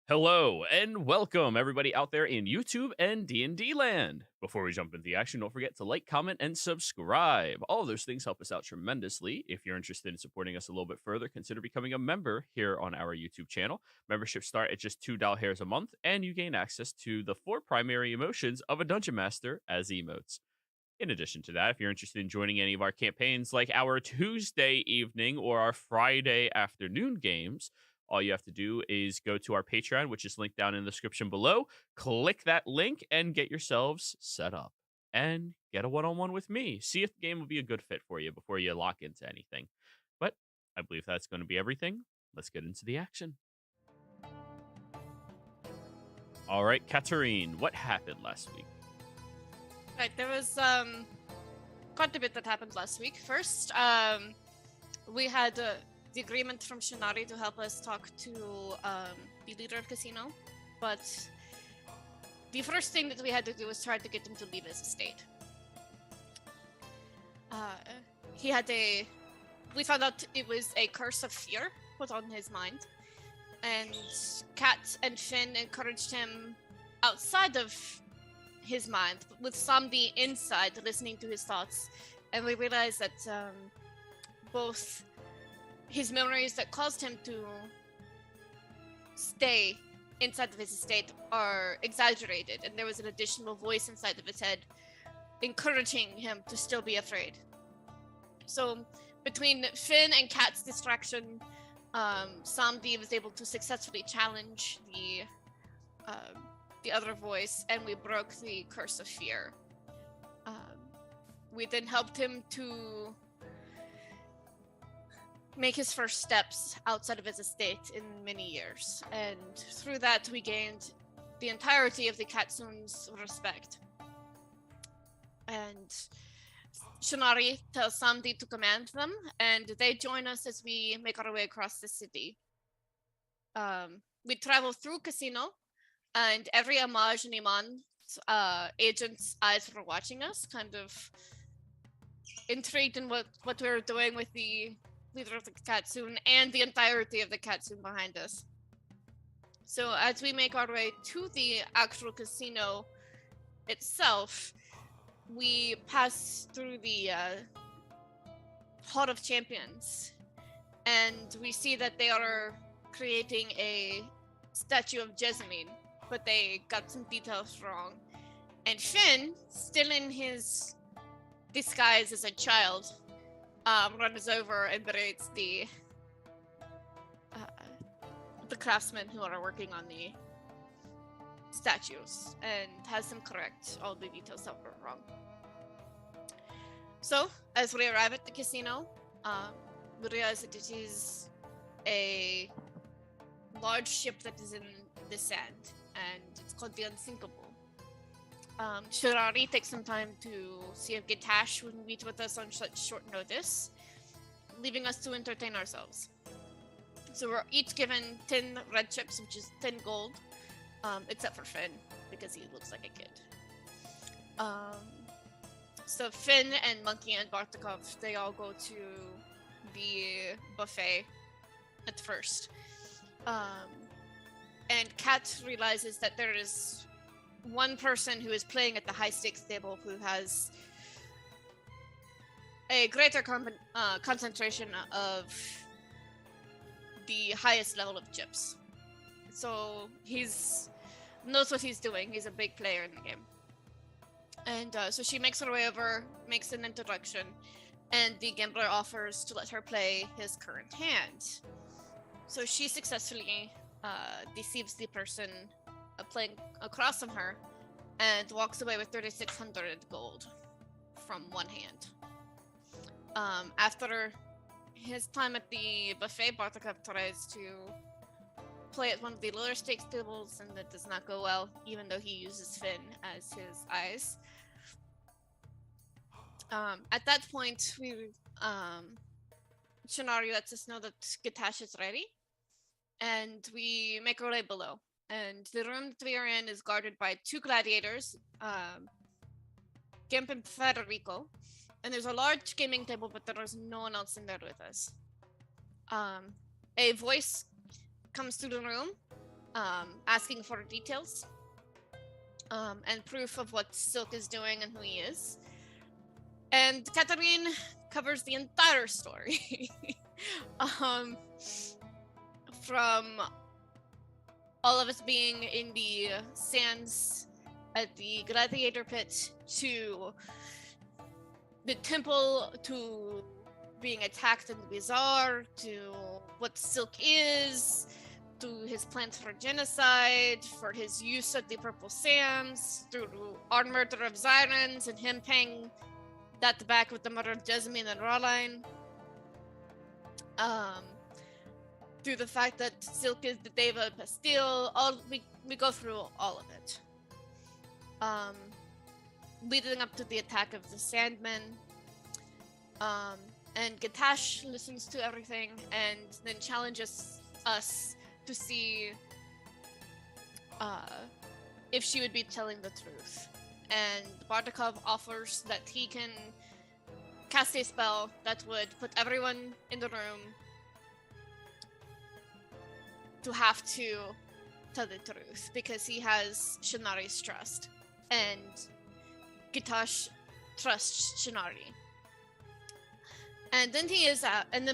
Hello and welcome everybody out there in YouTube and D&D land. Before we jump into the action, don't forget to like, comment, and subscribe. All of those things help us out tremendously. If you're interested in supporting us a little bit further, consider becoming a member here on our YouTube channel. Memberships start at just $2 a month, and you gain access to the 4 primary emotions of a Dungeon Master as emotes. In addition to that, if you're interested in joining any of our campaigns like our Tuesday evening or our Friday afternoon games, all you have to do is go to our Patreon, which is linked down in the description below. Click that link and get yourselves set up and get a one-on-one with me. See if the game will be a good fit for you before you lock into anything. But I believe that's going to be everything. Let's get into the action. All right, Katarine, what happened last week? Right, there was quite a bit that happened last week. First, we had the agreement from Shinari to help us talk to the leader of casino, but the first thing that we had to do was try to get him to leave his estate. We found out it was a curse of fear put on his mind, and Kat and Finn encouraged him outside of his mind, but with Samdi inside, listening to his thoughts, and we realized that both his memories that caused him to stay inside of his estate are exaggerated, and there was an additional voice inside of his head encouraging him to still be afraid. So between Finn and Kat's distraction, Samdi was able to successfully challenge the other voice, and we broke the curse of fear. We then helped him to make his first steps outside of his estate in many years, and through that we gained the entirety of the Katsun's respect. And Shinari tells Samdi to command them, and they join us as we make our way across the city. We travel through Casino, and every Amaj and Iman agent's eyes were watching us, kind of intrigued in what we were doing with the leader of the Katsun and the entirety of the Katsun behind us. So as we make our way to the actual casino itself, we pass through the Hall of Champions, and we see that they are creating a statue of Jessamine, but they got some details wrong. And Finn, still in his disguise as a child, runs over and berates the craftsmen who are working on the statues and has them correct all the details that were wrong. So, as we arrive at the casino, we realize that it is a large ship that is in the sand, and it's called the Unsinkable. Shirari takes some time to see if Gitash would meet with us on such short notice, leaving us to entertain ourselves. So we're each given 10 red chips, which is 10 gold, except for Finn, because he looks like a kid. So Finn and Monkey and Bartikov, they all go to the buffet at first. And Kat realizes that there is one person who is playing at the high stakes table who has a greater concentration of the highest level of chips. So he's knows what he's doing. He's a big player in the game. And so she makes her way over, makes an introduction, and the gambler offers to let her play his current hand. So she successfully deceives the person playing across from her and walks away with 3,600 gold from one hand. After his time at the buffet, Bartikov tries to play at one of the lower stakes tables, and that does not go well, even though he uses Finn as his eyes. At that point, Shinari lets us know that Gitash is ready, and we make our way below. And the room that we are in is guarded by 2 gladiators, Gimp and Federico. And there's a large gaming table, but there is no one else in there with us. A voice comes through the room, asking for details and proof of what Silk is doing and who he is. And Catherine covers the entire story. From all of us being in the sands at the gladiator pit to the temple to being attacked in the bazaar to what Silk is to his plans for genocide, for his use of the purple sands, through our murder of Zyrens and him paying that back with the murder of Jasmine and Rawline. Through the fact that Silk is the Deva Pastille, we go through all of it. Leading up to the attack of the Sandmen. And Gatash listens to everything and then challenges us to see if she would be telling the truth. And Bardakov offers that he can cast a spell that would put everyone in the room to have to tell the truth because he has Shinari's trust. And Gitash trusts Shinari. And then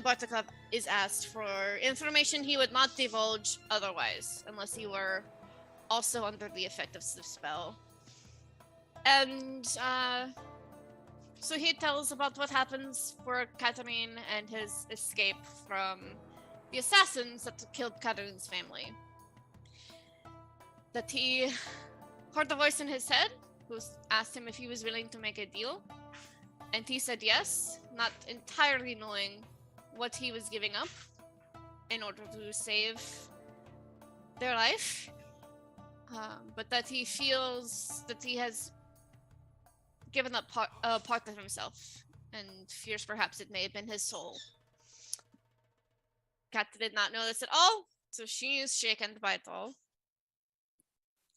Bartakov is asked for information he would not divulge otherwise, unless he were also under the effect of the spell. And so he tells about what happens for Catherine and his escape from the assassins that killed Catherine's family. That he heard a voice in his head who asked him if he was willing to make a deal. And he said yes, not entirely knowing what he was giving up in order to save their life. But that he feels that he has given up a part of himself and fears perhaps it may have been his soul. Kat did not know this at all, so she is shaken by it all.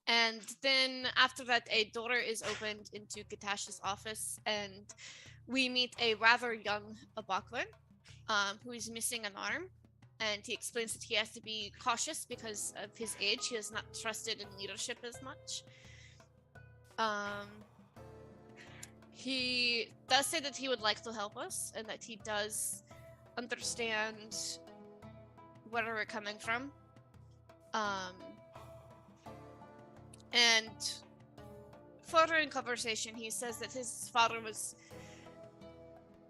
And then after that, a door is opened into Katash's office, and we meet a rather young Abaklin, who is missing an arm. And he explains that he has to be cautious because of his age. He is not trusted in leadership as much. He does say that he would like to help us and that he does understand where we're coming from. And further in conversation, he says that his father was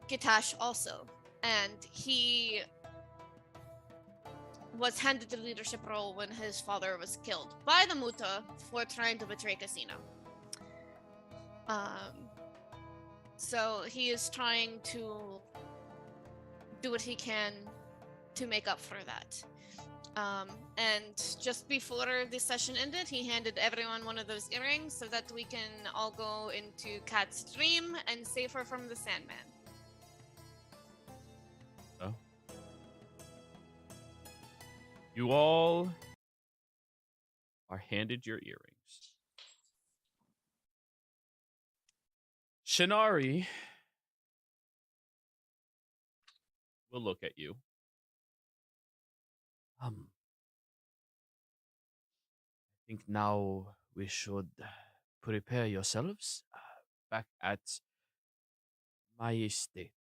Gitash also, and he was handed the leadership role when his father was killed by the Muta for trying to betray Casino. So he is trying to do what he can to make up for that. And just before the session ended, he handed everyone one of those earrings so that we can all go into Kat's dream and save her from the Sandman. Oh. You all are handed your earrings. Shinari will look at you. I think now we should prepare yourselves back at my estate.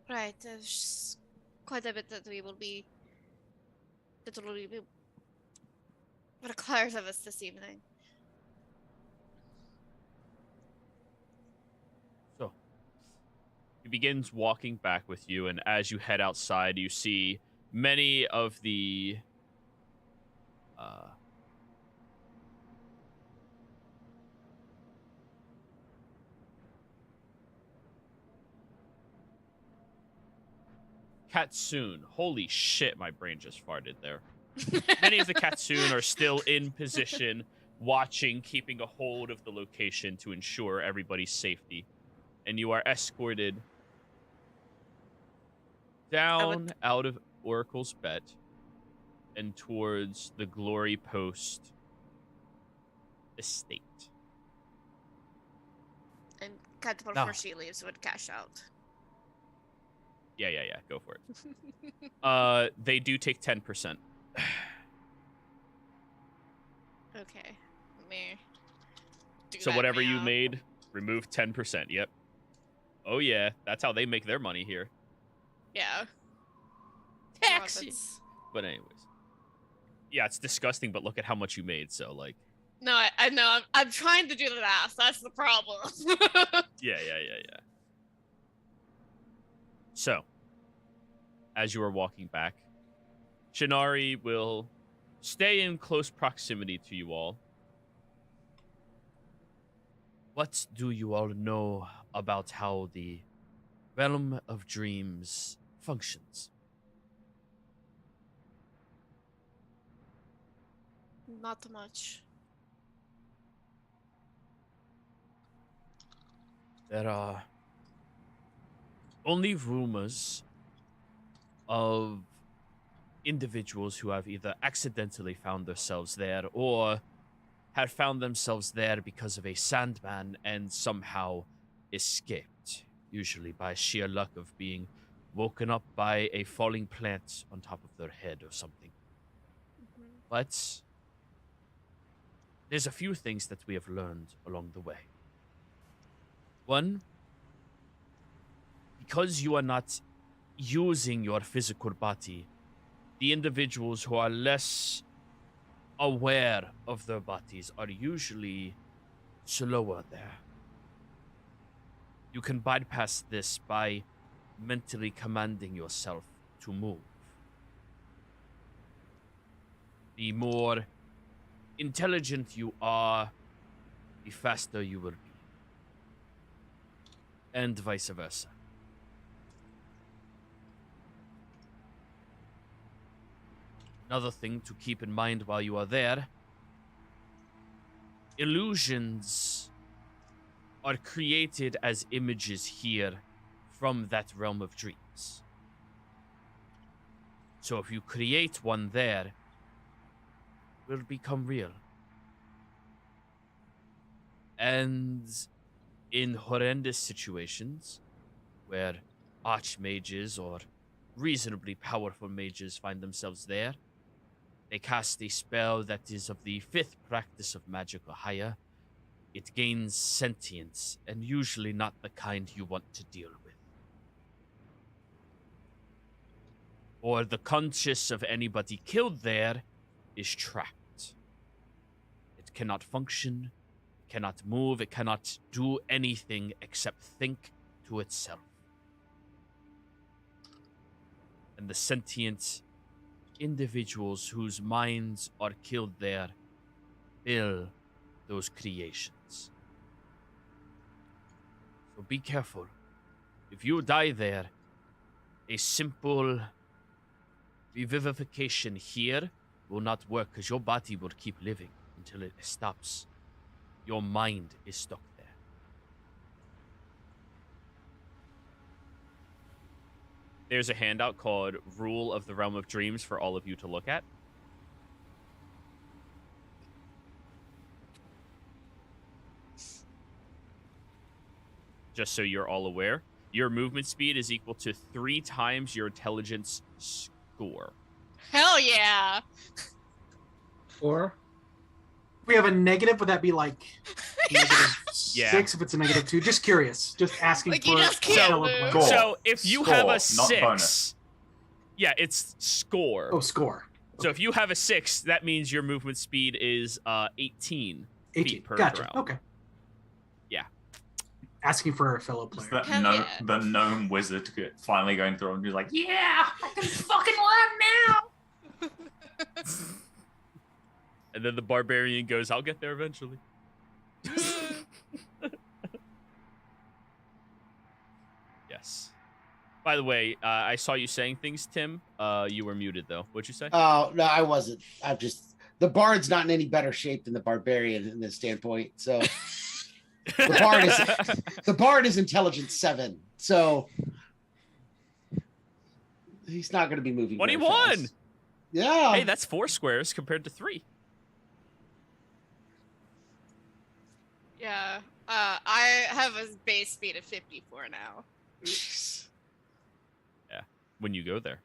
Right, there's quite a bit that will be required of us this evening. So, he begins walking back with you, and as you head outside, you see many of the Katsoon. Holy shit, my brain just farted there. Many of the Katsoon are still in position, watching, keeping a hold of the location to ensure everybody's safety. And you are escorted down out of Oracle's Bet and towards the Glory Post estate. And Kat, before she leaves, would cash out. Yeah. Go for it. They do take 10%. Okay. Let me do So that whatever you math. made, remove 10%. Yep. Oh yeah, that's how they make their money here. Yeah. Taxes. That's... But anyways, yeah, it's disgusting. But look at how much you made. So like, No, I know. I'm trying to do the math. That's the problem. yeah. So, as you are walking back, Shinari will stay in close proximity to you all. What do you all know about how the realm of dreams functions? Not much. There are only rumors of individuals who have either accidentally found themselves there or have found themselves there because of a sandman and somehow escaped, usually by sheer luck of being woken up by a falling plant on top of their head or something. Mhm. But there's a few things that we have learned along the way. One, because you are not using your physical body, the individuals who are less aware of their bodies are usually slower there. You can bypass this by mentally commanding yourself to move. The more intelligent you are, the faster you will be. And vice versa. Another thing to keep in mind while you are there, illusions are created as images here from that realm of dreams. So if you create one there, it will become real. And in horrendous situations where archmages or reasonably powerful mages find themselves there, they cast a spell that is of the 5th practice of magic or higher. It gains sentience, and usually not the kind you want to deal with. Or the conscience of anybody killed there is trapped. It cannot function, it cannot move, it cannot do anything except think to itself. And the sentient individuals whose minds are killed there fill those creations. So be careful. If you die there, a simple revivification here will not work because your body will keep living until it stops. Your mind is stuck there. There's a handout called Rule of the Realm of Dreams for all of you to look at. Just so you're all aware, your movement speed is equal to 3 times your intelligence score. Hell yeah. Or if we have a negative, would that be like negative Yeah. 6 if it's a negative 2? Just curious. Just asking Like, for you just can't fellow move. players. So if you have a Score, not bonus. 6, yeah, it's score. Oh, score. So if you have a 6, that means your movement speed is 18 18. feet per Gotcha. round. Okay. Yeah. Asking for a fellow Just player. that Hell yeah. the gnome wizard finally going through and be like, yeah, I can fucking learn now. And then the barbarian goes, I'll get there eventually. Yes. By the way, I saw you saying things, Tim. You were muted, though. What'd you say? Oh, no, I wasn't. I'm just the bard's not in any better shape than the barbarian in this standpoint. So the bard is intelligence 7. So he's not going to be moving. very 21! fast. Yeah. Hey, that's 4 squares compared to 3. Yeah. I have a base speed of 54 now. Yeah. when you go there.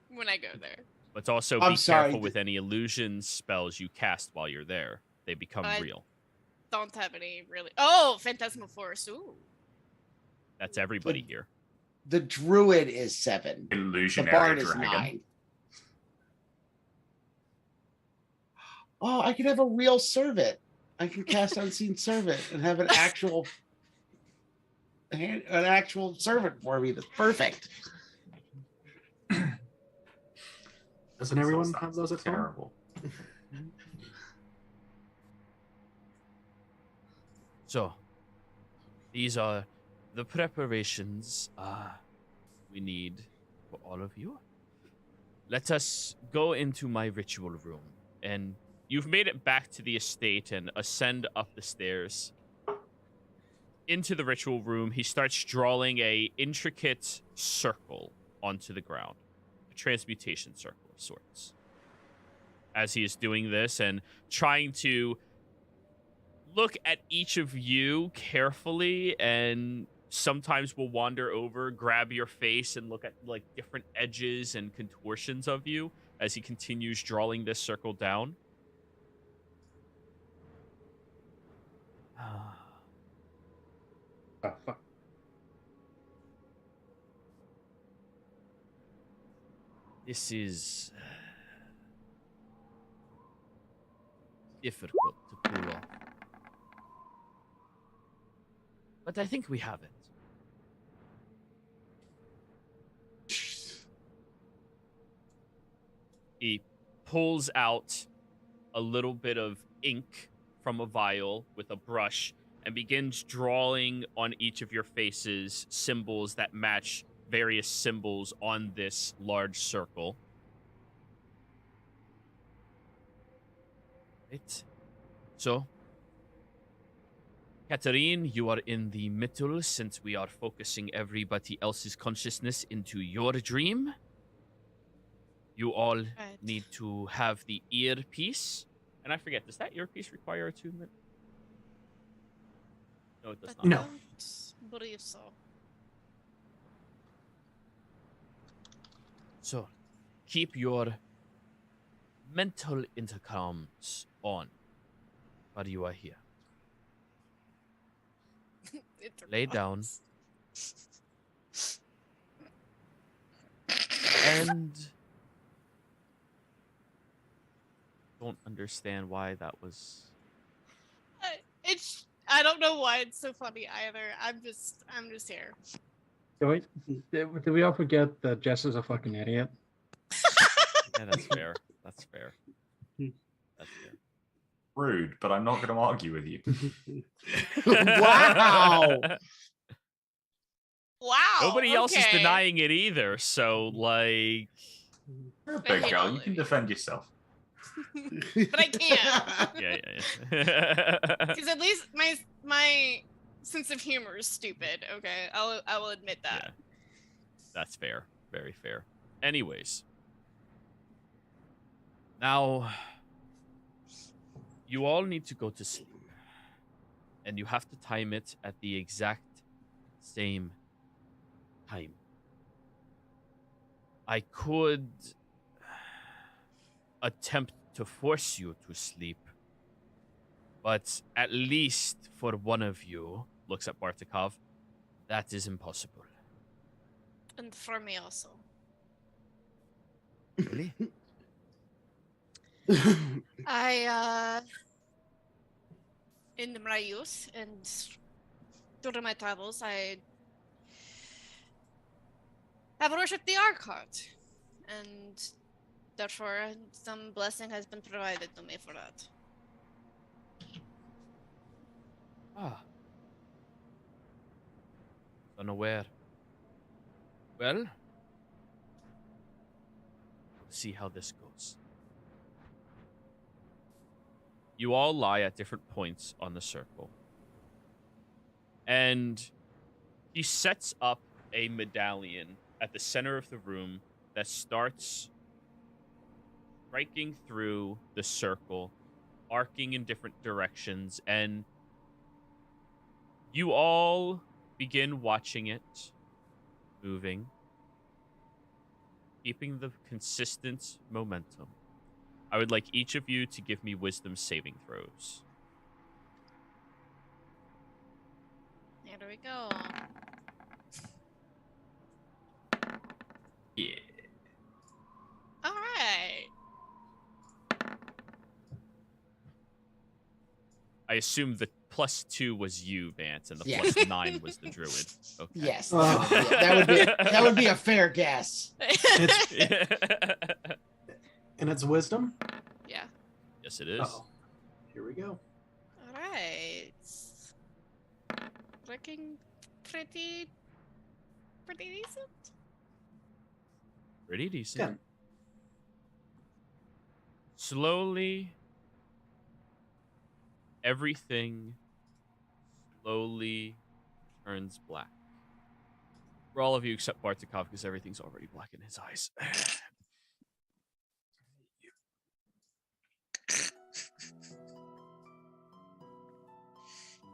When I go there. But also I'm be sorry, careful with any illusion spells you cast while you're there. They become real. Don't have any really. Oh, Phantasmal Force. Ooh. That's everybody here. The druid is 7. The Illusionary bard is dragon. 9. Oh, I could have a real servant. I can cast Unseen Servant and have an actual servant for me. That's perfect. Doesn't everyone have those at home? Terrible. So, these are the preparations we need for all of you. Let us go into my ritual room. And you've made it back to the estate and ascend up the stairs. Into the ritual room, he starts drawing a intricate circle onto the ground. A transmutation circle of sorts. As he is doing this and trying to look at each of you carefully, and sometimes will wander over, grab your face, and look at like different edges and contortions of you as he continues drawing this circle down. Oh, fuck. This is difficult to pull off. But I think we have it. He pulls out a little bit of ink from a vial with a brush and begins drawing on each of your faces symbols that match various symbols on this large circle. Right. So, Katarine, you are in the middle since we are focusing everybody else's consciousness into your dream. You all need to have the earpiece. And I forget, does that earpiece require attunement? No, it does not. No. I believe so. So, keep your mental intercoms on while you are here. Lay down. And don't understand why that was. I don't know why it's so funny either. I'm just here. Did we all forget that Jess is a fucking idiot? Yeah, that's fair. That's fair. That's fair. Rude, but I'm not going to argue with you. Wow. Wow. Nobody else is okay. denying it either, so, like... You're a I big hate girl. all You of can you. defend yourself. But I can't. Yeah. Because at least my sense of humor is stupid. Okay, I will admit that. Yeah. That's fair. Very fair. Anyways. Now, you all need to go to sleep. And you have to time it at the exact same time. I could attempt to force you to sleep, but at least for one of you, looks at Bartikov, that is impossible. And for me also. Really? I in my youth and during my travels, I have worshipped the Archot, and therefore some blessing has been provided to me for that. Ah. Unaware. Well, we'll see how this goes. You all lie at different points on the circle. And he sets up a medallion at the center of the room that starts striking through the circle, arcing in different directions, and you all begin watching it moving. keeping the consistent momentum, I would like each of you to give me wisdom saving throws. Here we go. Yeah. All right. I assume the +2 was you, Vance, and the Yeah. +9 was the druid. Okay. Yes, Oh. that would be a fair guess. And it's wisdom? Yeah. Yes, it is. Uh-oh. Here we go. All right. Looking pretty decent. Pretty decent. 10. Slowly, everything slowly turns black. For all of you except Bartikov, because everything's already black in his eyes.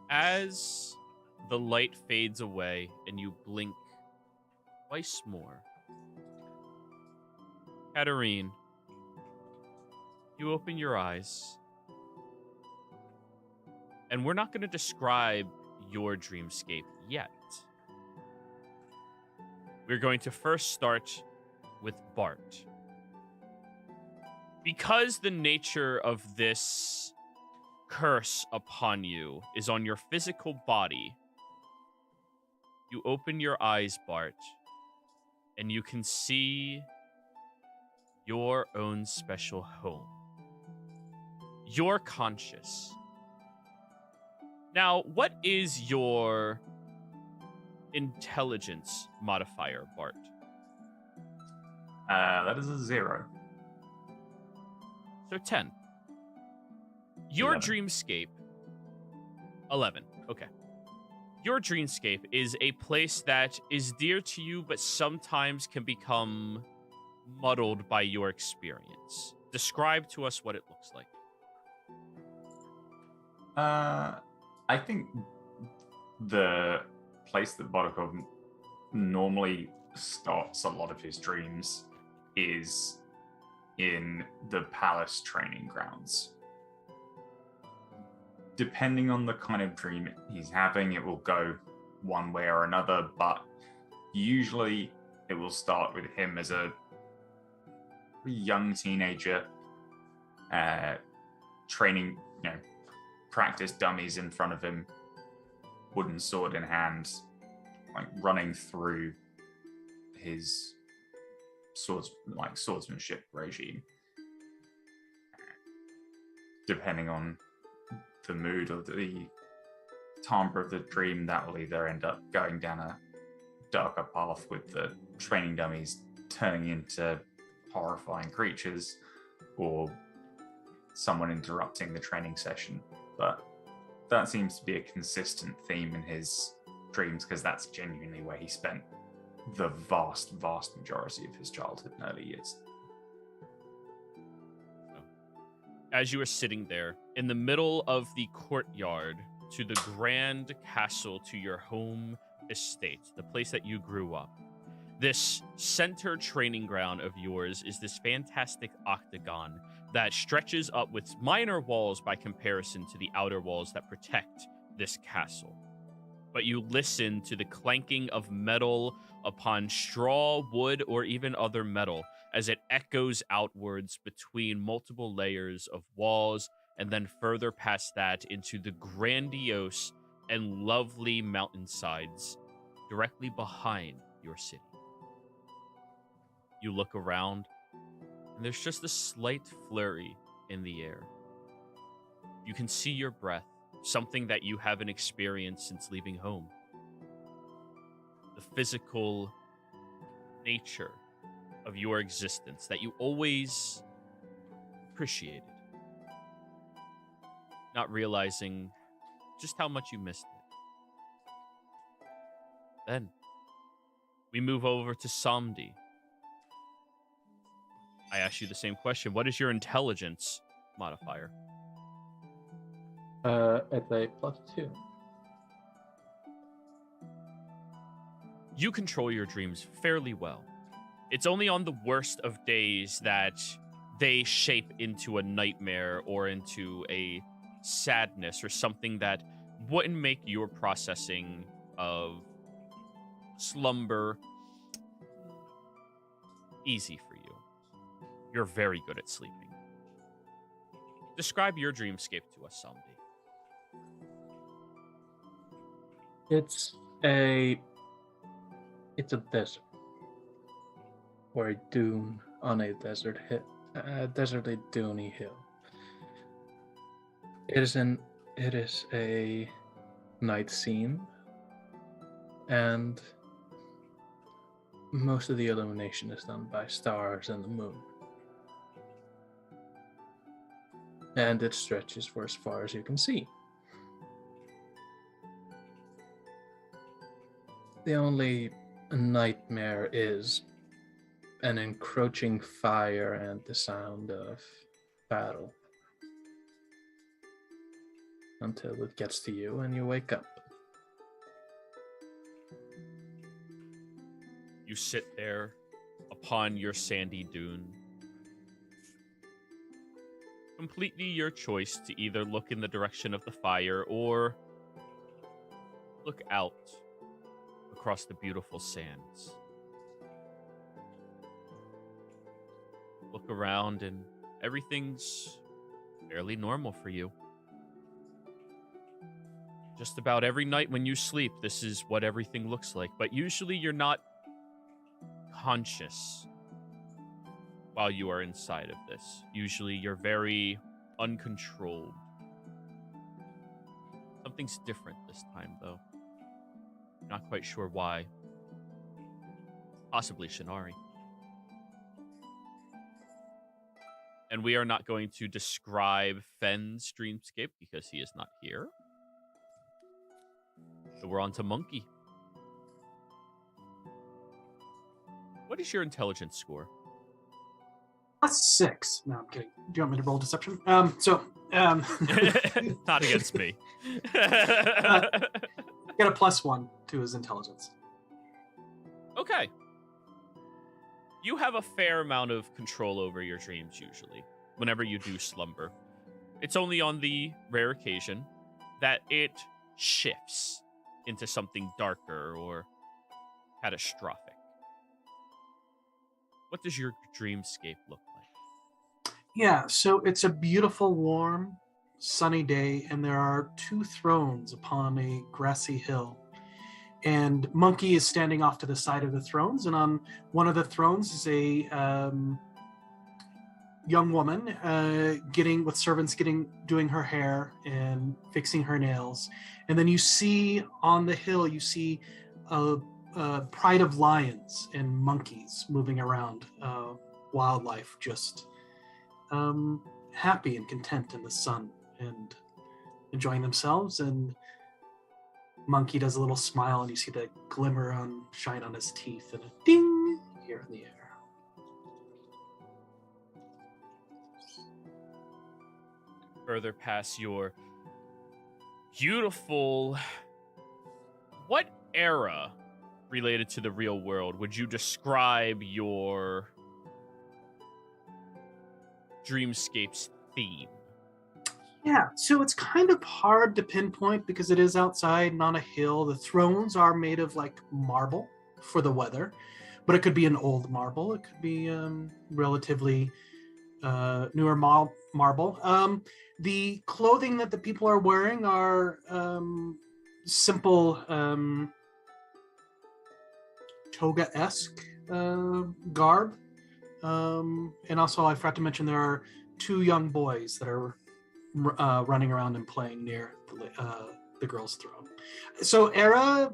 As the light fades away and you blink twice more, Katarine, you open your eyes, and we're not going to describe your dreamscape yet. We're going to first start with Bart. Because the nature of this curse upon you is on your physical body, you open your eyes, Bart, and you can see your own special home. You're conscious. Now, what is your intelligence modifier, Bart? That is a 0. So 10. Your 11. dreamscape. 11. Okay. Your dreamscape is a place that is dear to you, but sometimes can become muddled by your experience. Describe to us what it looks like. I think the place that Bodokov normally starts a lot of his dreams is in the palace training grounds. Depending on the kind of dream he's having, it will go one way or another, but usually it will start with him as a young teenager, training, practice dummies in front of him, wooden sword in hand, like running through his swordsmanship regime. Depending on the mood of the timbre of the dream, that will either end up going down a darker path with the training dummies turning into horrifying creatures, or someone interrupting the training session. But that seems to be a consistent theme in his dreams, because that's genuinely where he spent the vast majority of his childhood and early years. As you are sitting there in the middle of the courtyard to the grand castle to your home estate, the place that you grew up, this center training ground of yours is this fantastic octagon that stretches up with minor walls by comparison to the outer walls that protect this castle. But you listen to the clanking of metal upon straw, wood, or even other metal as it echoes outwards between multiple layers of walls, and then further past that into the grandiose and lovely mountainsides directly behind your city. You look around, and there's just a slight flurry in the air. You can see your breath, something that you haven't experienced since leaving home. The physical nature of your existence that you always appreciated, not realizing just how much you missed it. Then we move over to Samdi. I ask you the same question. What is your intelligence modifier? It's a +2. You control your dreams fairly well. It's only on the worst of days that they shape into a nightmare or into a sadness or something that wouldn't make your processing of slumber easy for you. You're very good at sleeping. Describe your dreamscape to us, Samdi. It's a desert or a dune on a desertly duney hill. It is a night scene, and most of the illumination is done by stars and the moon. And it stretches for as far as you can see. The only nightmare is an encroaching fire and the sound of battle. Until it gets to you and you wake up. You sit there upon your sandy dune. Completely your choice to either look in the direction of the fire or look out across the beautiful sands. Look around and everything's fairly normal for you. Just about every night when you sleep, this is what everything looks like. But usually you're not conscious while you are inside of this. Usually you're very uncontrolled. Something's different this time, though. Not quite sure why. Possibly Shinari. And we are not going to describe Fenn's dreamscape because he is not here. So we're on to Monkey. What is your intelligence score? +6. No, I'm kidding. Do you want me to roll deception? Not against me. Get a +1 to his intelligence. Okay. You have a fair amount of control over your dreams usually, whenever you do slumber. It's only on the rare occasion that it shifts into something darker or catastrophic. What does your dreamscape look like? Yeah, so it's a beautiful, warm, sunny day, and there are 2 thrones upon a grassy hill. And Monkey is standing off to the side of the thrones, and on one of the thrones is a young woman with servants doing her hair and fixing her nails. And then you see on the hill, you see a pride of lions and monkeys moving around, wildlife just happy and content in the sun and enjoying themselves. And Monkey does a little smile, and you see the shine on his teeth and a ding here in the air. Further past your beautiful... What era related to the real world would you describe your dreamscape's theme? Yeah, so it's kind of hard to pinpoint because it is outside and on a hill. The thrones are made of like marble for the weather, but it could be an old marble. It could be relatively newer marble. The clothing that the people are wearing are simple toga-esque garb. And also I forgot to mention there are 2 young boys that are running around and playing near the girl's throne. So era,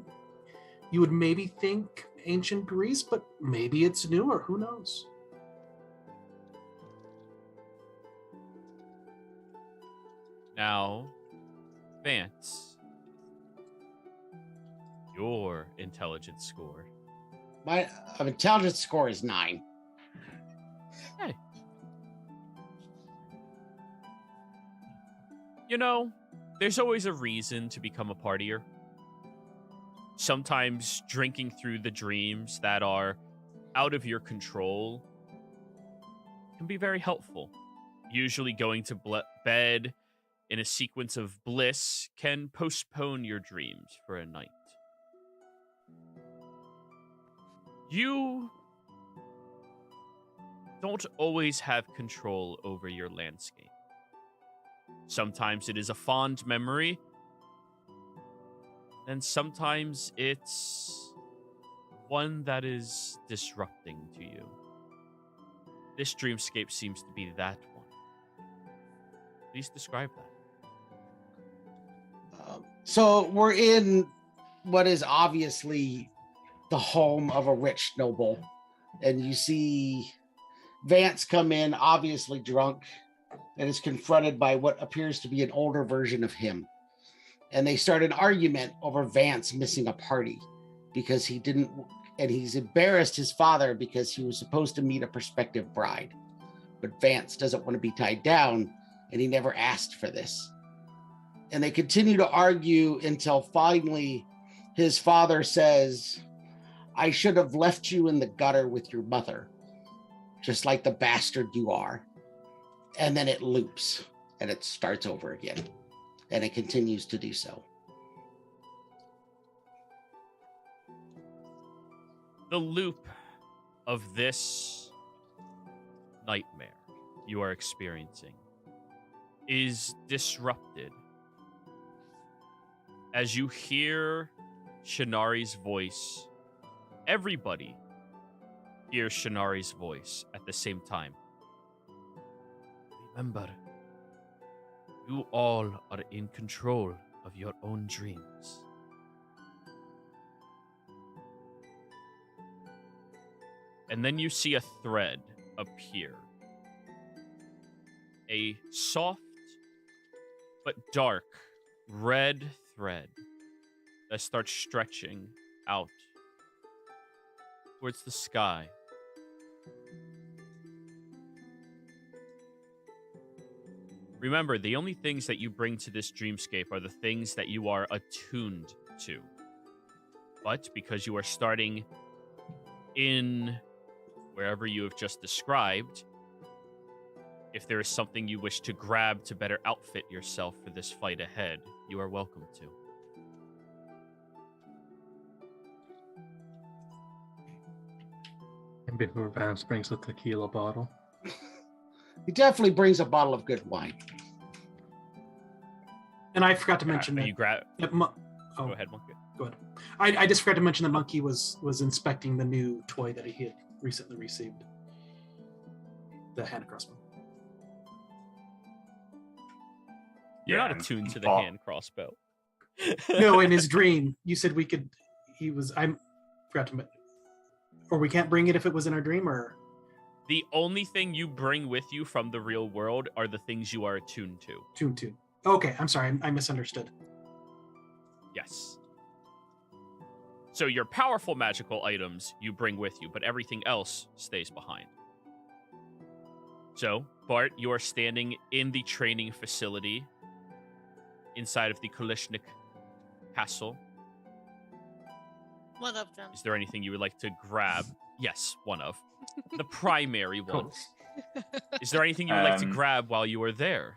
you would maybe think ancient Greece, but maybe it's newer. Who knows? Now, Vance, your intelligence score. My intelligence score is 9. Hey. You know, there's always a reason to become a partier. Sometimes drinking through the dreams that are out of your control can be very helpful. Usually going to bed in a sequence of bliss can postpone your dreams for a night. You don't always have control over your landscape. Sometimes it is a fond memory, and sometimes it's one that is disrupting to you. This dreamscape seems to be that one. Please describe that. So we're in what is obviously the home of a rich noble, and you see Vance come in, obviously drunk, and is confronted by what appears to be an older version of him. And they start an argument over Vance missing a party because he didn't, and he's embarrassed his father because he was supposed to meet a prospective bride. But Vance doesn't want to be tied down, and he never asked for this. And they continue to argue until finally his father says, "I should have left you in the gutter with your mother, just like the bastard you are." And then it loops and it starts over again. And it continues to do so. The loop of this nightmare you are experiencing is disrupted as you hear Shinari's voice. Everybody hears Shinari's voice at the same time. Remember, you all are in control of your own dreams. And then you see a thread appear. A soft but dark red thread that starts stretching out towards the sky. Remember, the only things that you bring to this dreamscape are the things that you are attuned to. But because you are starting in wherever you have just described, if there is something you wish to grab to better outfit yourself for this fight ahead, you are welcome to. And before Vance brings a tequila bottle. He definitely brings a bottle of good wine. And I forgot to mention that. You grab. Go ahead, Monkey. Go ahead. I just forgot to mention that Monkey was inspecting the new toy that he had recently received. The hand crossbow. You're not attuned to the hand crossbow. No, in his dream, you said we could. I forgot to. Or we can't bring it if it was in our dream, or. The only thing you bring with you from the real world are the things you are attuned to. Tuned to. Okay, I'm sorry, I misunderstood. Yes. So your powerful magical items you bring with you, but everything else stays behind. So, Bart, you are standing in the training facility inside of the Kolishnik Castle. One of them. Is there anything you would like to grab? Yes, one of. The primary one. Cool. Is there anything you would like to grab while you are there?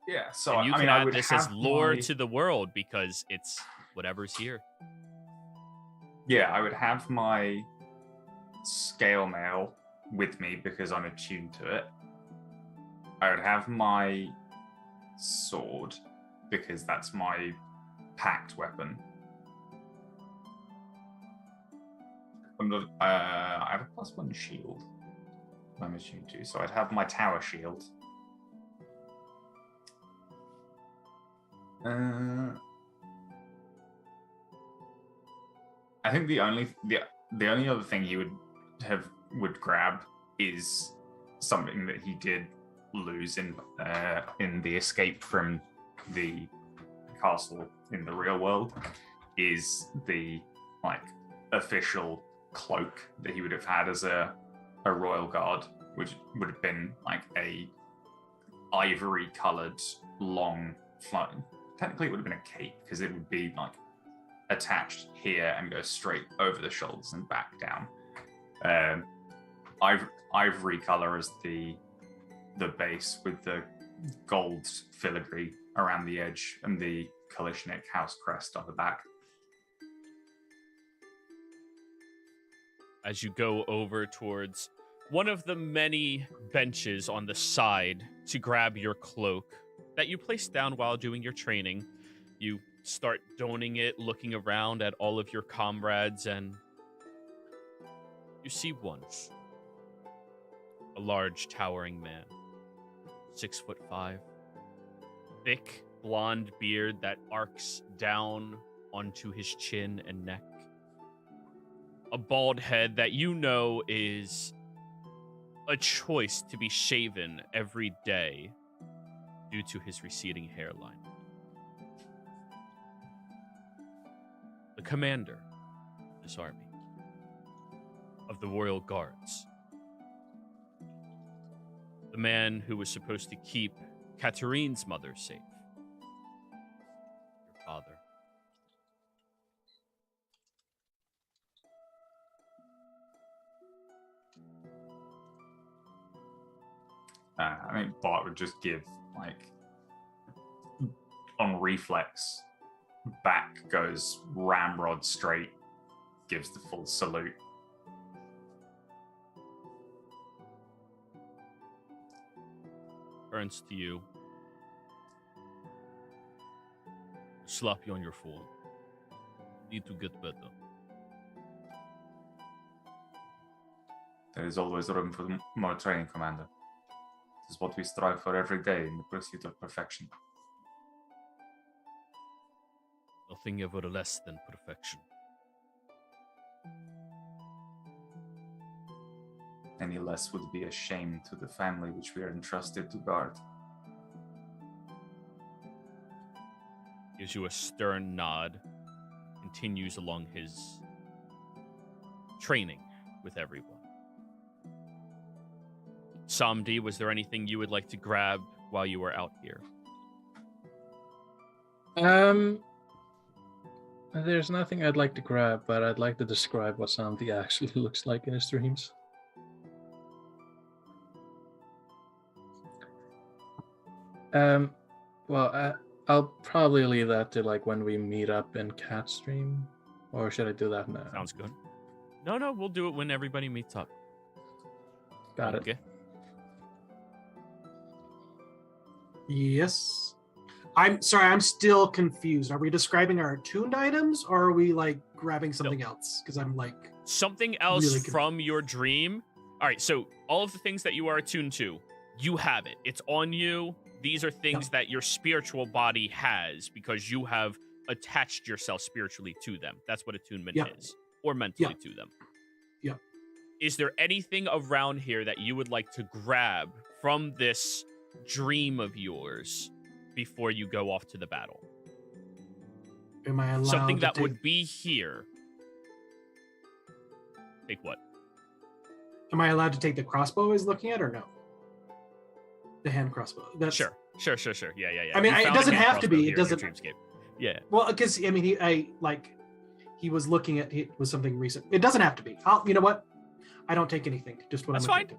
Yeah, so And you I can mean, I add would this have as lore my- to the world because it's whatever's here. Yeah, I would have my scale mail with me because I'm attuned to it. I would have my sword because that's my packed weapon. I have a +1 shield I'm attuned to, so I'd have my tower shield. I think the only other thing he would grab is something that he did lose in the escape from the castle in the real world, is the official cloak that he would have had as a royal guard, which would have been like a ivory colored long flowing. Technically it would have been a cape because it would be like attached here and go straight over the shoulders and back down. Ivory color as the base with the gold filigree around the edge and the Kalishnik house crest on the back. As you go over towards one of the many benches on the side to grab your cloak that you placed down while doing your training, you start donning it, looking around at all of your comrades, and you see one. A large, towering man. 6'5". Thick, blonde beard that arcs down onto his chin and neck. A bald head that you know is a choice to be shaven every day due to his receding hairline. The commander of this army, of the Royal Guards. The man who was supposed to keep Katerine's mother safe. Your father. I think Bart would just give, like, on reflex, back goes ramrod straight, gives the full salute. Turns to you. Sloppy on your form. Need to get better. There is always room for more training, Commander. It is what we strive for every day in the pursuit of perfection. Nothing ever less than perfection. Any less would be a shame to the family which we are entrusted to guard. Gives you a stern nod. Continues along his training with everyone. Samdi, was there anything you would like to grab while you were out here? There's nothing I'd like to grab, but I'd like to describe what Samdi actually looks like in his dreams. Well, I'll probably leave that to like when we meet up in Cat Stream, or should I do that now? Sounds good. No, we'll do it when everybody meets up. Got it. Okay. Yes. I'm sorry, I'm still confused. Are we describing our attuned items or are we like grabbing something else? Because I'm like something else really from your dream. All right, so all of the things that you are attuned to, you have it. It's on you. These are things that your spiritual body has because you have attached yourself spiritually to them. That's what attunement is, or mentally to them. Yeah. Is there anything around here that you would like to grab from this dream of yours before you go off to the battle? Am I allowed Something that to would be here. Take what? Am I allowed to take the crossbow he's looking at or no? The hand crossbow. That's Sure. Yeah. I mean, You it found a doesn't hand have to crossbow be. here It in your doesn't. dreamscape. Yeah. Well, because I mean, he was looking at it was something recent. It doesn't have to be. You know what? I don't take anything. Just what That's I'm fine.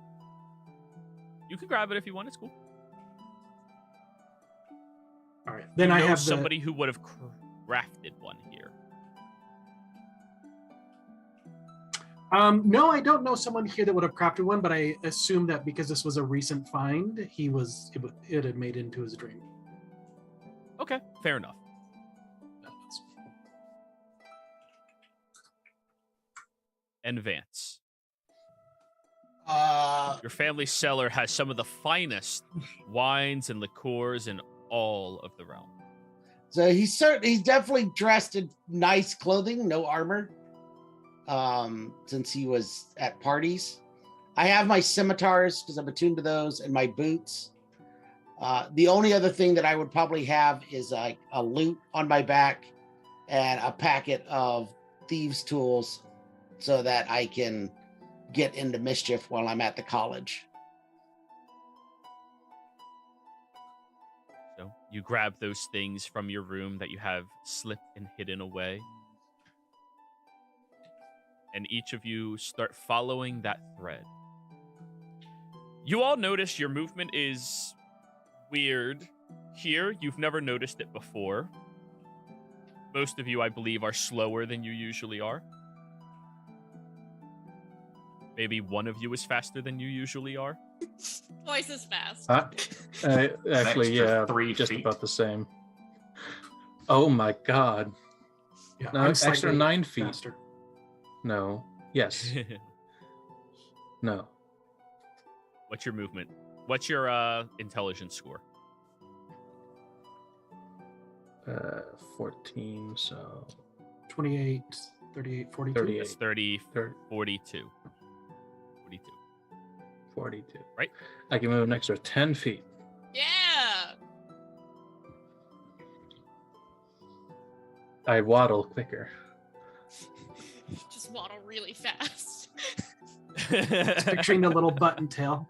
You can grab it if you want. It's cool. All right. Then you I know have somebody who would have crafted one here. No, I don't know someone here that would have crafted one, but I assume that because this was a recent find, it had made into his dream. Okay, fair enough. And Vance. Your family cellar has some of the finest wines and liqueurs in all of the realm. So he's definitely dressed in nice clothing, no armor. Since he was at parties. I have my scimitars because I'm attuned to those and my boots. The only other thing that I would probably have is a loot on my back and a packet of thieves' tools so that I can get into mischief while I'm at the college. So you grab those things from your room that you have slipped and hidden away. and each of you start following that thread. You all notice your movement is weird here. You've never noticed it before. Most of you, I believe, are slower than you usually are. Maybe one of you is faster than you usually are. Twice as fast. Actually, yeah, 3 just feet. about the same. Oh my god. Yeah, No, I'm extra slightly 9 feet. faster. No. Yes. No. What's your movement? What's your intelligence score? 14, so 28, 38, 42. 38. That's 30, 30, 42. 42. 42. Right. I can move an extra 10 feet. Yeah. I waddle quicker. Just waddle really fast. Picturing the little button tail.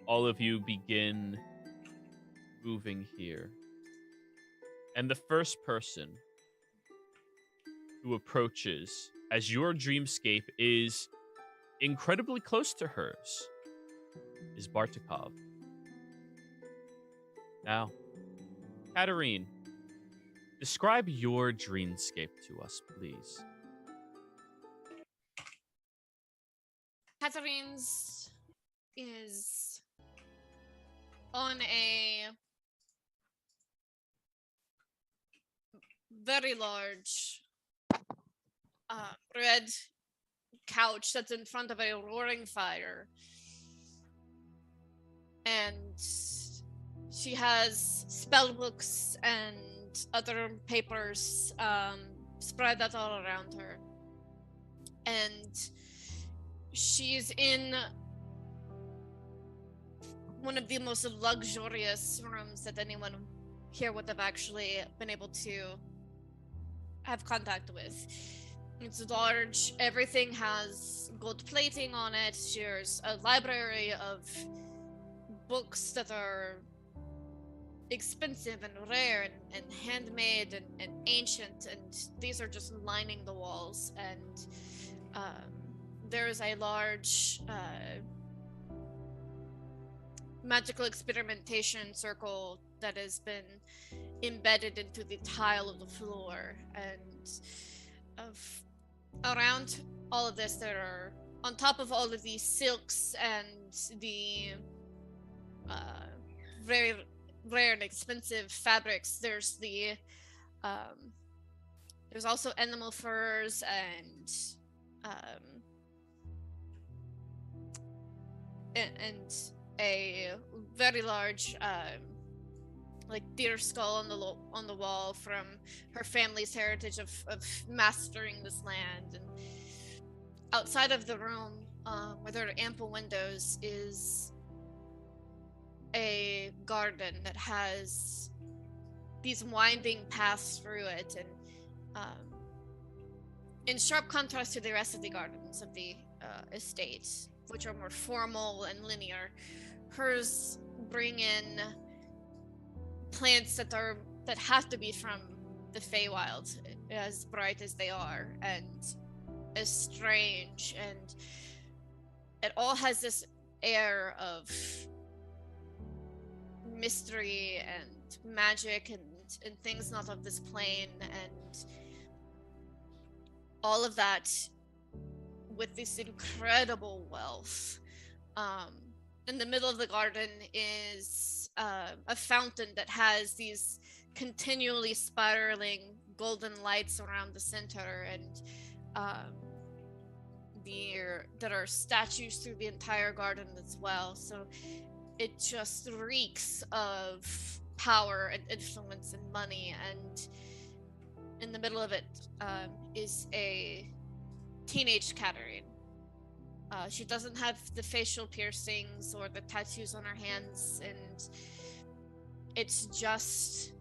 All of you begin moving here. And the first person who approaches as your dreamscape is incredibly close to hers is Bartikov. Now, Katarine, describe your dreamscape to us, please. Katharine's is on a very large red couch that's in front of a roaring fire. And she has spell books and other papers spread out all around her. And she's in one of the most luxurious rooms that anyone here would have actually been able to have contact with. It's large. Everything has gold plating on it. There's a library of books that are expensive and rare and handmade and ancient, and these are just lining the walls. And there is a large magical experimentation circle that has been embedded into the tile of the floor. And around all of this, there are, on top of all of these silks and the very rare and expensive fabrics, there's also animal furs and a very large like deer skull on the wall from her family's heritage of mastering this land. And outside of the room, where there are ample windows, is a garden that has these winding paths through it. And in sharp contrast to the rest of the gardens of the estate, which are more formal and linear, hers bring in plants that have to be from the Feywild, as bright as they are and as strange, and it all has this air of mystery and magic and things not of this plane, and all of that with this incredible wealth. In the middle of the garden is a fountain that has these continually spiraling golden lights around the center, and there are statues through the entire garden as well. So it just reeks of power and influence and money. And in the middle of it is a teenage Katarine. She doesn't have the facial piercings or the tattoos on her hands, and it's just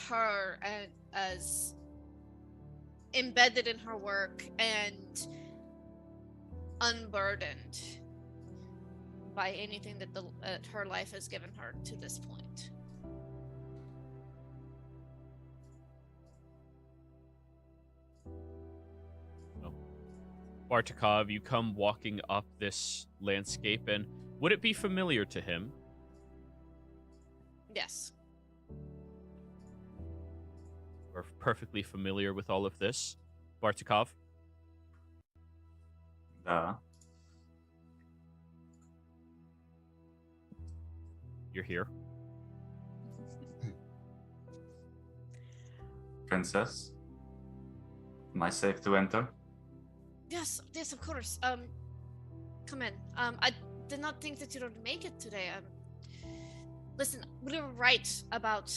her as embedded in her work and unburdened by anything that her life has given her to this point. Bartikov, you come walking up this landscape, and would it be familiar to him? Yes. Or perfectly familiar with all of this, Bartikov? You're here. Princess, am I safe to enter? Yes, of course. Come in. I did not think that you would make it today. Listen, we were right about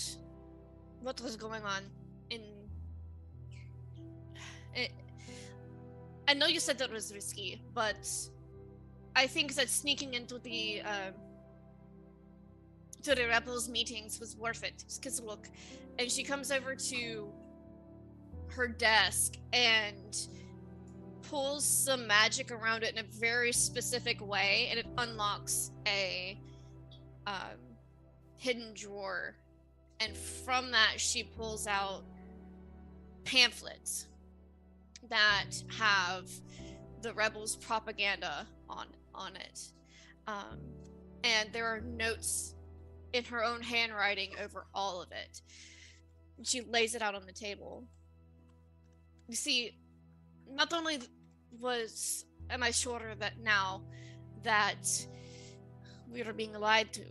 what was going on I know you said that was risky, but I think that sneaking into the rebels meetings was worth it. Because look, and she comes over to her desk and pulls some magic around it in a very specific way, and it unlocks a hidden drawer. And from that, she pulls out pamphlets that have the rebels' propaganda on it. And there are notes in her own handwriting over all of it. She lays it out on the table. You see, not only am I sure that now that we are being lied to,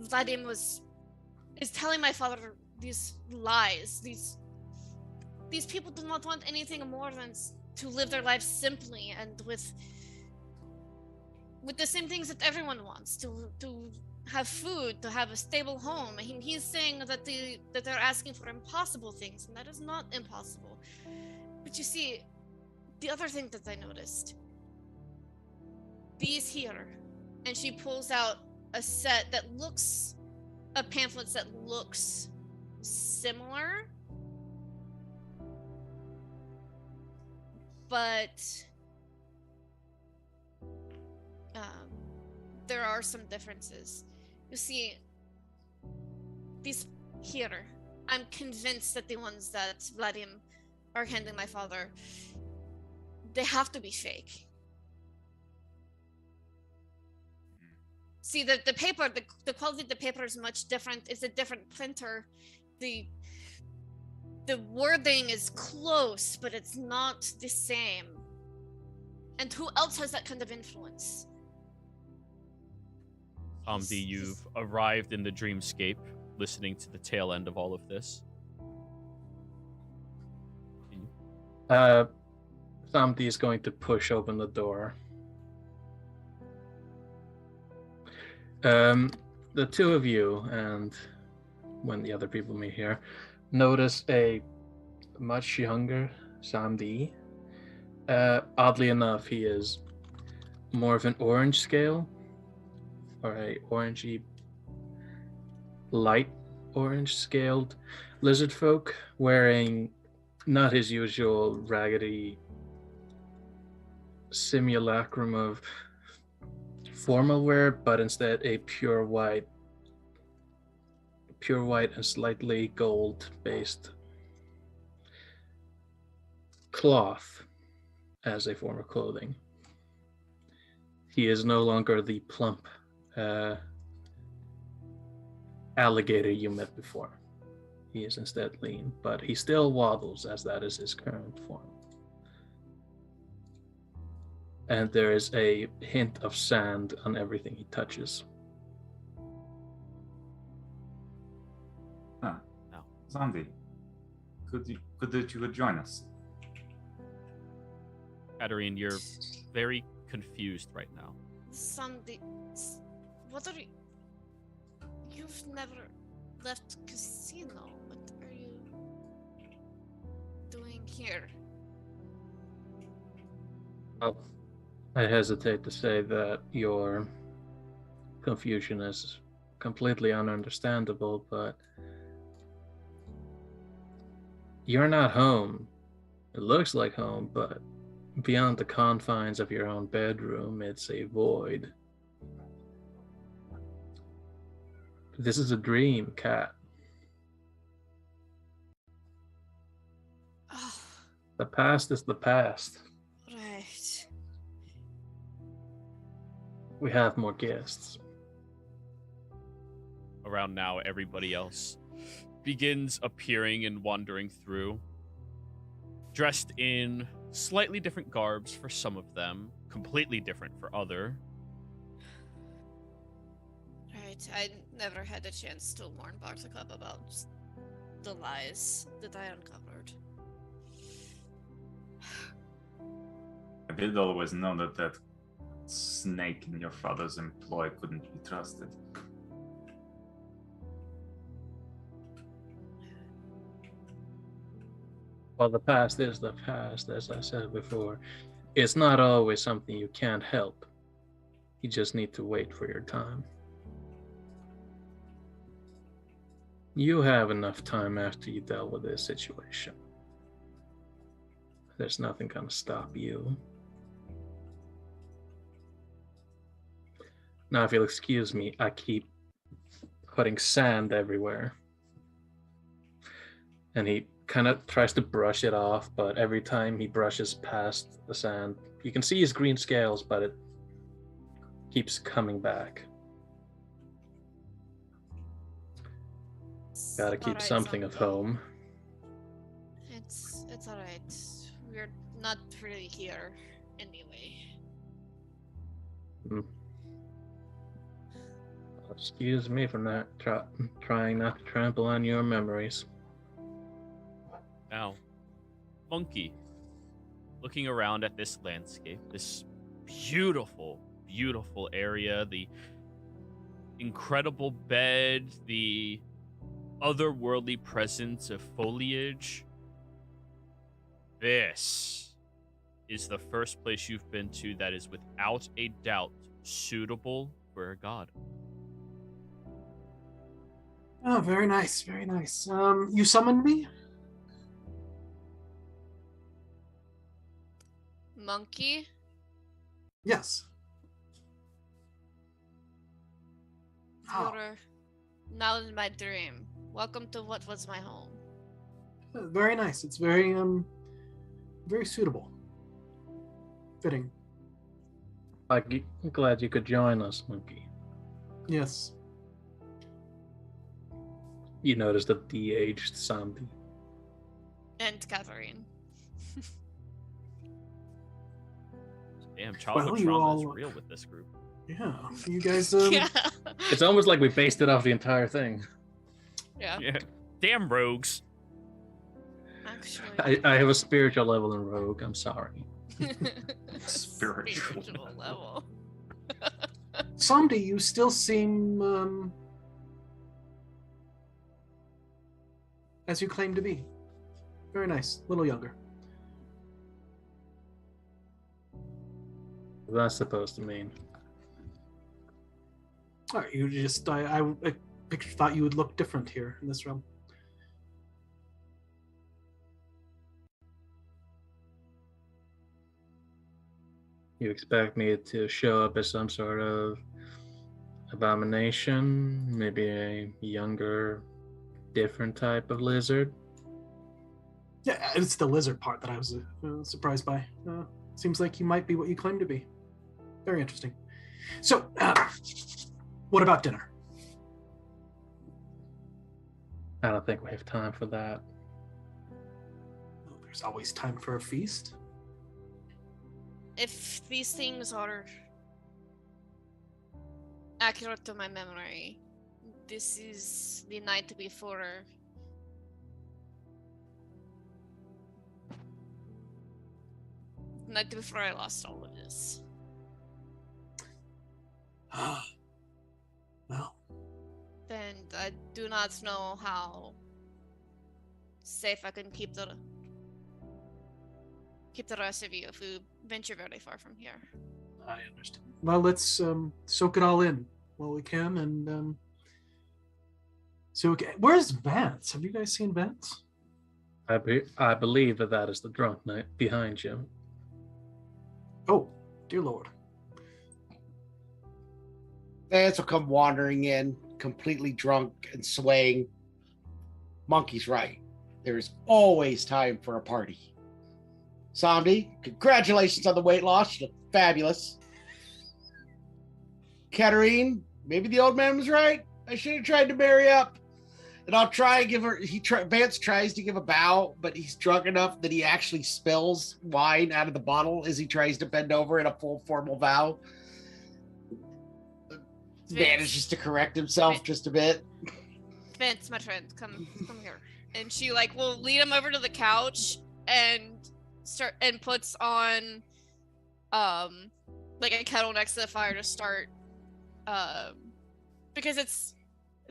Vladim is telling my father these lies. These people do not want anything more than to live their lives simply and with the same things that everyone wants, to have food, to have a stable home. He's saying that they're asking for impossible things, and that is not impossible. But you see, the other thing that I noticed, these here, and she pulls out a set of pamphlets that looks similar, but there are some differences. You see, these here, I'm convinced that the ones that Vladim are handing my father, they have to be fake. See, the paper, the quality of the paper is much different. It's a different printer. The wording is close, but it's not the same. And who else has that kind of influence? You've arrived in the dreamscape, listening to the tail end of all of this. Samdi is going to push open the door. The two of you, and when the other people meet here, notice a much younger Samdi. Oddly enough, he is more of an orange scale, or a orangey, light orange scaled lizard folk, wearing not his usual raggedy simulacrum of formal wear, but instead a pure white and slightly gold based cloth as a form of clothing. He is no longer the plump alligator you met before. He is instead lean, but he still waddles, as that is his current form. And there is a hint of sand on everything he touches. No. Sandy, could you join us? Katarine, you're very confused right now. Sandy, what are you? You've never left casino. What are you doing here? Oh, I hesitate to say that your confusion is completely ununderstandable, but you're not home. It looks like home, but beyond the confines of your own bedroom, it's a void. This is a dream, Cat. Oh, The past is the past. Right. We have more guests. Around now, everybody else begins appearing and wandering through, dressed in slightly different garbs for some of them, completely different for other. Right. I never had a chance to warn Bartek about the lies that I uncovered. I did always know that that snake in your father's employ couldn't be trusted. Well, the past is the past, as I said before. It's not always something you can't help. You just need to wait for your time. You have enough time after you dealt with this situation. There's nothing gonna stop you. Now, if you'll excuse me, I keep putting sand everywhere. And he kind of tries to brush it off, but every time he brushes past the sand, you can see his green scales, but it keeps coming back. Gotta keep Alright, something of Zombie. home. It's alright. We're not really here anyway. Excuse me for not trying not to trample on your memories. Now, Monkey, looking around at this landscape, this beautiful, beautiful area, the incredible bed, the otherworldly presence of foliage. This is the first place you've been to that is without a doubt suitable for a god. Oh, very nice, very nice. You summoned me? Monkey? Yes. Oh. You're now in my dream. Welcome to what was my home. Very nice. It's very very suitable. Fitting. I'm glad you could join us, Monkey. Yes. You noticed the de-aged zombie. And Catherine. Damn, childhood you trauma is all- real with this group. Yeah. You guys Yeah. It's almost like we based it off the entire thing. Yeah. Yeah. Damn rogues. Actually. I have a spiritual level in Rogue, I'm sorry. Spiritual level. Somebody, you still seem as you claim to be. Very nice. A little younger. What that's supposed to mean. All right, you just I thought you would look different here in this realm. You expect me to show up as some sort of abomination, maybe a younger, different type of lizard? Yeah, it's the lizard part that I was surprised by. Seems like you might be what you claim to be. Very interesting. So, what about dinner? I don't think we have time for that. Well, there's always time for a feast. If these things are accurate to my memory, this is the night before I lost all of this. Well, And I do not know how safe I can keep the rest of you if we venture very far from here. I understand. Well, let's soak it all in while we can, and so where's Vance? Have you guys seen Vance? I believe that is the drunk knight behind you. Oh, dear Lord. Vance will come wandering in, completely drunk and swaying. Monkey's right. There is always time for a party. Somdi, congratulations on the weight loss. You look fabulous. Katarine, maybe the old man was right. I should have tried to marry up. And I'll try and give her. Vance tries to give a bow, but he's drunk enough that he actually spills wine out of the bottle as he tries to bend over in a full formal vow. Manages to correct himself just a bit. Vance, my friend, come here. And she like will lead him over to the couch and puts on like a kettle next to the fire to start because it's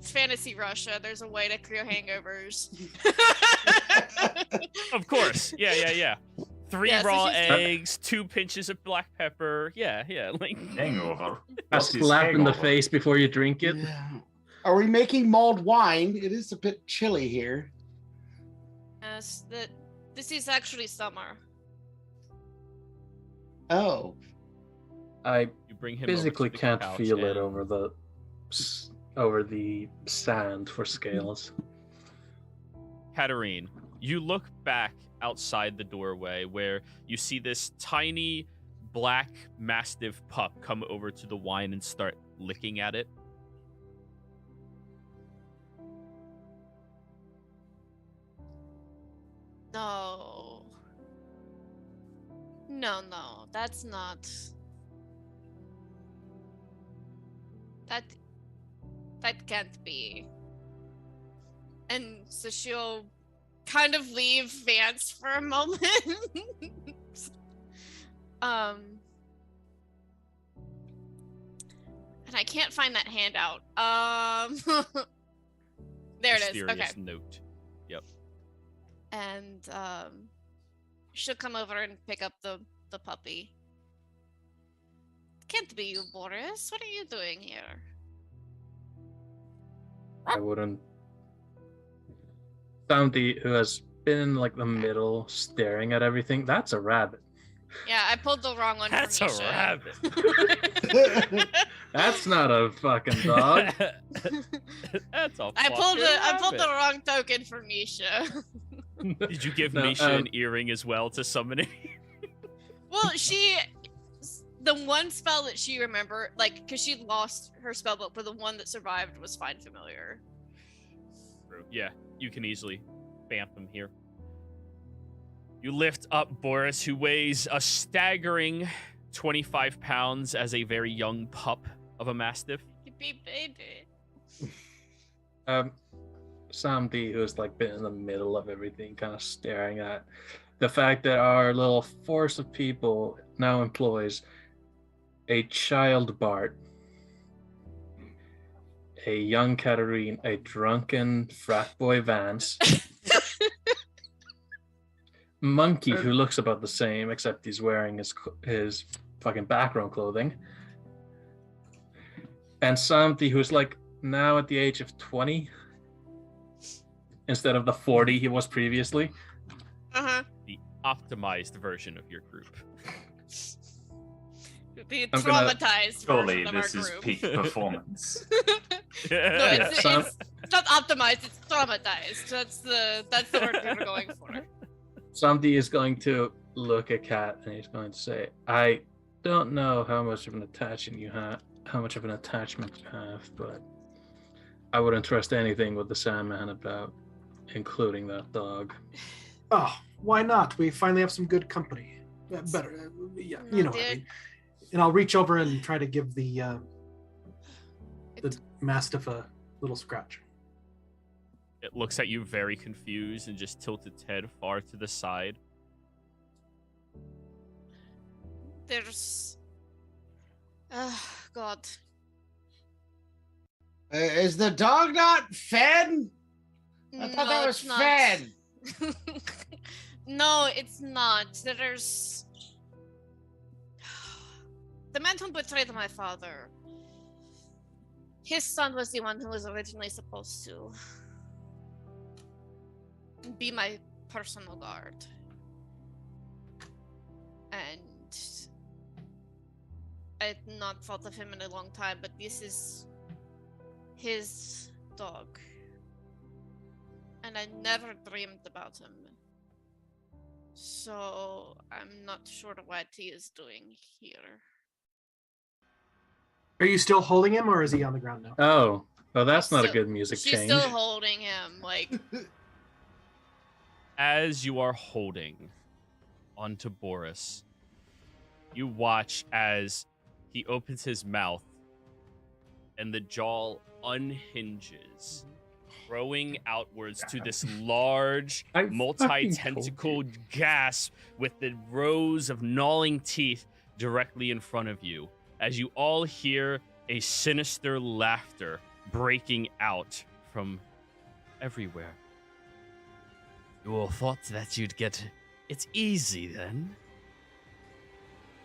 fantasy Russia. There's a way to cure hangovers. Of course. Yeah. 3 Yeah, so raw she's- eggs, 2 pinches of black pepper. Yeah, like Hangover. A What is slap in the hangover? face before you drink it. Yeah. Are we making mulled wine? It is a bit chilly here. Yes, this is actually summer. Oh, I you bring him physically over to the can't couch feel it and- over the sand for scales. Katarine, you look back outside the doorway where you see this tiny black mastiff pup come over to the wine and start licking at it. No, that's not. That can't be. And so she'll kind of leave Vance for a moment. And I can't find that handout. There it is. Mysterious Okay. note. Yep. And she'll come over and pick up the puppy. Can't be you, Boris. What are you doing here? I wouldn't. Somebody who has been in like the middle staring at everything, that's a rabbit. Yeah, I pulled the wrong one. That's for a Misha. rabbit. That's not a fucking dog. That's a I pulled fucking the rabbit. wrong token for Misha. Did you give No, Misha an earring as well to summon it? Well, the one spell that she remembered, like, because she lost her spell book, but the one that survived was Find Familiar. Yeah, you can easily bamf him here. You lift up Boris, who weighs a staggering 25 pounds as a very young pup of a mastiff. Baby. Sam D, who's like been in the middle of everything, kind of staring at the fact that our little force of people now employs a child Bart, a young Katarine, a drunken frat boy Vance, Monkey, who looks about the same except he's wearing his fucking background clothing, and Samti, who's like now at the age of 20 instead of the 40 he was previously. Uh-huh. The optimized version of your group. The I'm gonna- traumatized Surely version of our this is group. peak performance. No, Yeah, it's not optimized, it's traumatized. That's the word we were going for. Samti is going to look at Kat and he's going to say, I don't know how much of an attachment you have, but I wouldn't trust anything with the Sandman about, including that dog. Oh, why not? We finally have some good company. Better, yeah, No, you know what I dude. mean. And I'll reach over and try to give the It- mastiff a little scratch. It looks at you very confused and just tilts its head far to the side. There's. Oh, God. is the dog not fed? I thought that was it's not. fed. No, it's not. There's. The man who betrayed my father. His son was the one who was originally supposed to be my personal guard. And I've not thought of him in a long time, but this is his dog. And I never dreamed about him. So I'm not sure what he is doing here. Are you still holding him, or is he on the ground now? Oh, well, that's not a So- good music She's change. still holding him, like. As you are holding onto Boris, you watch as he opens his mouth and the jaw unhinges, growing outwards to this large, I fucking multi-tentacled gasp with the rows of gnawing teeth directly in front of you, as you all hear a sinister laughter breaking out from everywhere. You all thought that you'd get it easy then?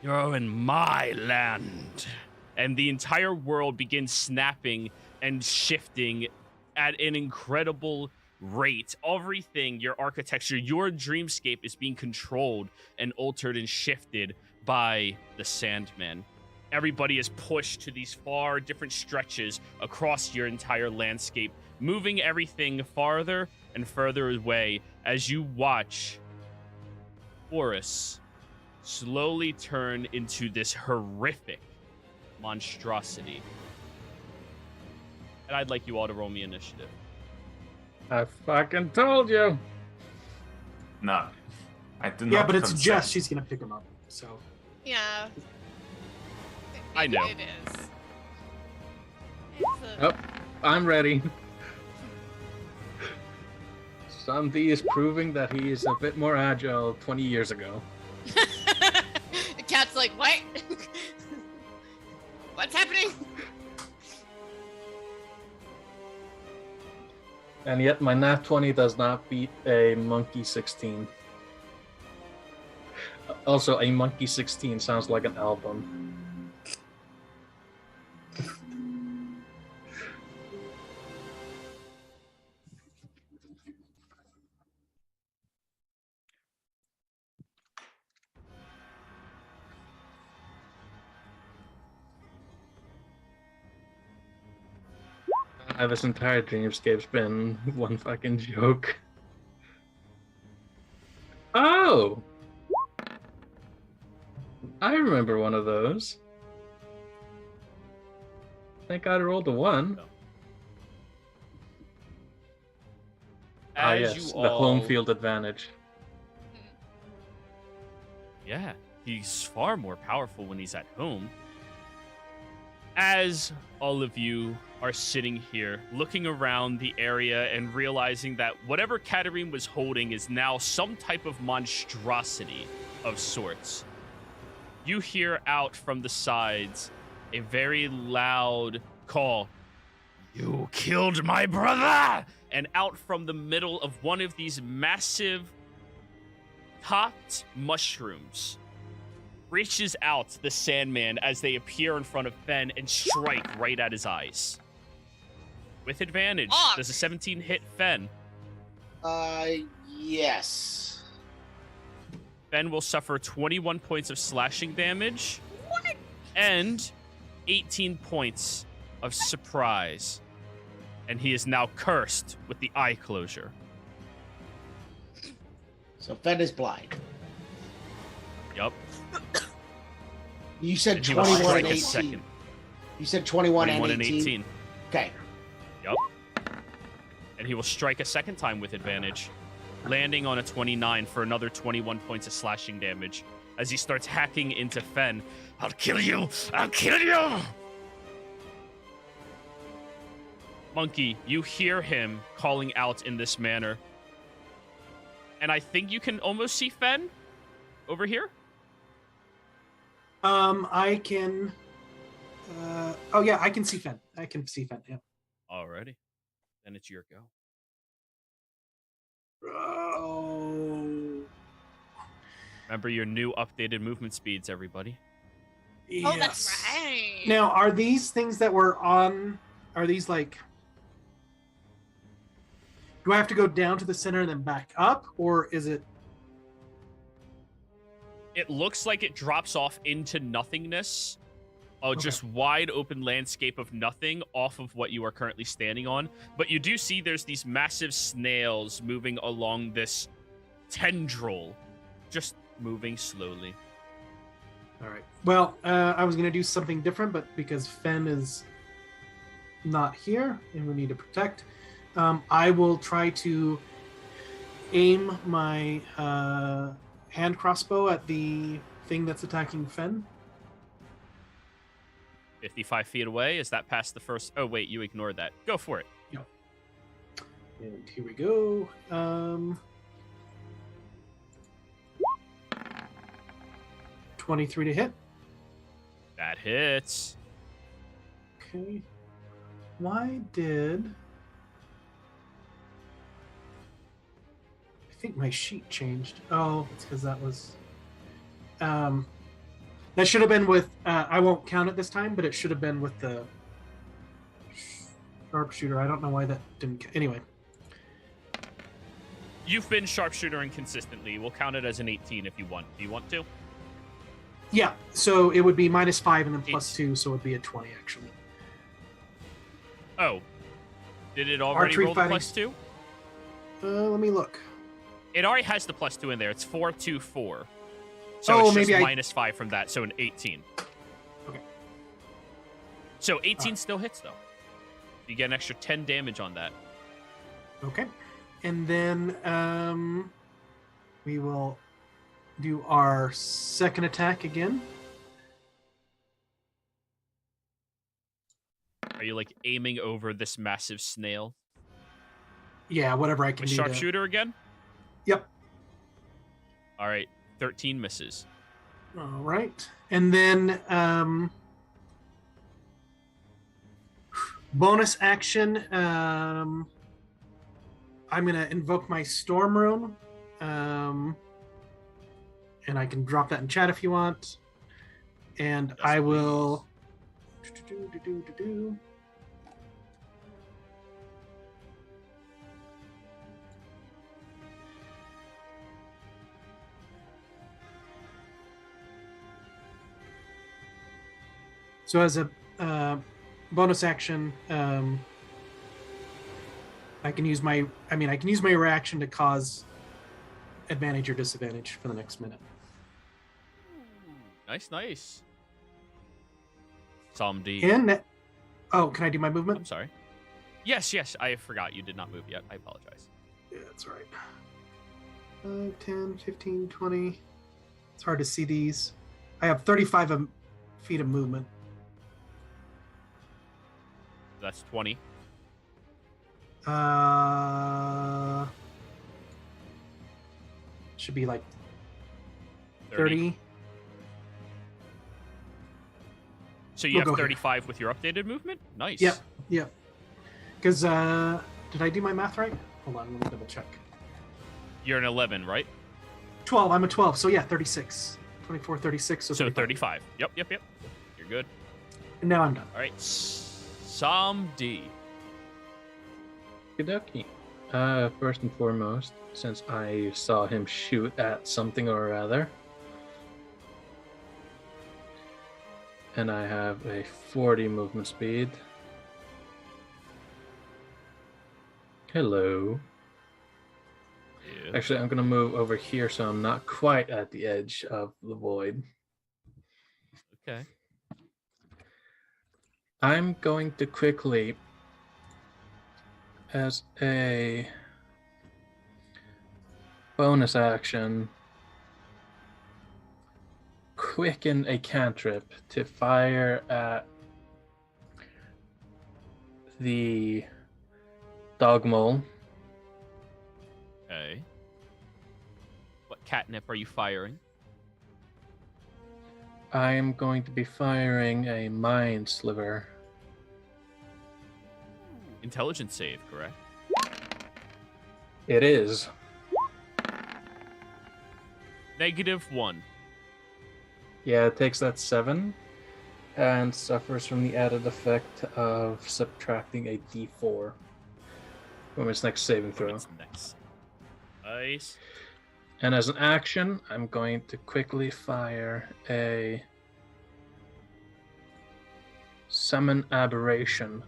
You're in my land. And the entire world begins snapping and shifting at an incredible rate. Everything, your architecture, your dreamscape is being controlled and altered and shifted by the Sandmen. Everybody is pushed to these far different stretches across your entire landscape, moving everything farther and further away as you watch Boris slowly turn into this horrific monstrosity. And I'd like you all to roll me initiative. I fucking told you. No. I did not. Yeah, but it's consent. Jess. She's gonna pick him up. So Yeah. I know. It is. It's Oh, I'm ready. Sandy is proving that he is a bit more agile 20 years ago. The cat's like, what? What's happening? And yet my nat 20 does not beat a monkey 16. Also, a monkey 16 sounds like an album. This entire dreamscape's been one fucking joke. Oh! I remember one of those. Thank God I rolled a 1. As Yes, you the home all- field advantage. Yeah, he's far more powerful when he's at home. As all of you are sitting here, looking around the area and realizing that whatever Katarine was holding is now some type of monstrosity of sorts, you hear out from the sides a very loud call. You killed my brother! And out from the middle of one of these massive topped mushrooms reaches out the Sandman as they appear in front of Fen and strike right at his eyes. With advantage, Fuck. does a 17 hit Fen? Yes. Fen will suffer 21 points of slashing damage and 18 points of surprise. And he is now cursed with the eye closure. So Fen is blind. Yup. You said And he will 21 strike and a 18. second. You said 21, 21 and 18. Okay. Yup. And he will strike a second time with advantage, landing on a 29 for another 21 points of slashing damage as he starts hacking into Fen. I'll kill you! I'll kill you! Monkey, you hear him calling out in this manner. And I think you can almost see Fen over here. I can. Oh yeah, I can see Fen. I can see Fen. Yeah. Alrighty. Then it's your go. Oh. Remember your new updated movement speeds, everybody. Yes. Oh, that's right. Now, are these things that were on? Are these like? Do I have to go down to the center and then back up, or is it? It looks like it drops off into nothingness. Okay. Just wide open landscape of nothing off of what you are currently standing on. But you do see there's these massive snails moving along this tendril just moving slowly. All right. Well, I was going to do something different, but because Fen is not here and we need to protect, I will try to aim my hand crossbow at the thing that's attacking Fen. 55 feet away. Is that past the first? Oh, wait, you ignored that. Go for it. And here we go. 23 to hit. That hits. Okay. Why did... I think my sheet changed. Oh, it's because that was... that should have been with... I won't count it this time, but it should have been with the sharpshooter. I don't know why that didn't... Anyway. You've been sharpshootering consistently. We'll count it as an 18 if you want. Do you want to? Yeah, so it would be -5 and then +2, so it would be a 20, actually. Oh. Did it already Archery roll the fighting- +2? Let me look. It already has the +2 in there. It's 4, 2, 4. So Oh, it's just maybe I- -5 from that, so an 18. Okay. So 18 still hits, though. You get an extra 10 damage on that. Okay. And then we will do our second attack again. Are you, like, aiming over this massive snail? Yeah, whatever I can With do. sharpshooter again? Yep. All right. 13 misses. All right. And then bonus action. I'm going to invoke my Storm Rune. And I can drop that in chat if you want. And Yes, I please. will... So as a bonus action, I can use my reaction to cause advantage or disadvantage for the next minute. Nice, nice. Psalm D. And oh, can I do my I'm movement? sorry. Yes, I forgot you did not move yet. I apologize. Yeah, that's right. 5, 10, 15, 20. It's hard to see these. I have 35 feet of movement. That's 20. Should be like 30. 30. So you We'll have go here. 35 with your updated movement? Nice. Yep. Because did I do my math right? Hold on, let me double check. You're an 11, right? 12. I'm a 12. So yeah, 36. 24, 36. So, So 35. 35. Yep. You're good. And now I'm done. All right. Psalm D. Okie first and foremost, since I saw him shoot at something or other, and I have a 40 movement speed. Hello. Yeah. Actually, I'm going to move over here so I'm not quite at the edge of the void. Okay. I'm going to quickly, as a bonus action, quicken a cantrip to fire at the dog mole. Okay. What catnip are you firing? I am going to be firing a mind sliver. Intelligence save, correct? It is. -1. Yeah, it takes that 7 and suffers from the added effect of subtracting a d4 from its next saving throw. What's next? Nice. And as an action, I'm going to quickly fire a summon aberration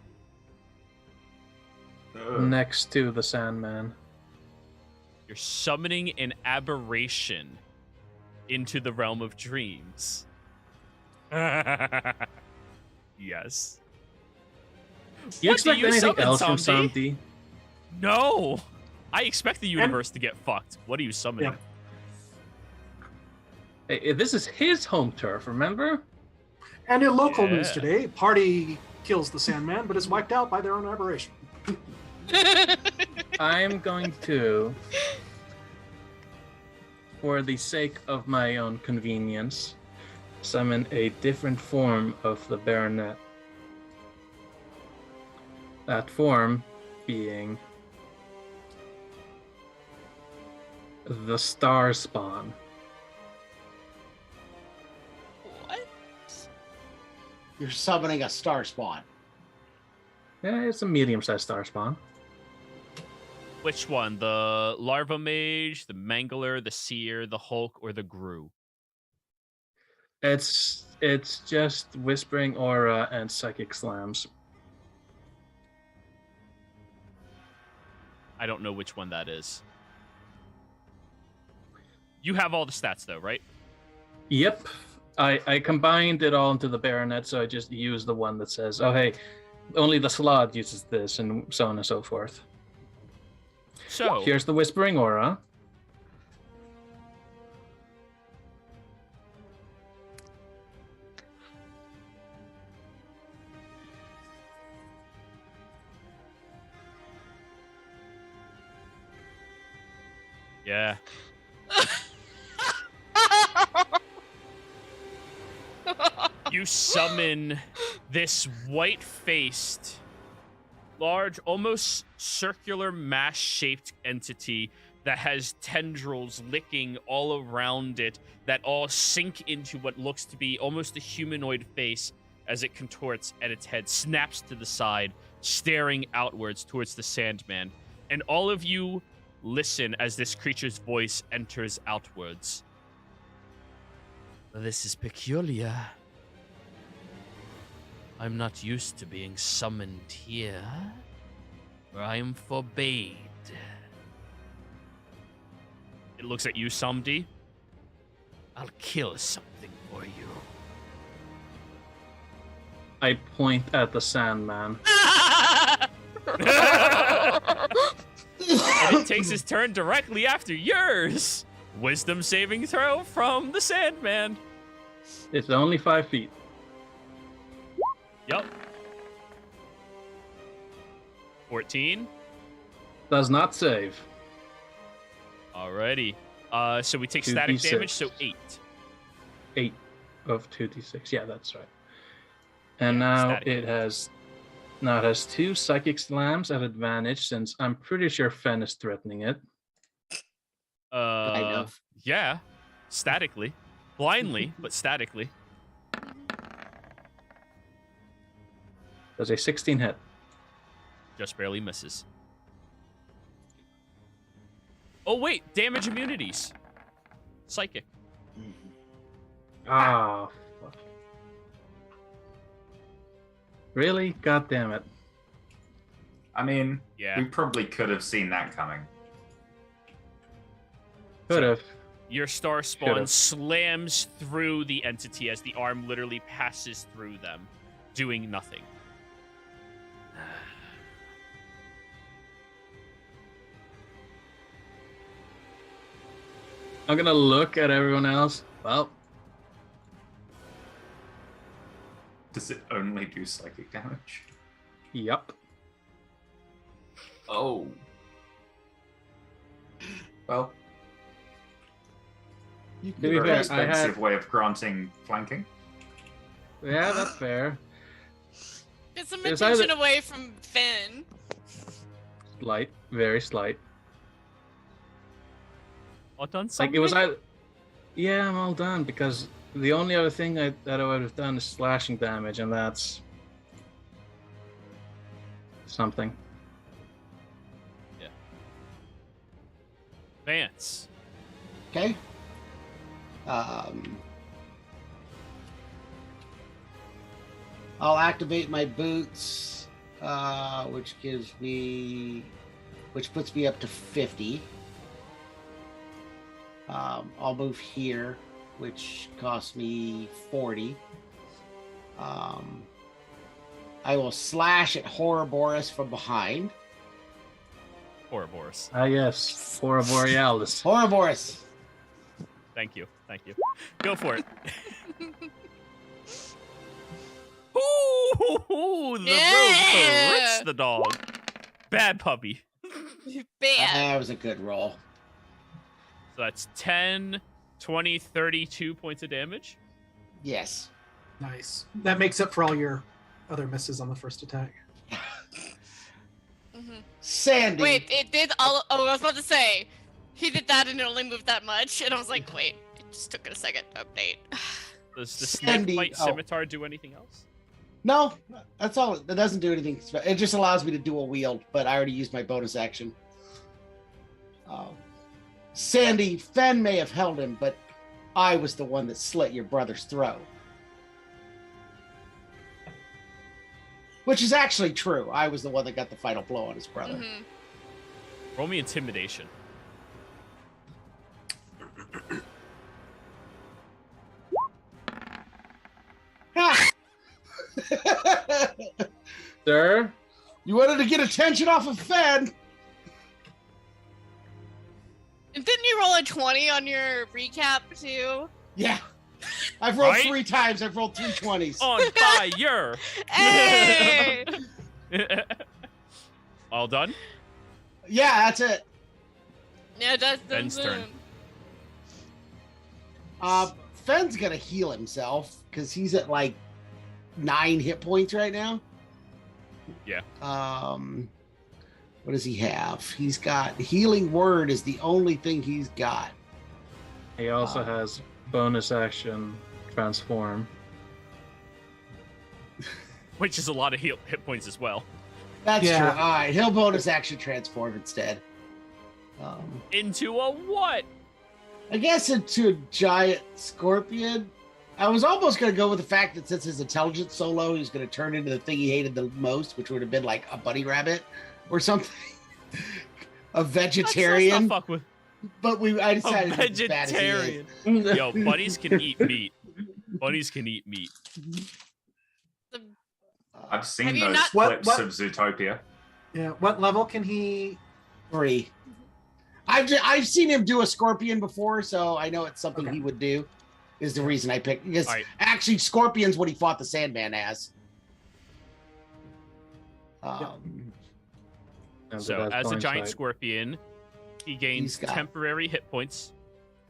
next to the Sandman. You're summoning an aberration. into the realm of dreams. Yes. You What expect do you anything summon, else from Samdi? Samdi? No! I expect the universe to get fucked. What are you summoning? Yeah. Hey, this is his home turf, remember? And in local news Yeah. today, party kills the Sandman, but is wiped out by their own aberration. I'm going to, for the sake of my own convenience, summon a different form of the Baronet. That form being the Star Spawn. What? You're summoning a star spawn. Yeah, it's a medium-sized Star Spawn. Which one? The Larva Mage, the Mangler, the Seer, the Hulk, or the Gru? It's just Whispering Aura and Psychic Slams. I don't know which one that is. You have all the stats, though, right? Yep. I combined it all into the Baronet, so I just used the one that says, oh, hey, only the Slot uses this, and so on and so forth. So, Here's the Whispering Aura. yeah. You summon this white-faced, large, almost circular mass-shaped entity that has tendrils licking all around it that all sink into what looks to be almost a humanoid face as it contorts and its head snaps to the side, staring outwards towards the Sandman. And all of you listen as this creature's voice enters outwards. This is peculiar. I'm not used to being summoned here, where I am forbade. It looks at you, Samdi. I'll kill something for you. I point at the Sandman. And it takes his turn directly after yours. Wisdom saving throw from the Sandman. It's only 5 feet. Yup. 14. Does not save. Alrighty. So we take static 2d6. damage, so 8. 8 of 2d6. Yeah, that's right. And Yeah, now static. it has 2 Psychic Slams at advantage, since I'm pretty sure Fen is threatening it. Kind of. Yeah. Statically. Blindly, but statically. Does a 16 hit? Just barely misses. Oh, wait. Damage immunities. Psychic. Ah, fuck. Really? God damn it. I mean, Yeah. we probably could have seen that coming. Could have. Your star spawn Should've. slams through the entity as the arm literally passes through them, doing nothing. I'm gonna look at everyone else. Well, Does it only do psychic damage? yep. Oh. Well. You To be could have an fair, I had- expensive way of granting flanking. Yeah, that's fair. Get some It's attention either- away from Finn. Slight, very slight. All done Like something? it was either. Yeah, I'm all done, because the only other thing that I would have done is slashing damage, and that's something. Vance. Okay. I'll activate my boots, which puts me up to 50. I'll move here. which costs me 40. I will slash at Horrorboros from behind. Ouroboros. Ah, yes. Fora Borealis. Horrorboros. Thank you. Thank you. Go for it. Ooh, the rogue hurts the dog. Bad puppy. Bad. That was a good roll. So that's 10, 20, 32 points of damage. Yes. Nice. That makes up for all your other misses on the first attack. Sandy. Wait, it did all. Oh, I was about to say, he did that and it only moved that much, and I was like, wait, it just took a second to update. Does the Sandy- snake bite oh. scimitar do anything else? No, that's all. It doesn't do anything. It just allows me to dual wield, but I already used my bonus action. Sandy, Fen may have held him, but I was the one that slit your brother's throat. Which is actually true. I was the one that got the final blow on his brother. Mhm. Roll me intimidation. Ha! Sir? You wanted to get attention off of Fen. And didn't you roll a 20 on your recap too? Yeah. I've rolled Right? 3 times. I've rolled 3 20s. On fire! Hey! All done? Yeah, that's it. Yeah, that's Ben's turn. Fen's gonna heal himself because he's at like 9 hit points right now. Yeah. What does he have? He's got healing word is the only thing he's got. He also has bonus action transform. Which is a lot of hit points as well. That's Yeah. true. All right, he'll bonus action transform instead. Into a what? I guess into a giant scorpion. I was almost going to go with the fact that since his intelligence so low, he's going to turn into the thing he hated the most, which would have been like a bunny rabbit or something. A vegetarian. Let's not fuck with But I a decided it's as bad as he is. vegetarian. Yo, bunnies can eat meat. Bunnies can eat meat. I've seen Have you those not- clips What- of Zootopia. Yeah. What level can he? 3. I've seen him do a scorpion before, so I know it's something Okay. he would do. Is the reason I picked because All right. actually scorpion's what he fought the Sandman as. And So, that's as a blind giant sight. scorpion, he gains He's got- temporary hit points.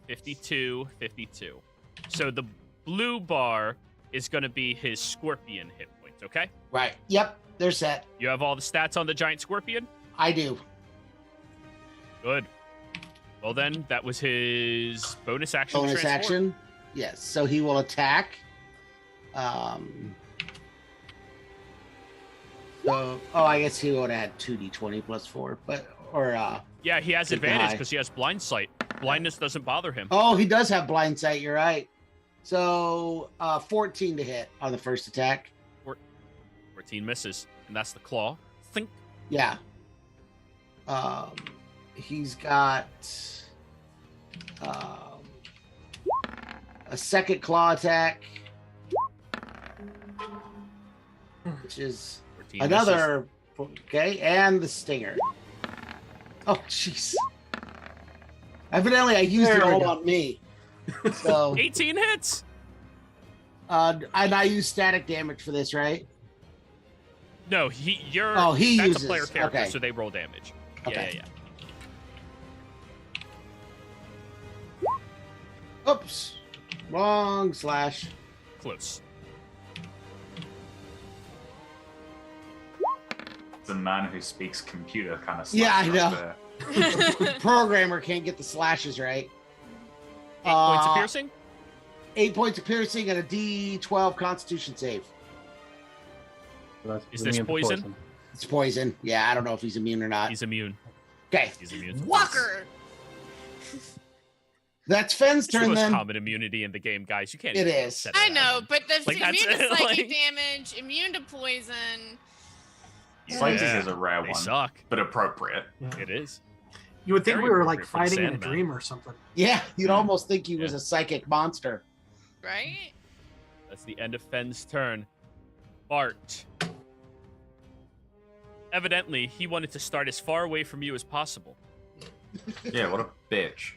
52, 52. So the blue bar is going to be his scorpion hit points, okay? Right. Yep. They're set. You have all the stats on the giant scorpion? I do. Good. Well then, that was his bonus action. Bonus transform. action. Yes. So he will attack. So, I guess he would add 2d20 plus 4, Yeah, he has Take the advantage high. because he has blind sight. Blindness doesn't bother him. oh, he does have blind sight. You're right. So, 14 to hit on the first attack. 14 misses, and that's the claw. Think. Yeah. He's got a second claw attack, which is 14 misses. another. Okay, and the stinger. Oh, jeez. Evidently, I used it There we all go. on me. So, 18 hits. and I use static damage for this, right? No, you're. Oh, he that's uses. a player character, Okay. so they roll damage. Okay. Yeah. Oops. Wrong slash. Close. The man who speaks computer kind of Yeah, I know. There. Programmer can't get the slashes right. 8 points of piercing. 8 points of piercing and a D12 Constitution save. So that's Is this immune to poison? It's poison. Yeah, I don't know if he's immune or not. He's immune. Okay, He's immune. Walker. that's Fenn's It's the turn most then. common immunity in the game, guys. You can't. It even is. set I that know, up. but there's Like, that's immune to it, psychic like- damage, immune to poison. Psychic Yeah, is a rare They one, suck. but appropriate. It is. You would think Very we were like appropriate for the fighting in a Sandman. dream or something. Yeah, you'd almost think he was Yeah. a psychic monster. Right? That's the end of Fenn's turn. Bart. Evidently, he wanted to start as far away from you as possible. Yeah, what a bitch.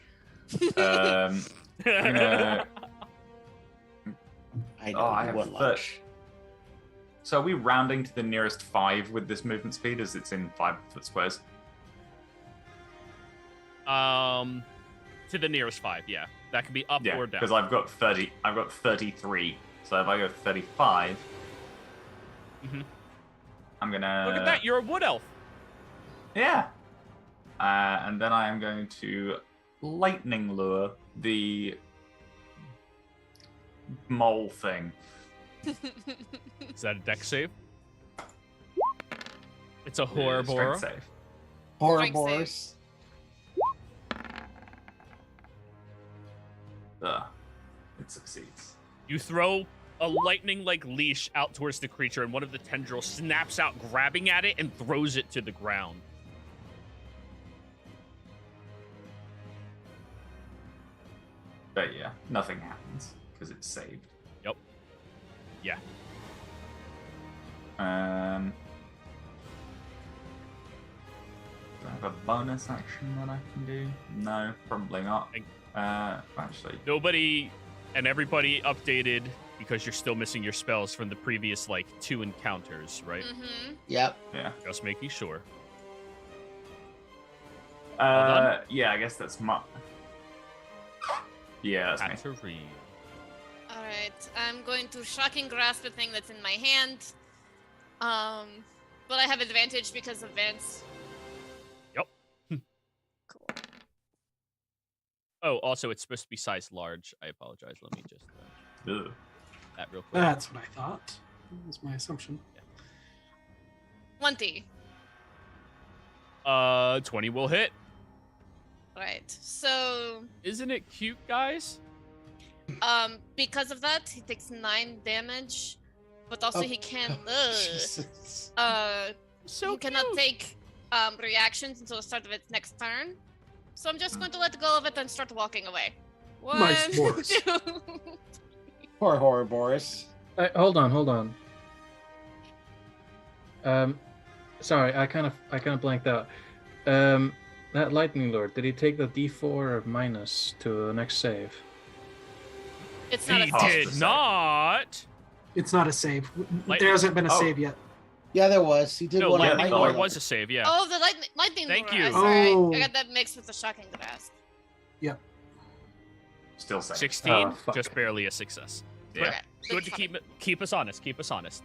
I'm gonna. I know Oh, I you have want lunch. So are we rounding to the nearest 5 with this movement speed, as it's in 5-foot squares? To the nearest 5, yeah. That could be up Yeah, or down. because I've got 30. I've got 33. So if I go 35, Mhm. I'm gonna. Look at that, you're a wood elf. Yeah. And then I am going to lightning lure the mole thing. Is that a dex save? It's a Yeah, horror strength save. Horrorboros. Ugh. It succeeds. You throw a lightning-like leash out towards the creature, and one of the tendrils snaps out, grabbing at it, and throws it to the ground. But yeah, nothing happens because it's saved. Yep. Yeah. Do I have a bonus action that I can do? No, probably not. Actually, Nobody and everybody updated because you're still missing your spells from the previous, like, 2 encounters, right? Mm-hmm. Yep. yeah. Just making sure. done? Yeah, I guess that's my. Yeah, that's me. Had to read. All right, I'm going to shocking grasp the thing that's in my hand. But I have advantage because of Vance. Yep. Cool. Oh, also, it's supposed to be size large. I apologize. Let me just Ugh. that real quick. That's what I thought. That was my assumption. 20. 20 will hit. Right. So, Isn't it cute, guys? because of that, he takes 9 damage. But also Oh. he can Jesus. So he cannot cute. take reactions until the start of its next turn. So I'm just going to let go of it and start walking away. One, Nice horse. 2. Poor Horrorboros. Hold on. Sorry, I kind of blanked out. That lightning lord, did he take the D4 or minus to the next save? It's not He a Pass did the save. not. It's not a save. Light- There hasn't been a Oh. save yet. Yeah, there was. He did No, one on lightning yeah, lord the- was a save. Yeah. Oh, the lightning. Thank lure. you. I'm sorry. Oh. I got that mixed with the shocking grasp. Still safe. 16, Oh, fuck. just barely a success. Yeah. Okay. Good to keep us honest. Keep us honest.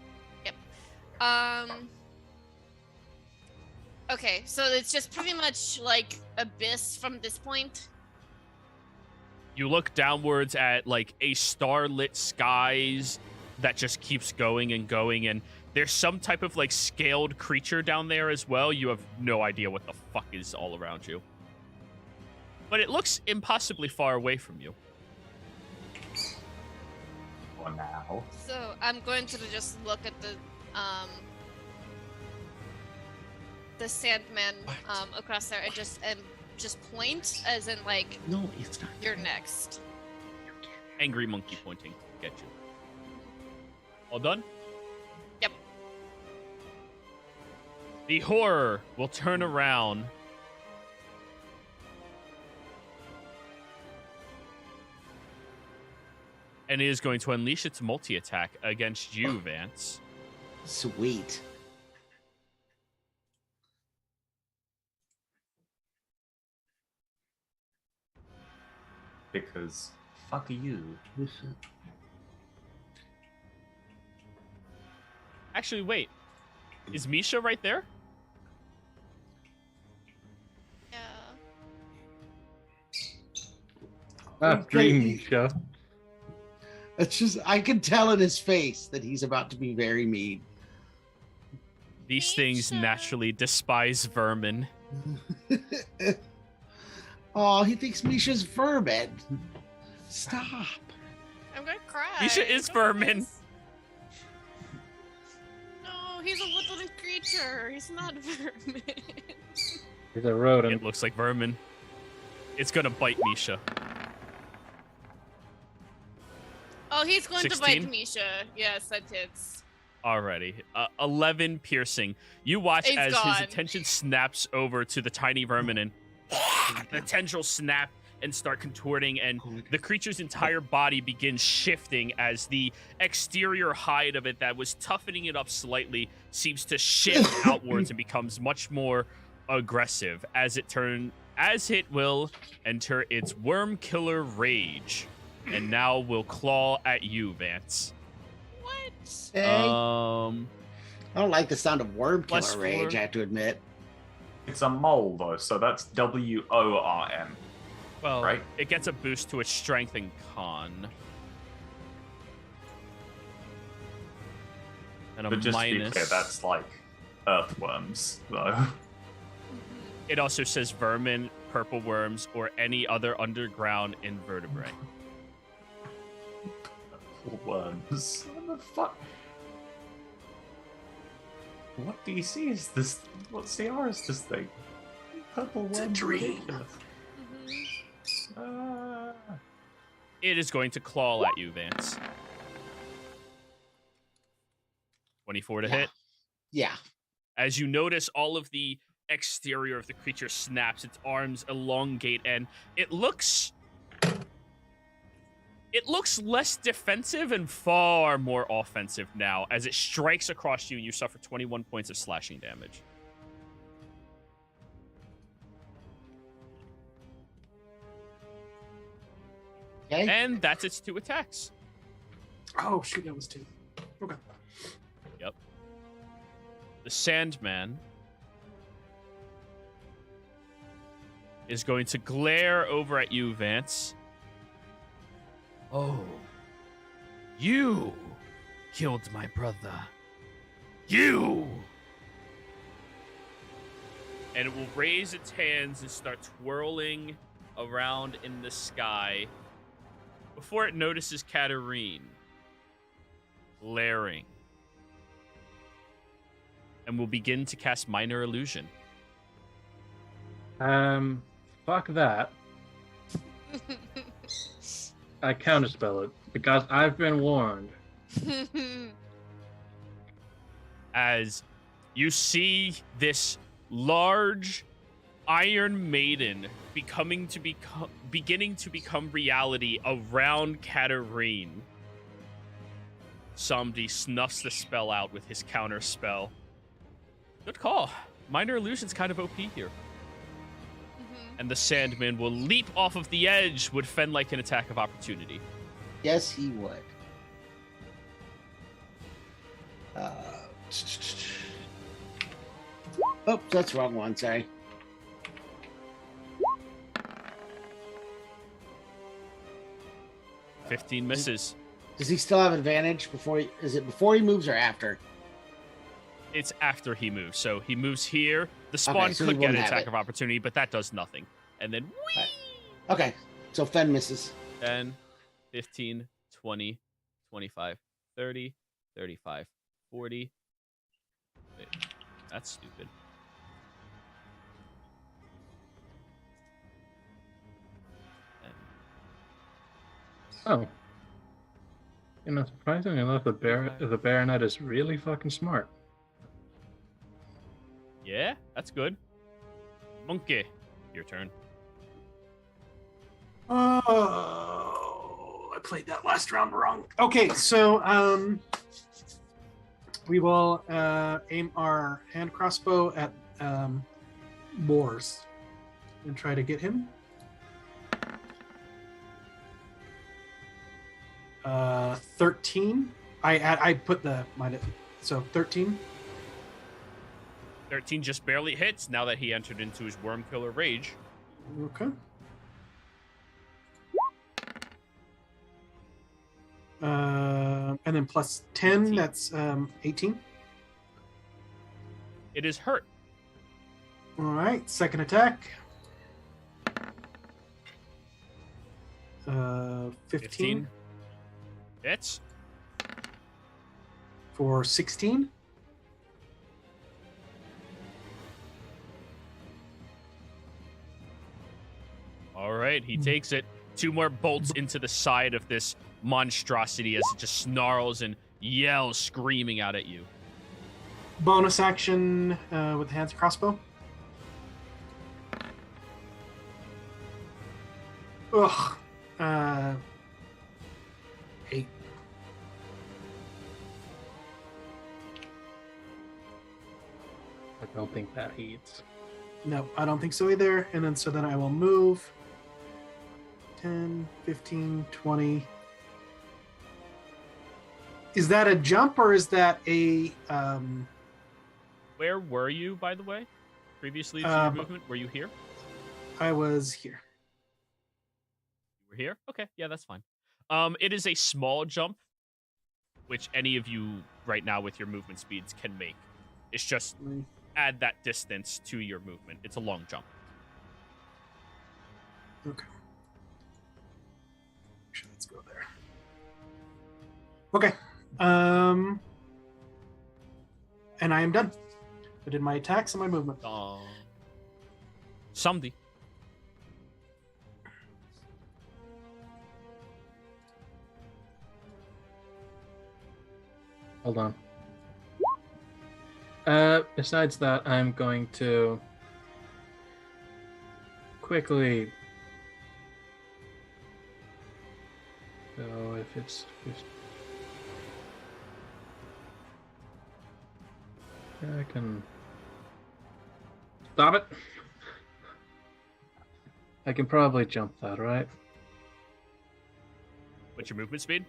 Okay, so it's just pretty much like abyss from this point. You look downwards at like a starlit skies that just keeps going and going, and there's some type of like scaled creature down there as well. You have no idea what the fuck is all around you. But it looks impossibly far away from you. For now. So I'm going to just look at the Sandman across there and just point as in like No, it's not. you're next. Angry monkey pointing. Get you. All done? Yep. The horror will turn around. And it is going to unleash its multi-attack against you, Vance. Sweet. Because fuck you. Actually, wait. Is Misha right there? Yeah. Dream show. It's just I can tell in his face that he's about to be very mean. These things Misha. naturally despise vermin. Oh, he thinks Misha's vermin. Stop. I'm gonna cry. Misha is Don't vermin. this. No, he's a woodland creature. He's not vermin. He's a rodent. It looks like vermin. It's gonna bite Misha. Oh, he's going 16? to bite Misha. Yes, that hits. Alrighty. 11 piercing. You watch He's as gone. his attention snaps over to the tiny vermin and the tendrils snap and start contorting, and the creature's entire body begins shifting as the exterior hide of it that was toughening it up slightly seems to shift outwards and becomes much more aggressive as it will enter its worm killer rage and now will claw at you, Vance. What? Hey, Um I don't like the sound of worm plus killer rage, 4. I have to admit. It's a mole though, so that's WORM. Well, Right. it gets a boost to its strength and con. And a But just to be minus. clear, that's like earthworms, though. It also says vermin, purple worms, or any other underground invertebrate. Worms. What the fuck? What DC is this? What CR is this thing? Purple worms. It's a dream. Ridiculous. It is going to claw at you, Vance. 24 to Yeah. hit. Yeah. As you notice, all of the exterior of the creature snaps, its arms elongate, and it looks less defensive and far more offensive now as it strikes across you and you suffer 21 points of slashing damage. Okay. And that's its 2 attacks. Oh shoot, that was 2. Okay. The Sandman is going to glare over at you, Vance. Oh, you killed my brother. You! And it will raise its hands and start twirling around in the sky before it notices Katarine glaring, and will begin to cast Minor Illusion. Fuck that. I counterspell it because I've been warned. As you see this large Iron Maiden beginning to become reality around Katarine. Somebody snuffs the spell out with his counter spell. Good call. Minor Illusion's kind of OP here. And the Sandman will leap off of the edge, would fend like an attack of opportunity. Yes, he would. Oh, that's the wrong one. Sorry. Uh, 15 misses. Does he still have advantage before he? Is it before he moves or after? It's after he moves. So he moves here. The spawn Okay, so he could get an wouldn't have attack it. of opportunity, but that does nothing. And then whee! Okay, so Fen misses. 10, 15, 20, 25, 30, 35, 40. Wait, that's stupid. Oh. You know, surprisingly enough, the Baronet is really fucking smart. Yeah, that's good. Monkey, your turn. Oh, I played that last round wrong. Okay, so we will aim our hand crossbow at Moors and try to get him. 13. I put the minus, so 13. 13 just barely hits now that he entered into his worm killer rage. Okay. And then plus 10, 18. that's 18. It is hurt. All right, second attack. 15 Hits. for 16. right, he takes it. 2 more bolts into the side of this monstrosity as it just snarls and yells, screaming out at you. Bonus action with the hands crossbow. Ugh. 8. I don't think that hits. No, I don't think so either. And then I will move 10, 15, 20. Is that a jump or is that a Where were you, by the way? Previously to your movement? Were you here? I was here. You were here? Okay, yeah, that's fine. It is a small jump, which any of you right now with your movement speeds can make. It's just add that distance to your movement. It's a long jump. Okay. Actually, let's go there. Okay. And I am done. I did my attacks and my movement. Samdi. Hold on. Besides that, I'm going to quickly. So if it's 50, I can stop it. I can probably jump that, right? What's your movement speed?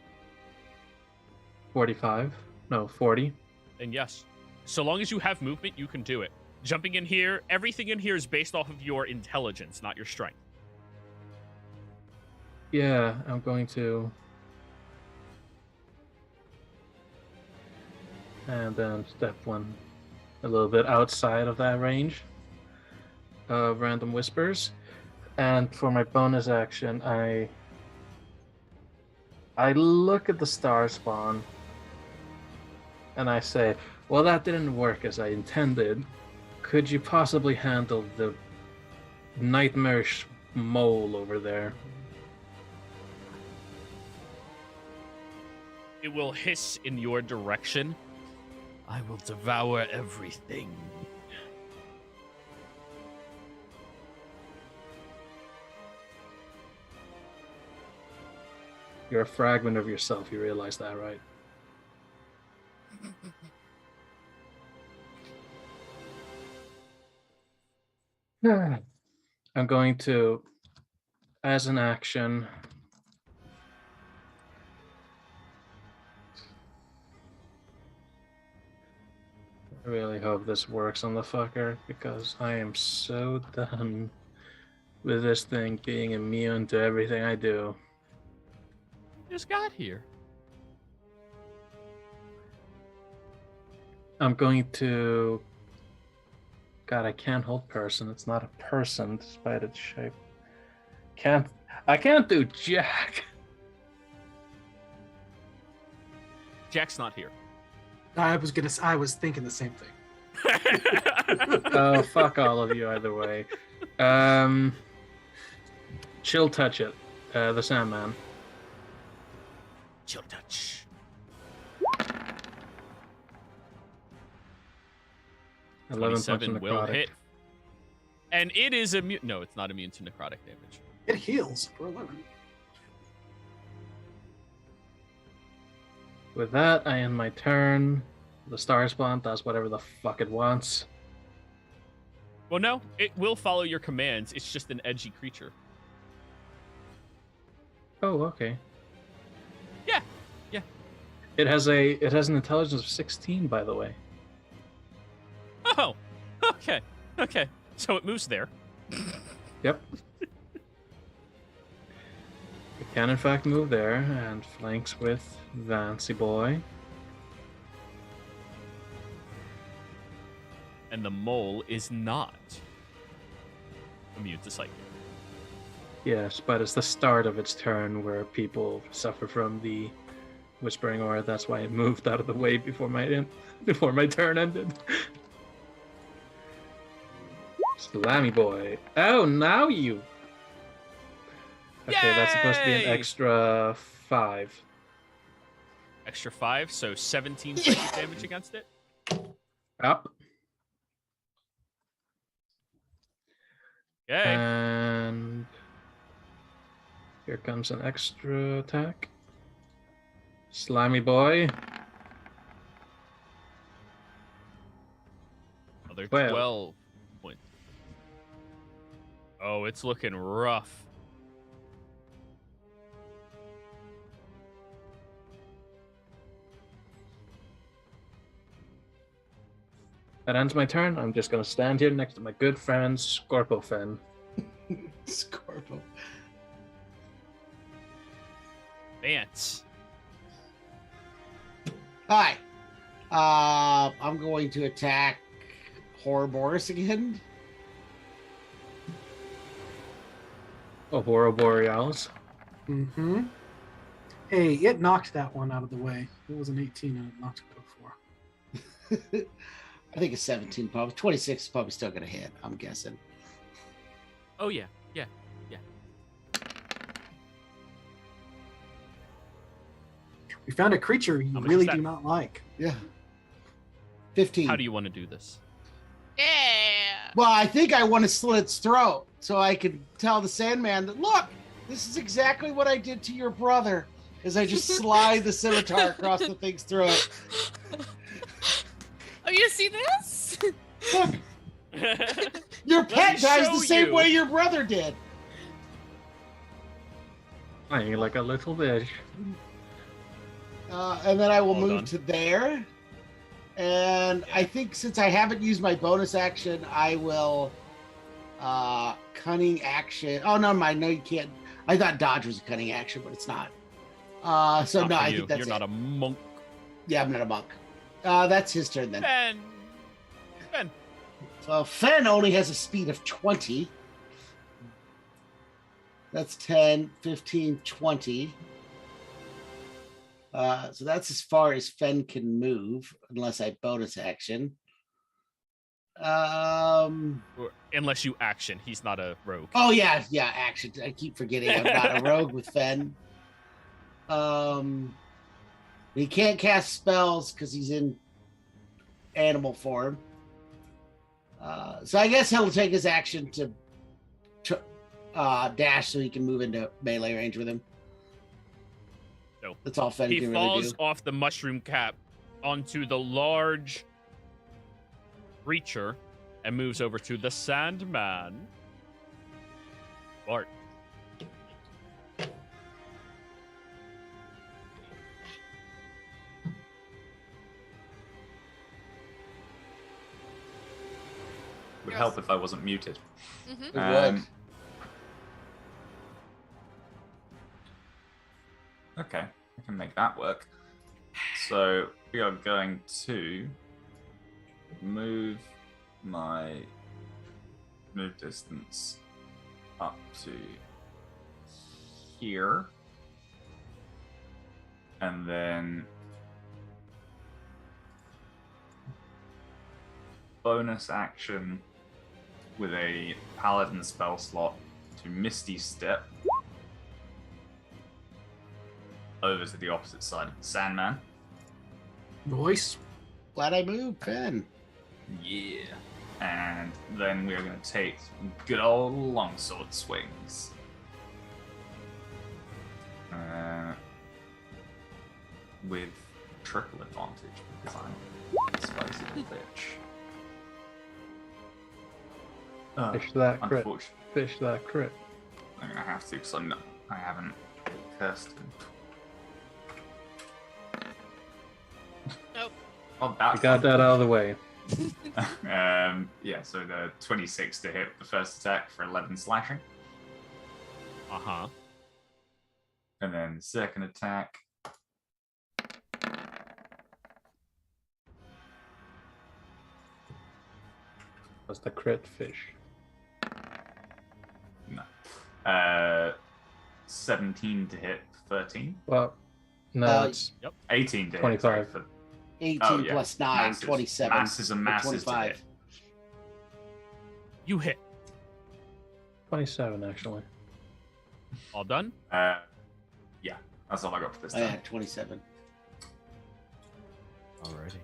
45. No, 40. And yes. So long as you have movement, you can do it. Jumping in here, everything in here is based off of your intelligence, not your strength. Yeah, I'm going to. And then step 1 a little bit outside of that range of random whispers. And for my bonus action, I look at the star spawn and I say, well, that didn't work as I intended. Could you possibly handle the nightmarish mole over there? It will hiss in your direction. I will devour everything. You're a fragment of yourself, you realize that, right? I'm going to, as an action, I really hope this works on the fucker, because I am so done with this thing being immune to everything I do. Just got here. I'm going to... God, I can't hold person. It's not a person, despite its shape. I can't do Jack. Jack's not here. I was thinking the same thing. Oh, fuck all of you either way. Chill touch it. The Sandman. Chill touch. 11 points of 27 will necrotic. hit. And it is immune. No, it's not immune to necrotic damage. It heals for 11. With that, I end my turn. The star spawn does whatever the fuck it wants. Well, no, it will follow your commands. It's just an edgy creature. Oh, okay. Yeah, yeah. It has an intelligence of 16, by the way. Oh, okay, okay. So it moves there. Yep. It can in fact move there and flanks with Vancy Boy. And the mole is not immune to psychic. Yes, but it's the start of its turn where people suffer from the whispering aura. That's why it moved out of the way before my turn ended. Slammy boy. Oh, now you. Okay, that's supposed to be an Yay! extra 5. Extra 5, so 17 psychic damage against it. Up. Okay. And here comes an extra attack. Slimy boy. Another 12. 12 points. Oh, it's looking rough. That ends my turn. I'm just gonna stand here next to my good friend Scorpofin. Scorpo. Vance. Hi. I'm going to attack Horrorboris again. Aurora Borealis. Mm-hmm. Hey, it knocked that one out of the way. It was an 18 and it knocked it before. I think a 17 probably. 26 is probably still going to hit, I'm guessing. Oh, yeah. Yeah. We found a creature you How much really is that? do not like. Yeah. 15. How do you want to do this? Yeah. Well, I think I want to slit its throat so I can tell the Sandman that, look, this is exactly what I did to your brother, as I just slide the scimitar across the thing's throat. Oh, you see this? Look, your Let pet me dies show the same you. way your brother did. Playing like a little bitch. And then I will Well move done. to there. And I think since I haven't used my bonus action, I will cunning action. Oh, no, mind. No, you can't. I thought dodge was a cunning action, but it's not. So Not no, for I you. think that's You're it. not a monk. Yeah, I'm not a monk. That's his turn then. Ben. So Fen only has a speed of 20. That's 10, 15, 20. So that's as far as Fen can move, unless I bonus action. Or, unless you action. He's not a rogue. Oh yeah, action. I keep forgetting I'm not a rogue with Fen. He can't cast spells because he's in animal form. So I guess he'll take his action to dash so he can move into melee range with him. No. That's all Fen He can really falls do. off the mushroom cap onto the large creature and moves over to the Sandman. Bart. Would Yes. help if I wasn't muted. Mm-hmm. It would. Okay, I can make that work. So we are going to move my move distance up to here. And then bonus action with a paladin spell slot to Misty Step over to the opposite side of the Sandman. Voice. Glad I moved, Fen. Yeah. And then we are going to take good old longsword swings. With triple advantage because I'm a spicy little bitch. Fish that crit. Unfortunately, Fish that crit. I'm gonna have to because I haven't cursed him. Nope. Oh, I got that out of the way. Yeah, so the 26 to hit the first attack for 11 slashing. Uh-huh. And then second attack. That's the crit fish. No. 17 to hit 13. Well, no, Uh, it's 18 to 25. hit. For 18 Oh, yeah. plus 9, Masses. 27. Masses and or masses to 25. hit. You hit. 27 actually. All done? Yeah, that's all I got for this I time. had 27. Alrighty.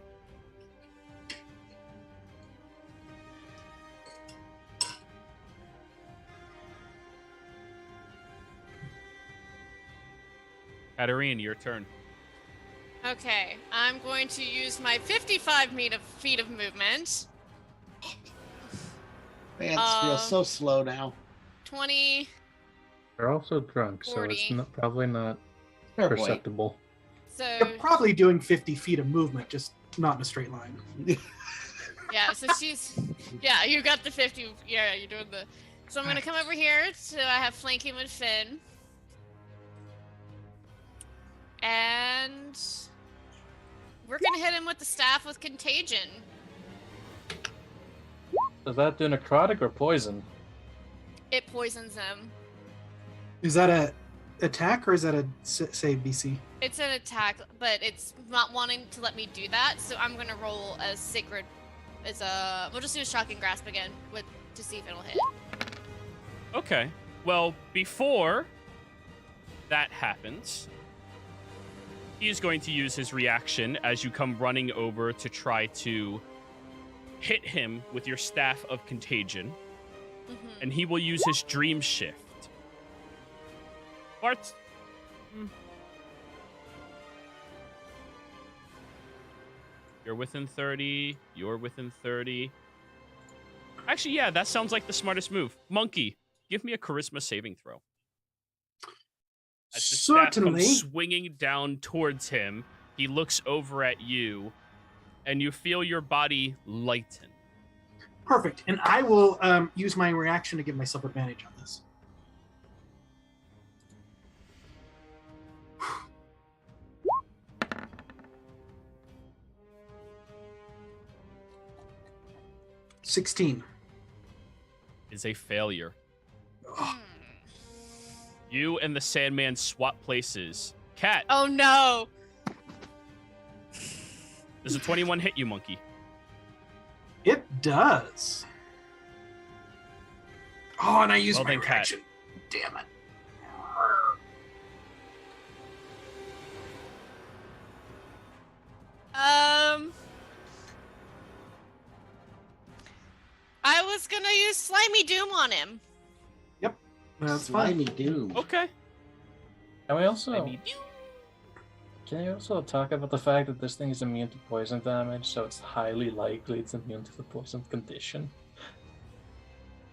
Katarine, your turn. Okay, I'm going to use my 55 feet of movement. Vance feels so slow now. 20, They're also drunk, so 40. it's probably not Fair point. perceptible. So You're probably doing 50 feet of movement, just not in a straight line. yeah, so she's yeah, you got the 50. Yeah, you're doing the. So I'm gonna come over here. So I have flanking with Finn, and we're gonna hit him with the staff with contagion. Does that do necrotic or poison? It poisons him. Is that a attack or is that a save BC? It's an attack, but it's not wanting to let me do that. So I'm gonna roll a sacred. We'll just do a shocking grasp again to see if it'll hit. Okay. Well, before that happens, he is going to use his reaction as you come running over to try to hit him with your staff of contagion, and he will use his dream shift. Bart. You're within 30. You're within 30. Actually, yeah, that sounds like the smartest move. Monkey, give me a charisma saving throw. As the staff Certainly. comes swinging down towards him, he looks over at you, and you feel your body lighten. Perfect. And I will use my reaction to give myself advantage on this. $16. Is a failure. Ugh. You and the Sandman swap places. Cat, Oh no! does a 21 hit you, Monkey? It does. Oh, and I used Well my then, Cat. reaction. Damn it. I was gonna use Slimy Doom on him. That's fine. Slimy Doom. Okay. Can we also I mean, can you also talk about the fact that this thing is immune to poison damage, so it's highly likely it's immune to the poison condition?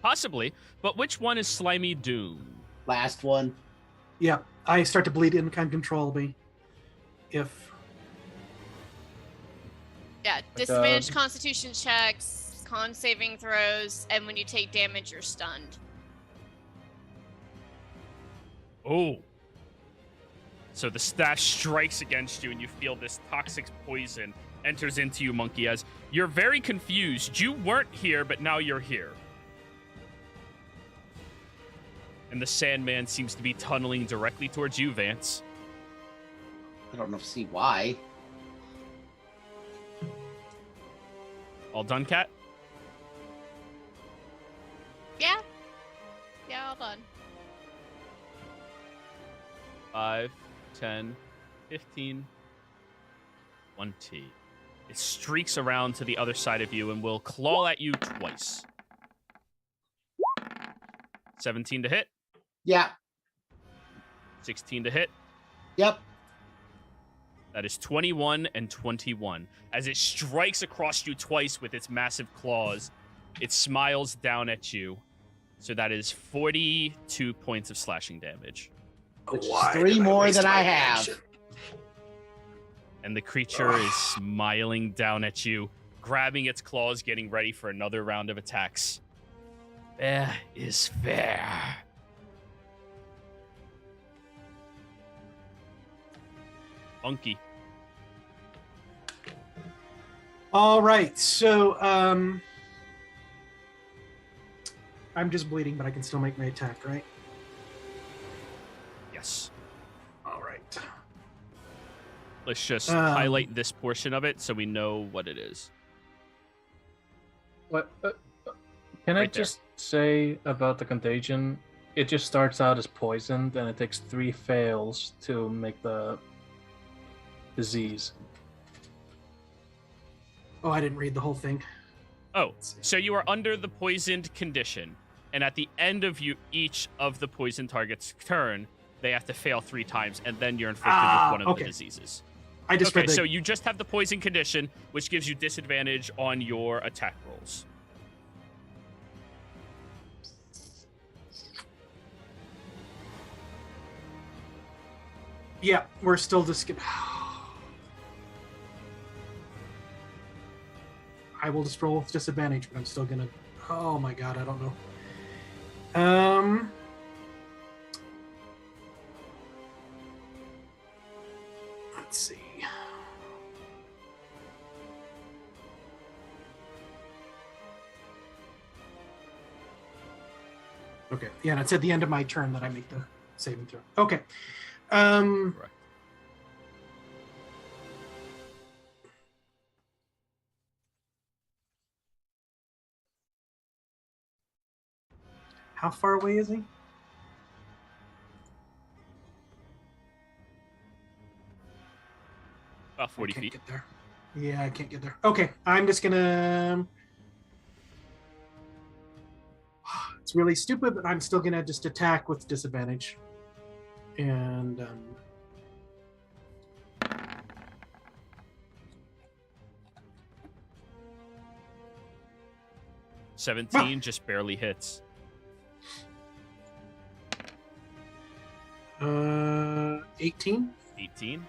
possibly, but which one is Slimy Doom? Last one. Yeah, I start to bleed uncontrollably. If Yeah, disadvantaged Constitution checks, con saving throws, and when you take damage, you're stunned. Oh. So the staff strikes against you, and you feel this toxic poison enters into you, Monkey, as you're very confused. You weren't here, but now you're here. And the Sandman seems to be tunneling directly towards you, Vance. I don't know see why. All done, Cat? Yeah. Yeah, all done. 5, 10, 15, 20. It streaks around to the other side of you and will claw at you twice. 17 to hit, Yeah. 16 to hit. Yep. That is 21 and 21. As it strikes across you twice with its massive claws, it smiles down at you. So that is 42 points of slashing damage. Which is why 3 did I more waste than my I have. action? And the creature is smiling down at you, grabbing its claws, getting ready for another round of attacks. Fair is fair. Monkey. All right, so I'm just bleeding, but I can still make my attack, right? Yes. All right. Let's just highlight this portion of it so we know what it is. What? Can I Right there. just say about the contagion? it just starts out as poisoned, and it takes 3 fails to make the disease. Oh, I didn't read the whole thing. Oh, so you are under the poisoned condition, and at the end of each of the poison target's turn, they have to fail 3 times, and then you're inflicted with one of the diseases. I just read so you just have the poison condition, which gives you disadvantage on your attack rolls. Yeah, we're still just I will just roll with disadvantage, but I'm still gonna. Oh my god, I don't know. Let's see. Okay, yeah, and it's at the end of my turn that I make the saving throw. Okay. Correct. How far away is he? About 40 I can't feet. get there. Yeah, I can't get there. Okay, I'm just gonna. It's really stupid, but I'm still gonna just attack with disadvantage. And 17 just barely hits. 18. 18.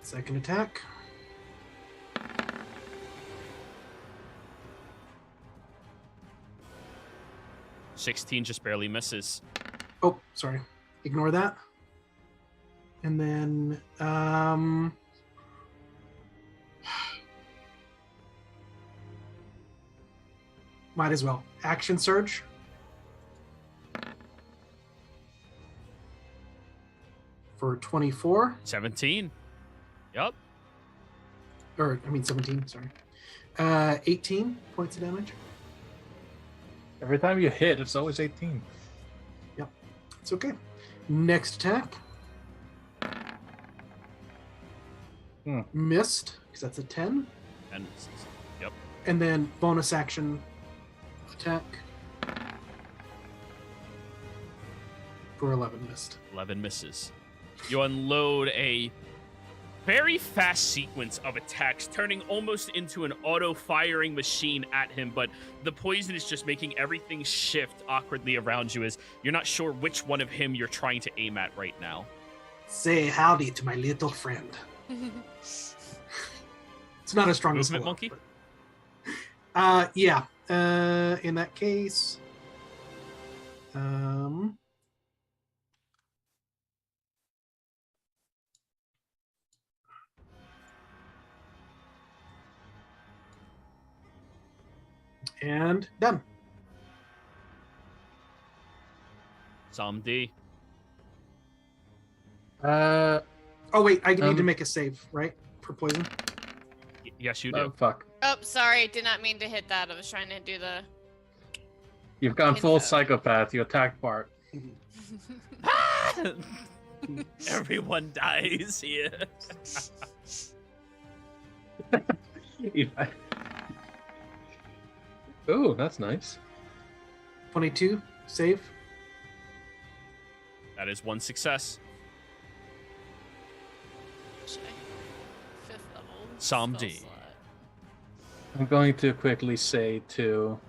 Second attack. $16 just barely misses. Oh, sorry. Ignore that. And then might as well. Action surge. For 24. 17. Yep. Or, I mean 17, sorry. 18 points of damage. Every time you hit, it's always 18. Yep. It's okay. Next attack. Missed, because that's a 10. And misses. Yep. And then bonus action attack. For 11 missed. 11 misses. You unload a very fast sequence of attacks, turning almost into an auto-firing machine at him, but the poison is just making everything shift awkwardly around you as you're not sure which one of him you're trying to aim at right now. Say howdy to my little friend. It's not as strong as Movement hello, monkey? but- yeah. In that case, and done. Samdi. Oh wait, I need to make a save, right? For poison. Yes, you do. Oh, fuck. Oh, sorry. Did not mean to hit that. I was trying to do the. You've gone full Info. psychopath. You attacked Bart. Everyone dies here. Oh, that's nice. 22 save. That is one success. Fifth level. Samdi. spell slot. I'm going to quickly say to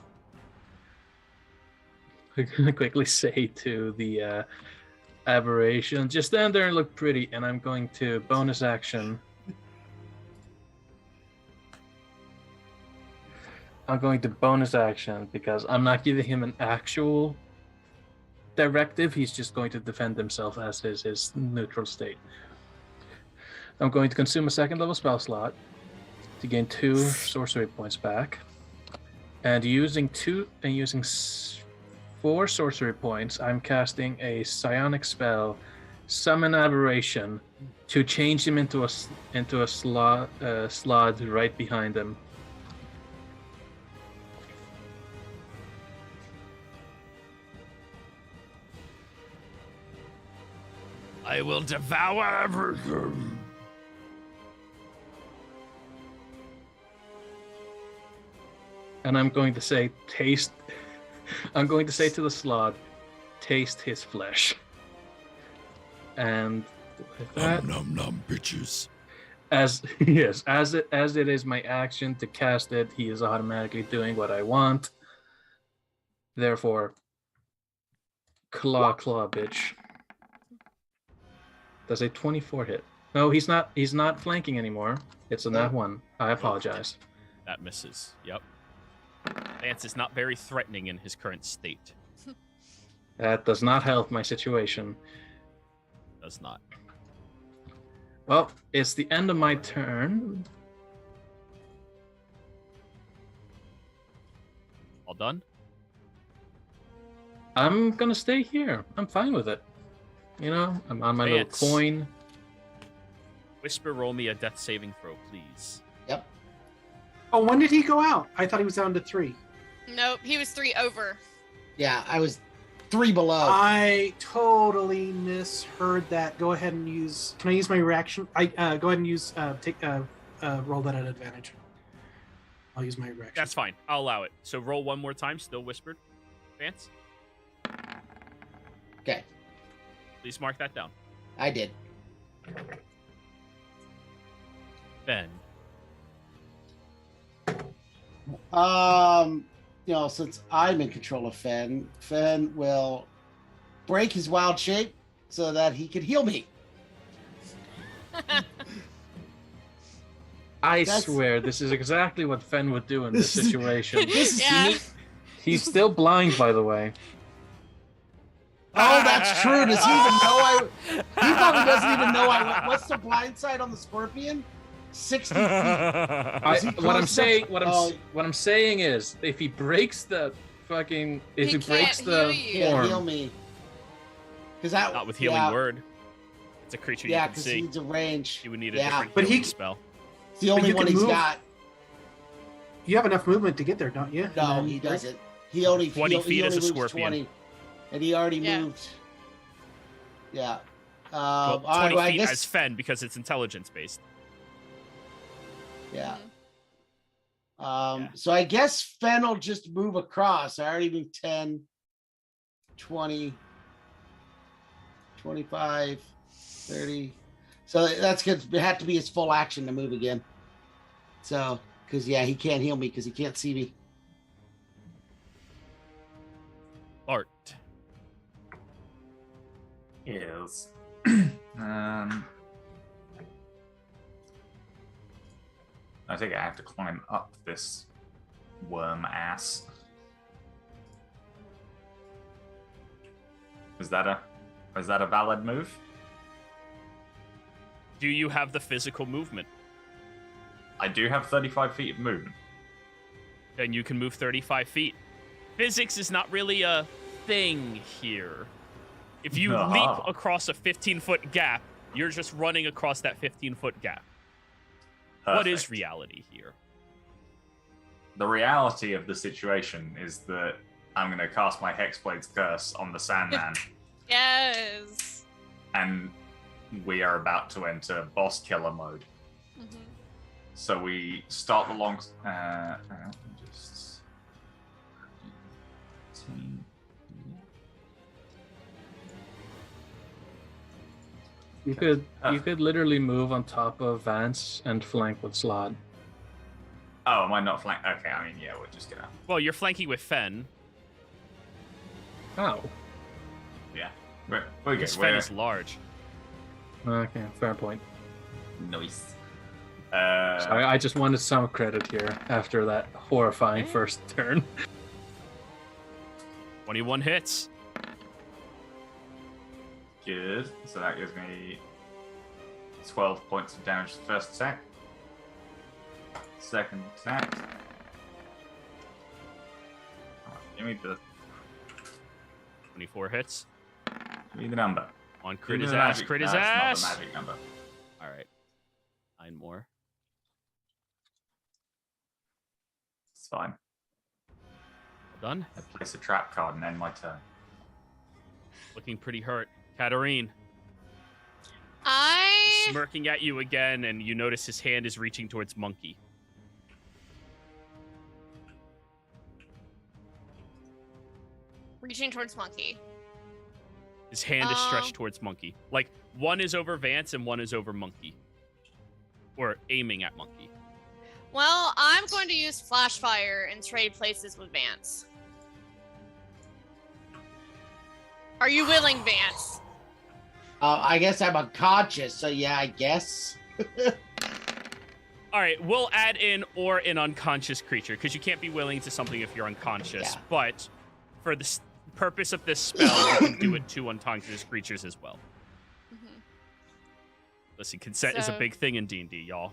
the aberration, just stand there and look pretty, and I'm going to bonus action. I'm going to bonus action because I'm not giving him an actual directive. He's just going to defend himself as his neutral state. I'm going to consume a second level spell slot to gain 2 sorcery points back, and using 4 sorcery points, I'm casting a psionic spell, Summon Aberration, to change him into a slot right behind him. I will devour everything. And I'm going to say, taste. I'm going to say to the slot, taste his flesh. And with that, Nom nom bitches. as yes, as it is my action to cast it, he is automatically doing what I want. Therefore, claw, bitch. Does a 24 hit? No, he's not. He's not flanking anymore. It's a nat 1. I apologize. That misses. Yep. Vance is not very threatening in his current state. That does not help my situation. Does not. Well, it's the end of my turn. All done? I'm gonna stay here. I'm fine with it. You know, I'm on my little Vance. coin. Whisper, roll me a death saving throw, please. Yep. Oh, when did he go out? I thought he was down to 3. Nope, he was 3 over. Yeah, I was 3 below. I totally misheard that. Go ahead and use. Can I use my reaction? I go ahead and use. Roll that at advantage. I'll use my reaction. That's fine. I'll allow it. So roll one more time, still whispered. Vance, Okay, please mark that down. I did. Ben. You know, since I'm in control of Fen will break his wild shape so that he can heal me. I That's- swear, this is exactly what Fen would do in this This is- situation. This is Yeah. He's still blind, by the way. Oh, that's true. Does he even know he probably doesn't even know I went. What's the blind side on the scorpion? 60 feet. Is he What I'm close saying, enough? what I'm saying is, if he breaks the fucking, if He he breaks can't the heal you. Can't heal form, me. Because that Not with healing yeah, word. It's a creature Yeah, you can because he see. needs a range. He would need a Yeah. different But he healing c- spell. It's the only you one can he's move. got. You have enough movement to get there, don't you? No, And then he break? doesn't. He only 20 he feet as only a moves scorpion. 20, and he already Yeah. moved. Yeah. Well, All 20 right, well, I feet guess, as Fen because it's intelligence based. yeah. Mhm. Yeah. So I guess Fen will just move across. I already moved 10, 20, 25, 30. So that's good. It had to be his full action to move again. So, because, yeah, he can't heal me because he can't see me. Art. Is I think I have to climb up this worm ass. Is that a valid move? Do you have the physical movement? I do have 35 feet of movement. Then you can move 35 feet. Physics is not really a thing here. If you No. leap across a 15-foot gap, you're just running across that 15-foot gap. What is Perfect. reality here? The reality of the situation is that I'm going to cast my Hexblade's Curse on the Sandman, Yes. and we are about to enter boss killer mode. Mhm. So we start the long. Hang on, just. you could Ah. literally move on top of Vance and flank with Slod. Oh, am I not flank? Okay, I mean, yeah, we're just gonna. Well, you're flanking with Fen. Oh, Yeah, we're good. This Fen is large. okay, fair point. Nice. Sorry, I just wanted some credit here after that horrifying first turn. 21 hits. Good. So that gives me 12 points of damage to the first attack. Second attack. Give me the 24 hits. number. On Give crit me his the ass, magic- crit his no, it's ass. not the magic number. All right. 9 more. It's fine. Well done. I place a trap card and end my turn. Looking pretty hurt. Katarine. smirking at you again, and you notice his hand is reaching towards Monkey. Reaching towards Monkey. His hand is stretched towards Monkey. Like, one is over Vance and one is over Monkey. Or aiming at Monkey. Well, I'm going to use Flash Fire and trade places with Vance. Are you willing, Vance? I guess I'm unconscious, so yeah, I guess. All right, we'll add in or an unconscious creature, because you can't be willing to something if you're unconscious. Yeah. But for the purpose of this spell, you can do it to unconscious creatures as well. Listen, consent is a big thing in D&D, y'all.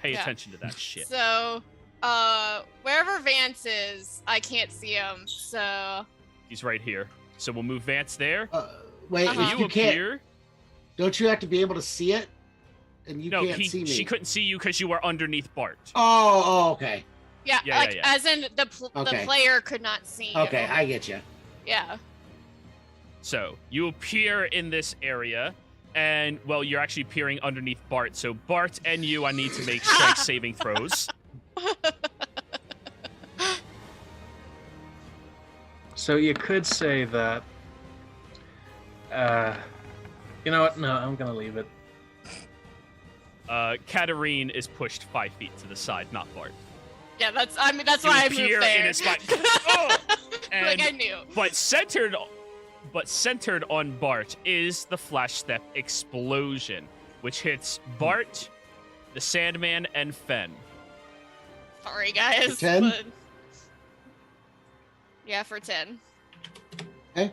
Pay attention to that shit. So, wherever Vance is, I can't see him, so... He's right here. So we'll move Vance there. Wait, Uh-huh. if You you can't, appear. don't you have to be able to see it? And you No, can't see me. she couldn't see you because you were underneath Bart. Oh, okay. Yeah, Yeah, like, yeah. as in the Okay. player could not see you. Okay, I get you. Yeah. So you appear in this area, and, well, you're actually peering underneath Bart. So Bart and you, I need to make strength saving throws. So you could say that. You know what? No, I'm gonna leave it. Katarine is pushed 5 feet to the side, not Bart. Yeah, that's why I moved appear there. in his spot. Oh! Like And- I knew. But centered on Bart is the flash step explosion, which hits Bart, the Sandman, and Fen. Sorry, guys. For 10? But... Yeah, for 10. Okay.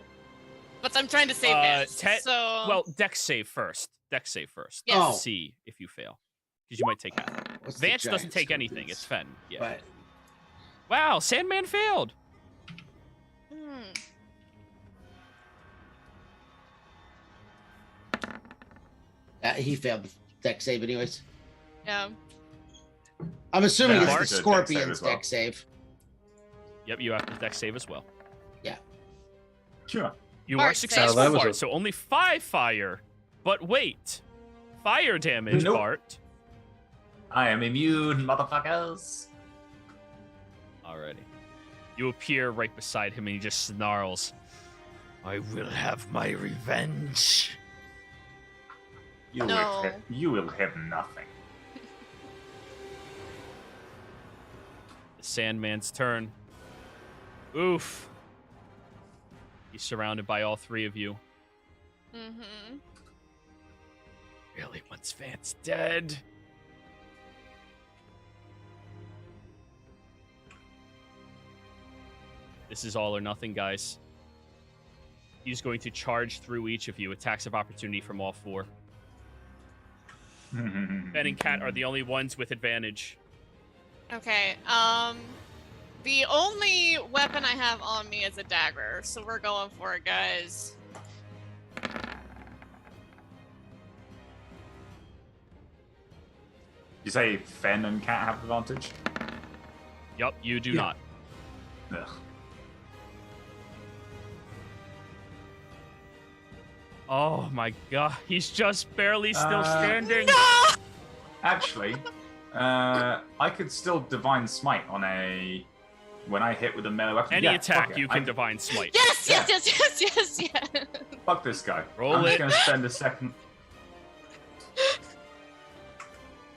But I'm trying to save this. 10 So Well, dex save first. Dex save first. Yes. Oh. See if you fail. Because you might take half. What's the Vance doesn't giant take anything. scorpions? It's Fen. Yeah. But Wow, Sandman failed. he failed the deck save anyways. yeah. I'm assuming Yeah, it's Bart the did dex save Scorpion's as well. deck save. Yep, you have to dex save as well. Sure. You Bart are saved. successful, Oh, that was Bart. a- So only 5 fire. But wait. Fire damage, Nope. Bart. I am immune, motherfuckers. Alrighty. You appear right beside him and he just snarls. I will have my revenge. You No. you will have nothing. The Sandman's turn. Oof. He's surrounded by all 3 of you. Mm-hmm. Really wants Vance dead. This is all or nothing, guys. He's going to charge through each of you. Attacks of opportunity from all 4. Ben and Kat are the only ones with advantage. Okay. The only weapon I have on me is a dagger, so we're going for it, guys. You say Fen and Cat have advantage? Yup, you do Yeah. not. Ugh. Oh my god, he's just barely still Uh, standing. No! Actually, I could still Divine Smite on a... When I hit with a melee weapon. Any Yeah, attack fuck it. you can divine smite. Yes, yes, yes, yes, yes, yes. Fuck this guy. Roll I'm just it. going to spend a second.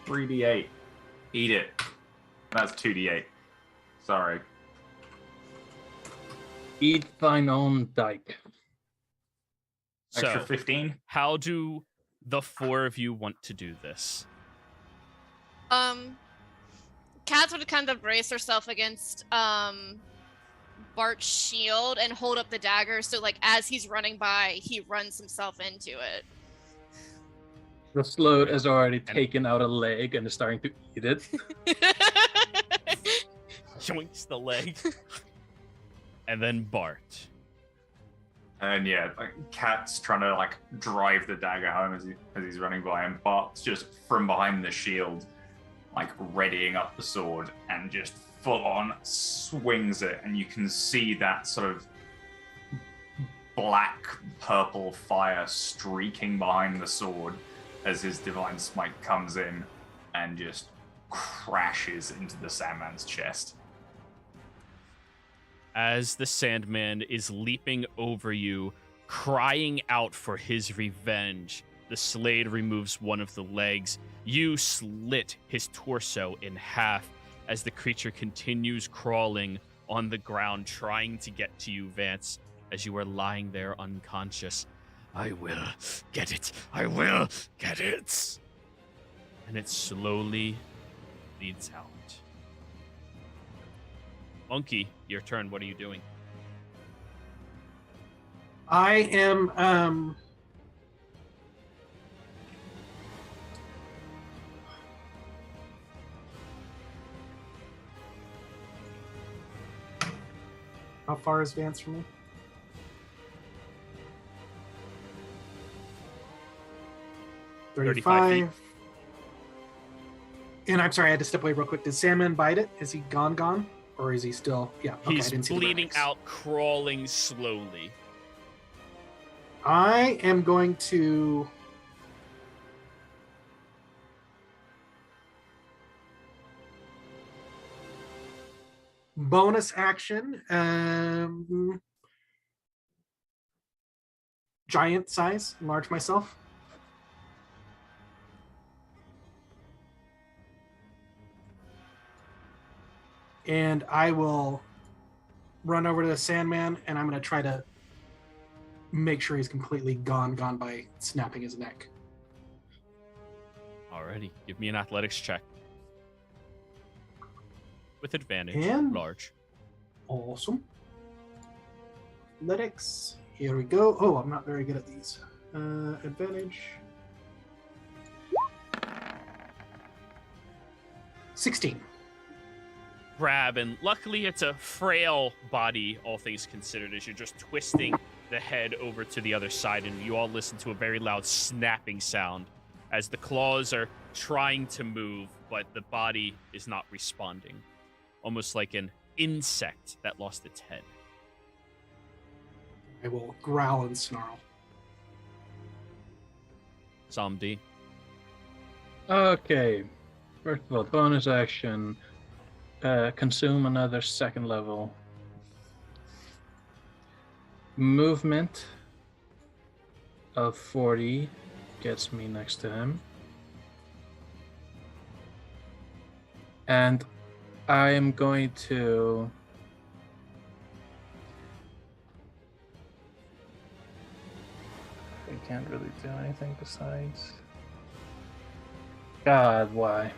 3d8. Eat it. That's 2d8. Sorry. Eat thine own dyke. Extra So, 15? how do the 4 of you want to do this? Kat would kind of brace herself against Bart's shield and hold up the dagger, so like as he's running by, he runs himself into it. The sloat has already taken out a leg and is starting to eat it. Joints the leg. And then Bart. And yeah, like Cat's trying to like drive the dagger home as he's running by, and Bart's just from behind the shield, like readying up the sword and just full on swings it, and you can see that sort of black purple fire streaking behind the sword as his divine smite comes in and just crashes into the Sandman's chest. As the Sandman is leaping over you, crying out for his revenge, the Slade removes one of the legs. You slit his torso in half as the creature continues crawling on the ground, trying to get to you, Vance, as you are lying there unconscious. I will get it. I will get it. And it slowly bleeds out. Monkey, your turn. What are you doing? I am how far is Vance from me? feet. And I'm sorry, I had to step away real quick. Did Sandman bite it? Is he gone? Or is he still... Yeah, okay, He's I didn't see the bleeding ranks. out, crawling slowly. I am going to... bonus action. Giant size, enlarge myself. And I will run over to the Sandman, and I'm going to try to make sure he's completely gone by snapping his neck. Alrighty, give me an athletics check. With advantage, And- large. Awesome. Athletics. Here we go. Oh, I'm not very good at these. Advantage. 16. Grab, and luckily it's a frail body, all things considered, as you're just twisting the head over to the other side, and you all listen to a very loud snapping sound as the claws are trying to move, but the body is not responding. Almost like an insect that lost its head. I will growl and snarl. Samdi. Okay. First of all, bonus action. Consume another second level. Movement of 40 gets me next to him. And I am going to... I can't really do anything besides... God, why?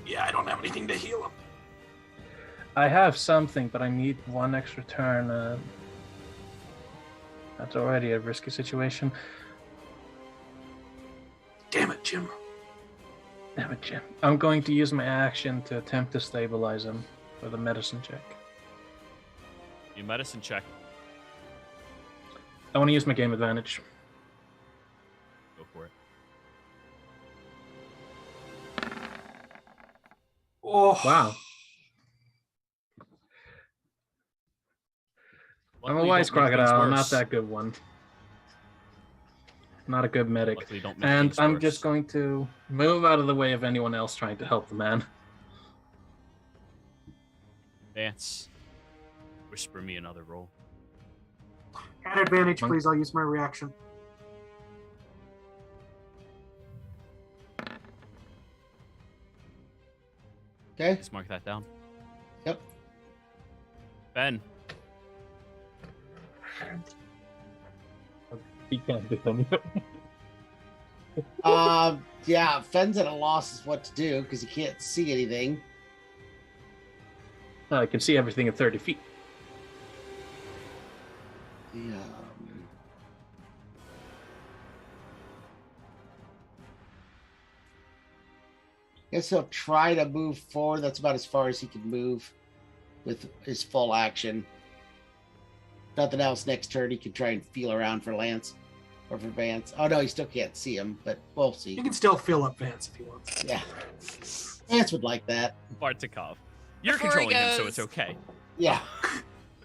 Yeah, I don't have anything to heal him. I have something, but I need one extra turn. That's already a risky situation. Damn it, Jim. Damn it, Jim. I'm going to use my action to attempt to stabilize him with a medicine check. Your medicine check. I want to use my game advantage. Go for it. Oh, Wow. I'm a Luckily, wise don't make things crocodile. I'm not worse. that good one. Not a good medic. Luckily, don't make And things I'm worse. just going to move out of the way of anyone else trying to help the man. Vance. Whisper me another roll. at advantage, please. I'll use my reaction. Okay. Just mark that down. Yep. Ben. He can't do anything. Yeah, Fenn's at a loss is what to do because he can't see anything. I can see everything at 30 feet. Yeah. Guess he'll try to move forward. That's about as far as he can move with his full action. Nothing else next turn. He can try and feel around for Lance or for Vance. Oh no, he still can't see him, but we'll see. You can still fill up Vance if you want. Yeah. Vance would like that. Bartikov. You're Before he controlling him, so goes- it's okay. Yeah.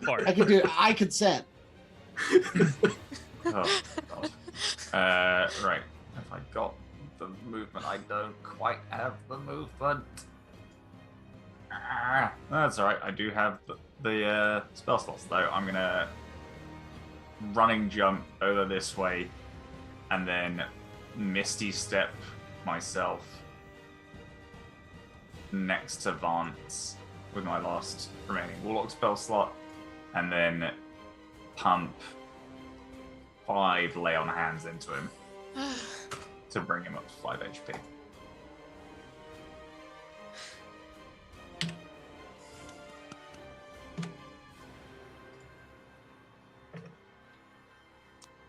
Bart. I can do I consent. Oh, God. Right. Have I got the movement. I don't quite have the movement. That's alright. I do have the spell slots, though. I'm going to running jump over this way and then Misty Step myself next to Vance with my last remaining Warlock spell slot, and then pump 5 lay on hands into him to bring him up to 5 HP.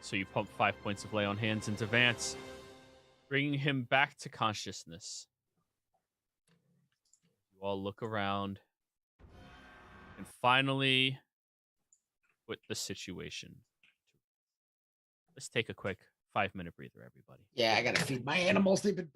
So you pump 5 points of lay on hands into Vance, bringing him back to consciousness. You all look around and finally put the situation. Let's take a quick 5-minute breather, everybody. Yeah, I gotta feed my animals. They've been.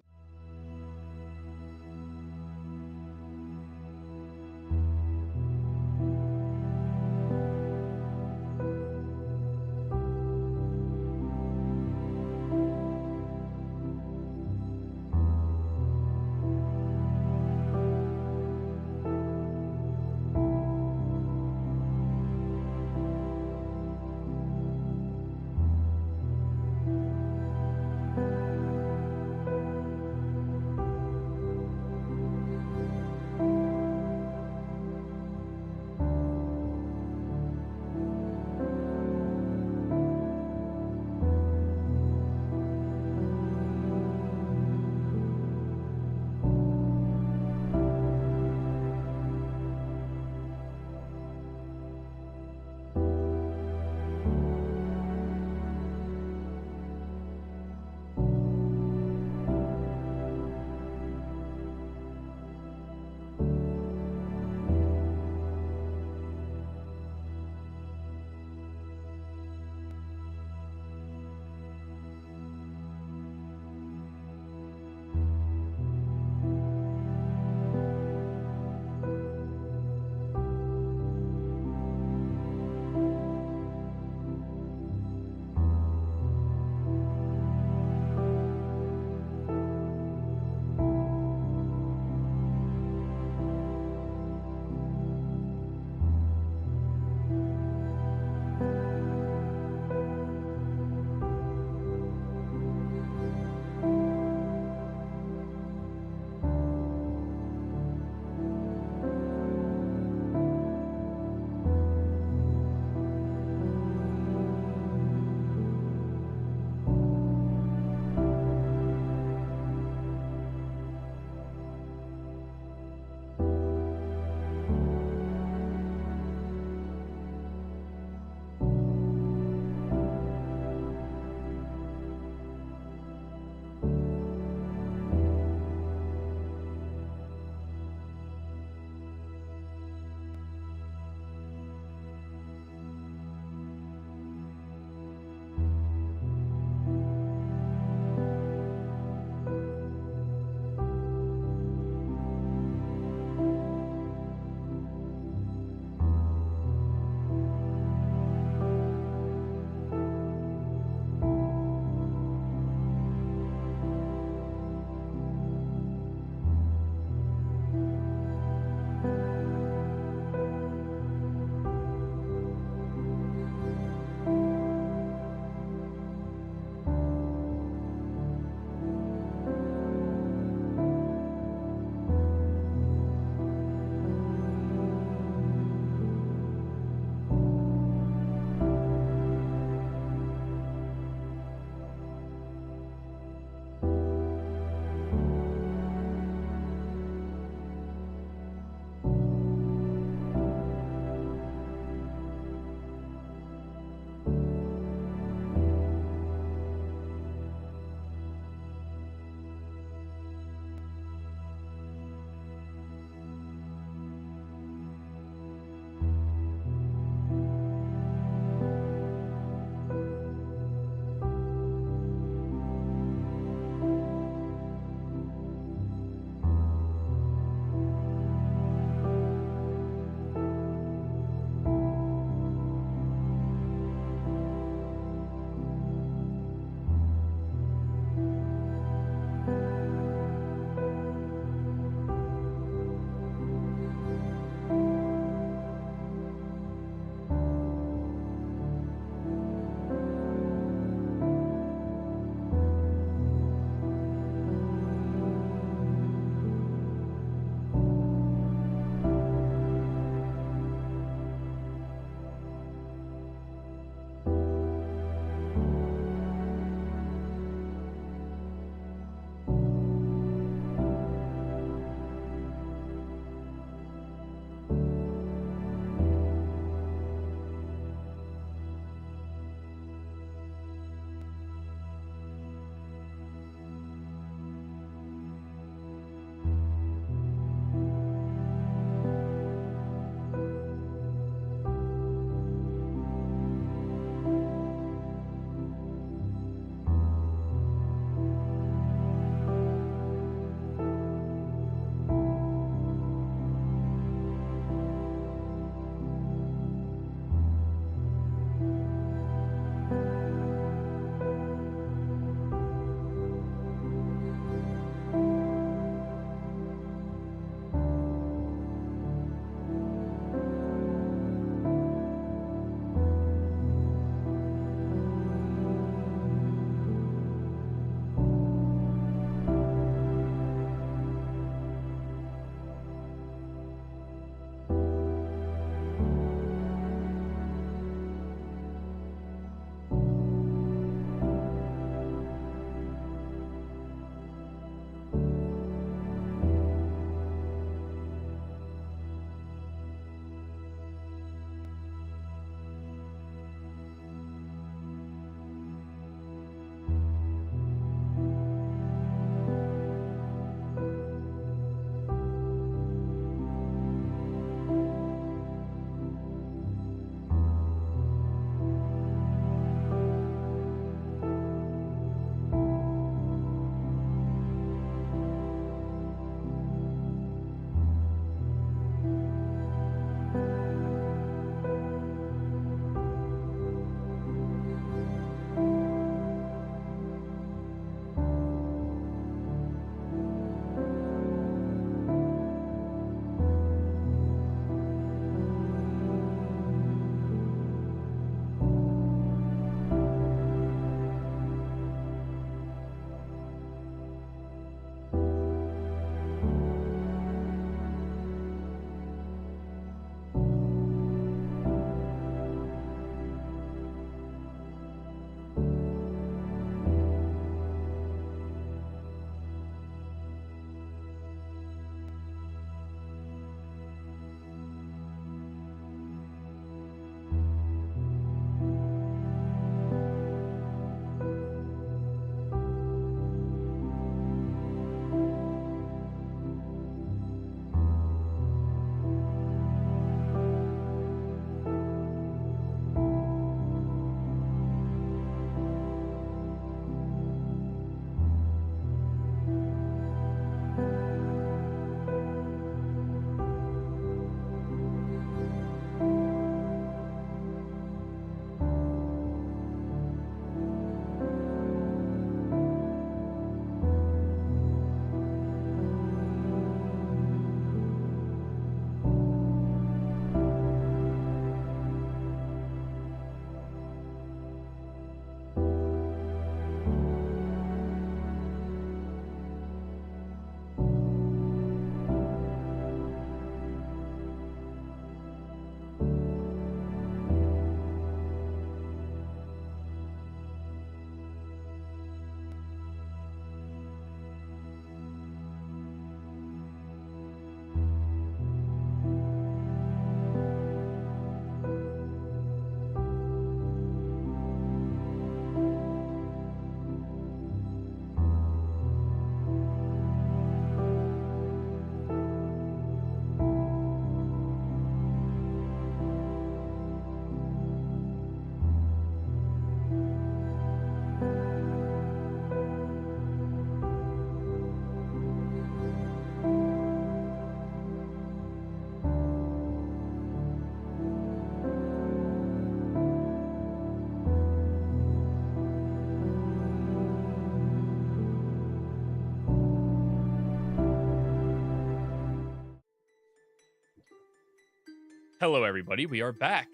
Hello, everybody. We are back.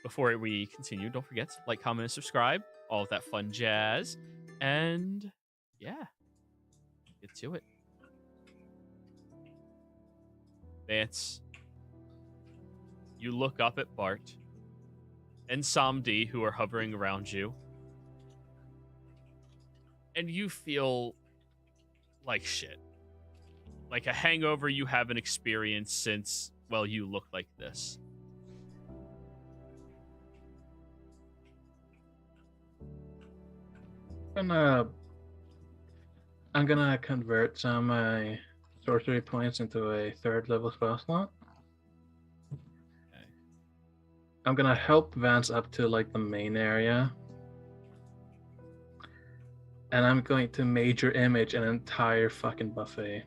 Before we continue, don't forget to like, comment, and subscribe. All of that fun jazz. And yeah, get to it. Vance, you look up at Bart and Samdi, who are hovering around you, and you feel like shit. Like a hangover you haven't experienced since, well, you look like this. I'm gonna convert some of my sorcery points into a 3rd level spell slot. Okay. I'm gonna help Vance up to like the main area. And I'm going to major image an entire fucking buffet.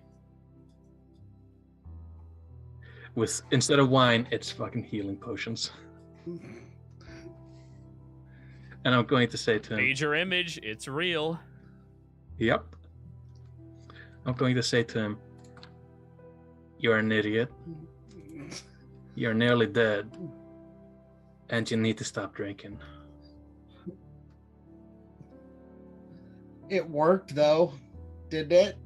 With, instead of wine, it's fucking healing potions. And I'm going to say to him, Major image, it's real. yep. I'm going to say to him, you're an idiot. You're nearly dead. And you need to stop drinking. It worked though, didn't it?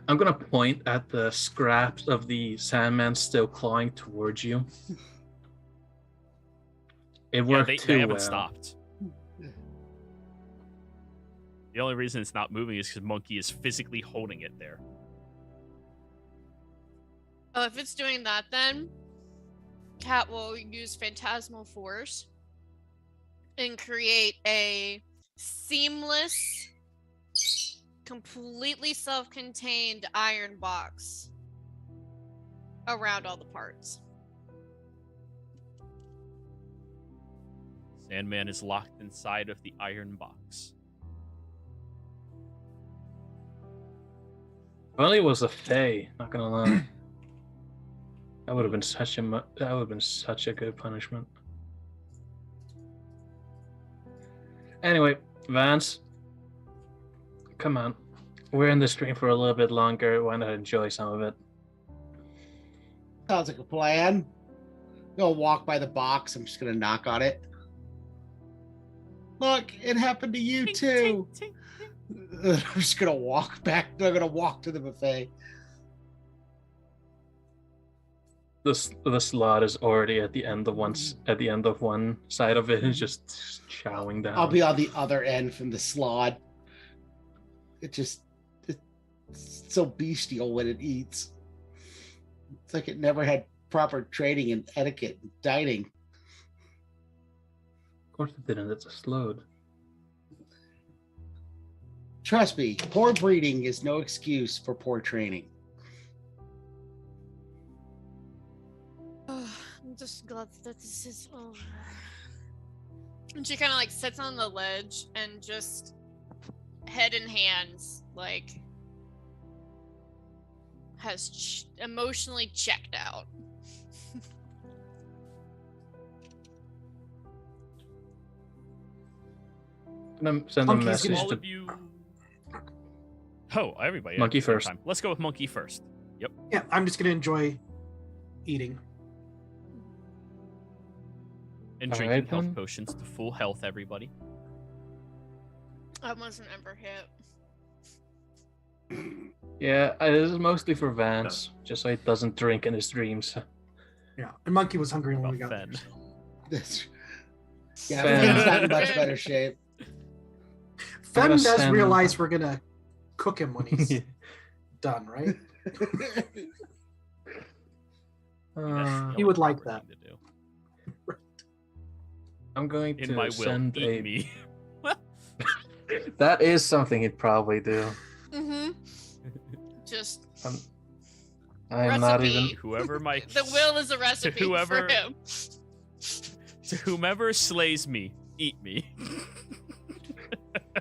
I'm gonna point at the scraps of the Sandman still clawing towards you. It worked too they haven't well. stopped. The only reason it's not moving is because Monkey is physically holding it there. Oh, if it's doing that, then Cat will use Phantasmal Force and create a seamless, completely self-contained iron box around all the parts. Sandman is locked inside of the iron box. If only it was a Fae, not gonna lie. That would have been such a good punishment. Anyway, Vance, come on. We're in the stream for a little bit longer. Why not enjoy some of it? Sounds like a plan. Gonna walk by the box. I'm just gonna knock on it. Look, it happened to you too. Tink, tink, tink. I'm just gonna walk back. I'm gonna walk to the buffet. The slot is already at the end of one side of it, is just chowing down. I'll be on the other end from the slot. It's so bestial when it eats. It's like it never had proper training in etiquette and dining. Of course it didn't. It's a slode. Trust me, poor breeding is no excuse for poor training. Oh, I'm just glad that this is over. And she kind of like sits on the ledge and just head in hands, like has emotionally checked out. I'm gonna send a Monkey's message All to of you. Oh, everybody. at Monkey the same first. time. Let's go with Monkey first. Yeah, I'm just gonna enjoy eating. And All drinking right, health then. potions to full health, everybody. I wasn't ever hit. Yeah, this is mostly for Vance, just so he doesn't drink in his dreams. Yeah, and Monkey was hungry when Well, we got then. there. This, yeah, Fair. Finn's not in much better shape. Fen gonna does send- realize we're gonna cook him when he's done, right? Uh, He would like proper that. thing to do. I'm going In to my will, send eat a. me. That is something he'd probably do. Mm-hmm. Just I'm not Recipe. even. Whoever my the will is a recipe whoever- for him. to whomever slays me, eat me.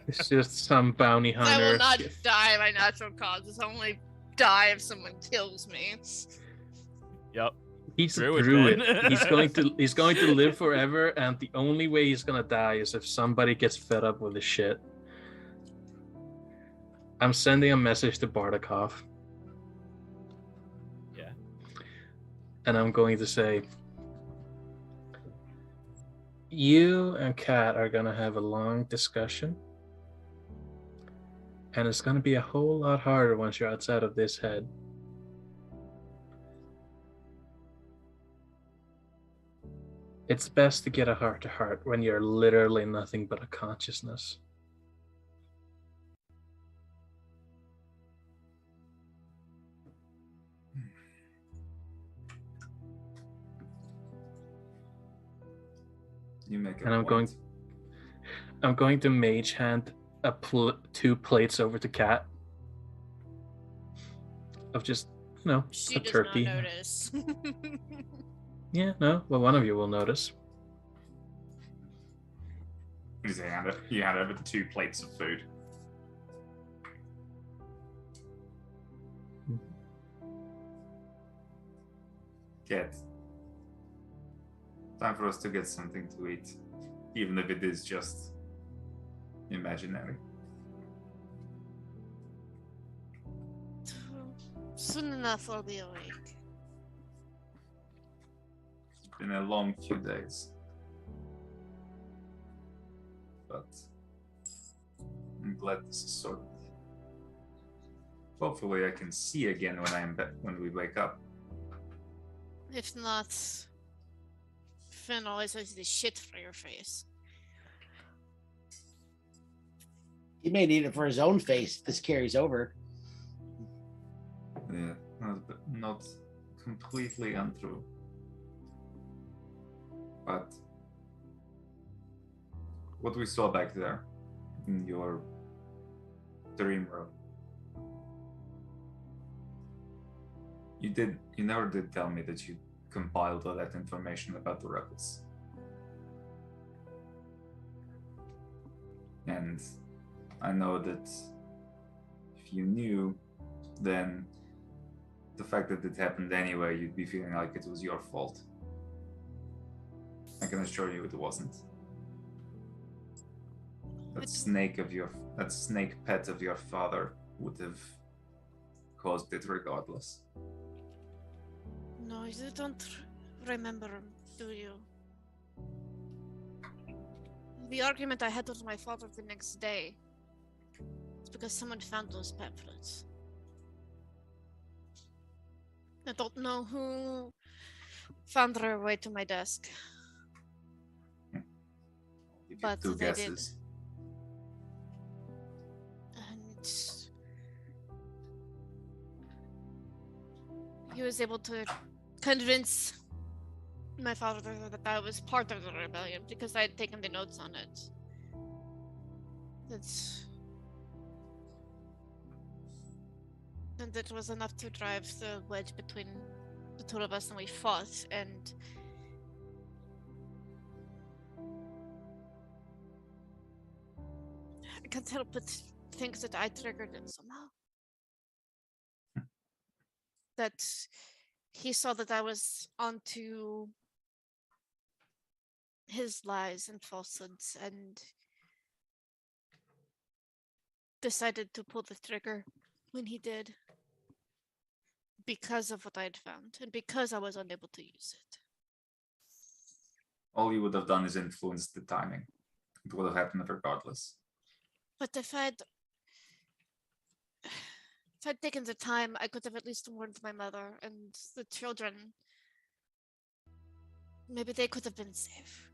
It's just some bounty hunter. I will not die by natural causes. I'll only die if someone kills me. Yep. He's Druid, through it. man. He's going to live forever, and the only way he's gonna die is if somebody gets fed up with his shit. I'm sending a message to Bardakov. Yeah. and I'm going to say, you and Kat are going to have a long discussion, and it's going to be a whole lot harder once you're outside of this head. It's best to get a heart-to-heart when you're literally nothing but a consciousness. You make a And point. I'm going to mage hand two plates over to Kat of just, She a does turkey. not notice. Yeah, no. Well, one of you will notice. You hand over 2 plates of food. Get. Time for us to get something to eat, even if it is just imaginary. Soon enough, I'll be awake. It's been a long few days. But I'm glad this is sorted. Hopefully I can see again when we wake up. If not, Finn always has this shit for your face. He may need it for his own face. This carries over. Yeah, not completely untrue. But what we saw back there in your dream room, you never did tell me that you compiled all that information about the rebels. And I know that if you knew, then the fact that it happened anyway, you'd be feeling like it was your fault. I can assure you it wasn't. That snake pet of your father would have caused it regardless. No, you don't remember, do you? The argument I had with my father the next day is because someone found those pamphlets. I don't know who found their way to my desk. Give But you 2 they guesses. did. And he was able to convince my father that I was part of the rebellion because I had taken the notes on it. And it was enough to drive the wedge between the two of us, and we fought, and I can't help but think that I triggered it somehow. That he saw that I was onto his lies and falsehoods and decided to pull the trigger when he did, because of what I had found and because I was unable to use it. All you would have done is influence the timing. It would have happened regardless. But if I'd taken the time, I could have at least warned my mother and the children. Maybe they could have been safe.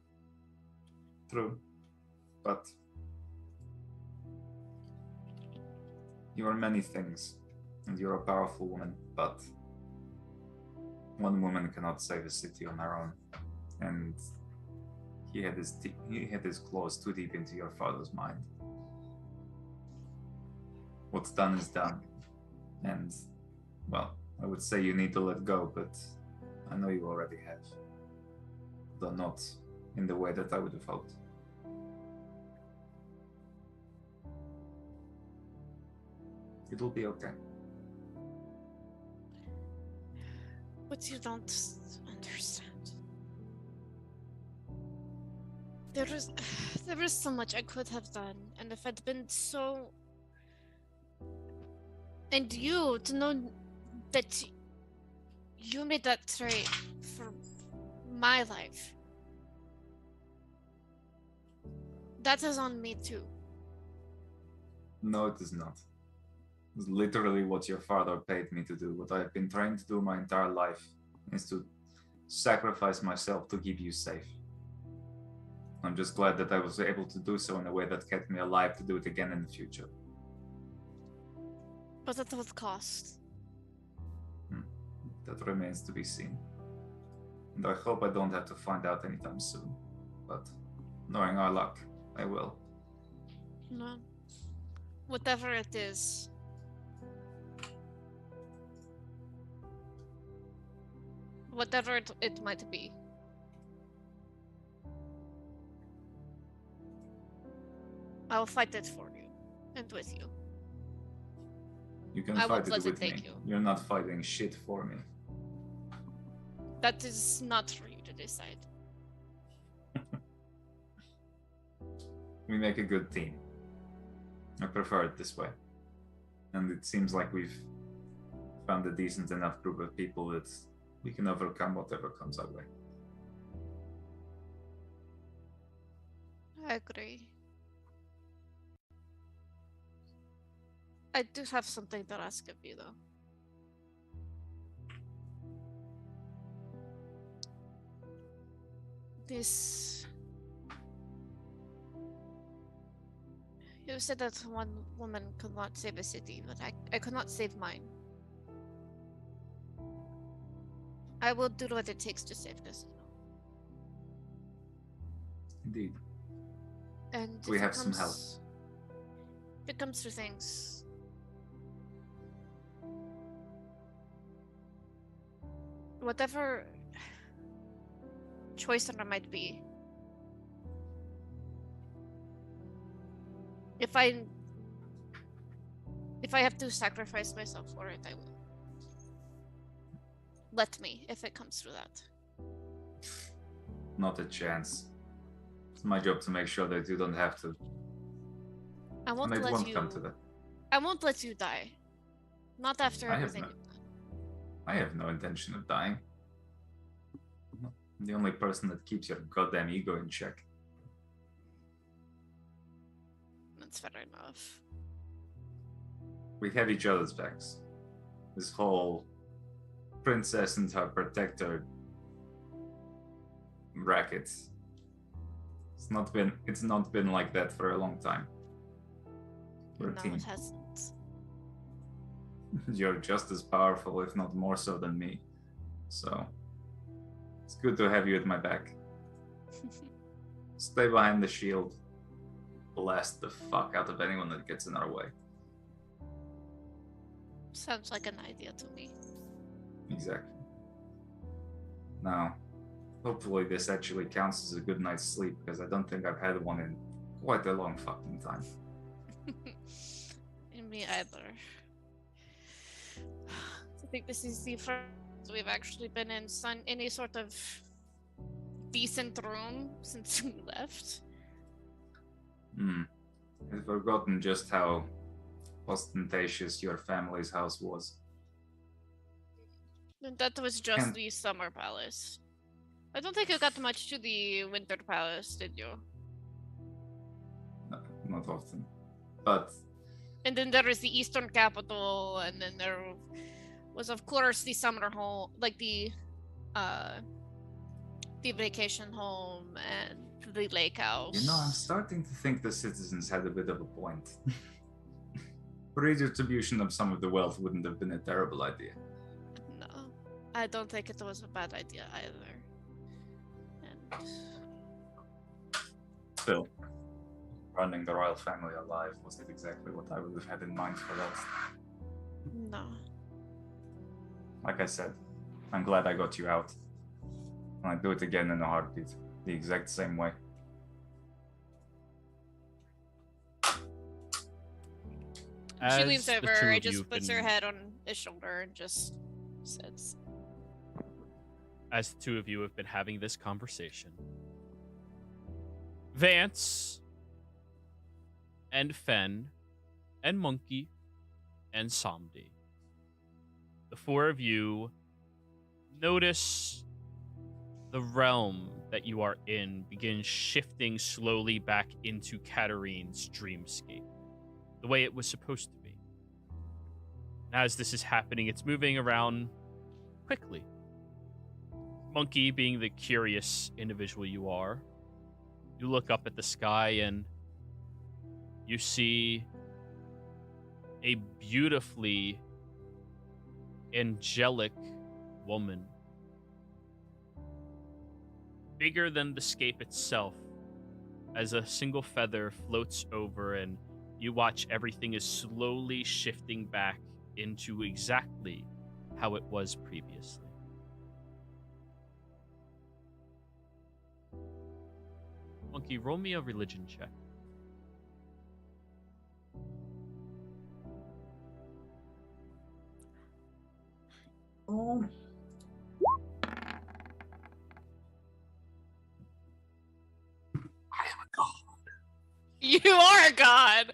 True. But you are many things, and you're a powerful woman, but one woman cannot save a city on her own. And he had his claws too deep into your father's mind. What's done is done. And, well, I would say you need to let go, but I know you already have. Though not in the way that I would have hoped. It'll be okay. But you don't understand. There is so much I could have done, and if I'd been so... And you, to know that You made that trade for my life. That is on me too. No, it is not. It's literally what your father paid me to do. What I've been trying to do my entire life is to sacrifice myself to keep you safe. I'm just glad that I was able to do so in a way that kept me alive to do it again in the future. But at what cost? That remains to be seen. And I hope I don't have to find out anytime soon. But knowing our luck, I will. No. Whatever it is. Whatever it might be. I'll fight it for you. And with you. You can I fight won't it let with it me. take you. You're not fighting shit for me. That is not for you to decide. We make a good team. I prefer it this way. And it seems like we've found a decent enough group of people that we can overcome whatever comes our way. I agree. I do have something to ask of you, though. This... You said that one woman could not save a city, but I could not save mine. I will do what it takes to save this. Indeed. And We if have it some help. If it comes to things, whatever choice there might be, if I have to sacrifice myself for it, I will. Let me, if it comes to that. Not a chance. It's my job to make sure that you don't have to. I won't And it let won't you. come to that. I won't let you die. Not after I have everything no- you've done. I have no intention of dying. I'm the only person that keeps your goddamn ego in check. That's fair enough. We have each other's backs. This whole princess and her protector racket. It's not been like that for a long time. We're a No, team. it hasn't. You're just as powerful, if not more so, than me. So it's good to have you at my back. Stay behind the shield. Blast the fuck out of anyone that gets in our way. Sounds like an idea to me. Exactly. Now, hopefully this actually counts as a good night's sleep, because I don't think I've had one in quite a long fucking time. Me either. I think this is the first we've actually been in any sort of decent room since we left. I've forgotten just how ostentatious your family's house was. And that was just And- the summer palace. I don't think you got much to the winter palace, did you? No, not often. But And then there is the eastern capital, and then there was, of course, the summer home, like the vacation home and the lake house. you know, I'm starting to think the citizens had a bit of a point. Redistribution of some of the wealth wouldn't have been a terrible idea. No, I don't think it was a bad idea either. And Still, running the royal family alive wasn't exactly what I would have had in mind for that. no, Like I said, I'm glad I got you out. And I'd do it again in a heartbeat, the exact same way. she leans As the over, two and of you just have puts her been- head on his shoulder and just sits. As the two of you have been having this conversation, Vance and Fen and Monkey and Samdi, the four of you notice the realm that you are in begin shifting slowly back into Katarine's dreamscape, the way it was supposed to be. And as this is happening, it's moving around quickly. Monkey, being the curious individual you are, you look up at the sky and you see a beautifully angelic woman, bigger than the scape itself, as a single feather floats over, and you watch everything is slowly shifting back into exactly how it was previously. Monkey, roll me a religion check. Oh. I am a god. You are a god.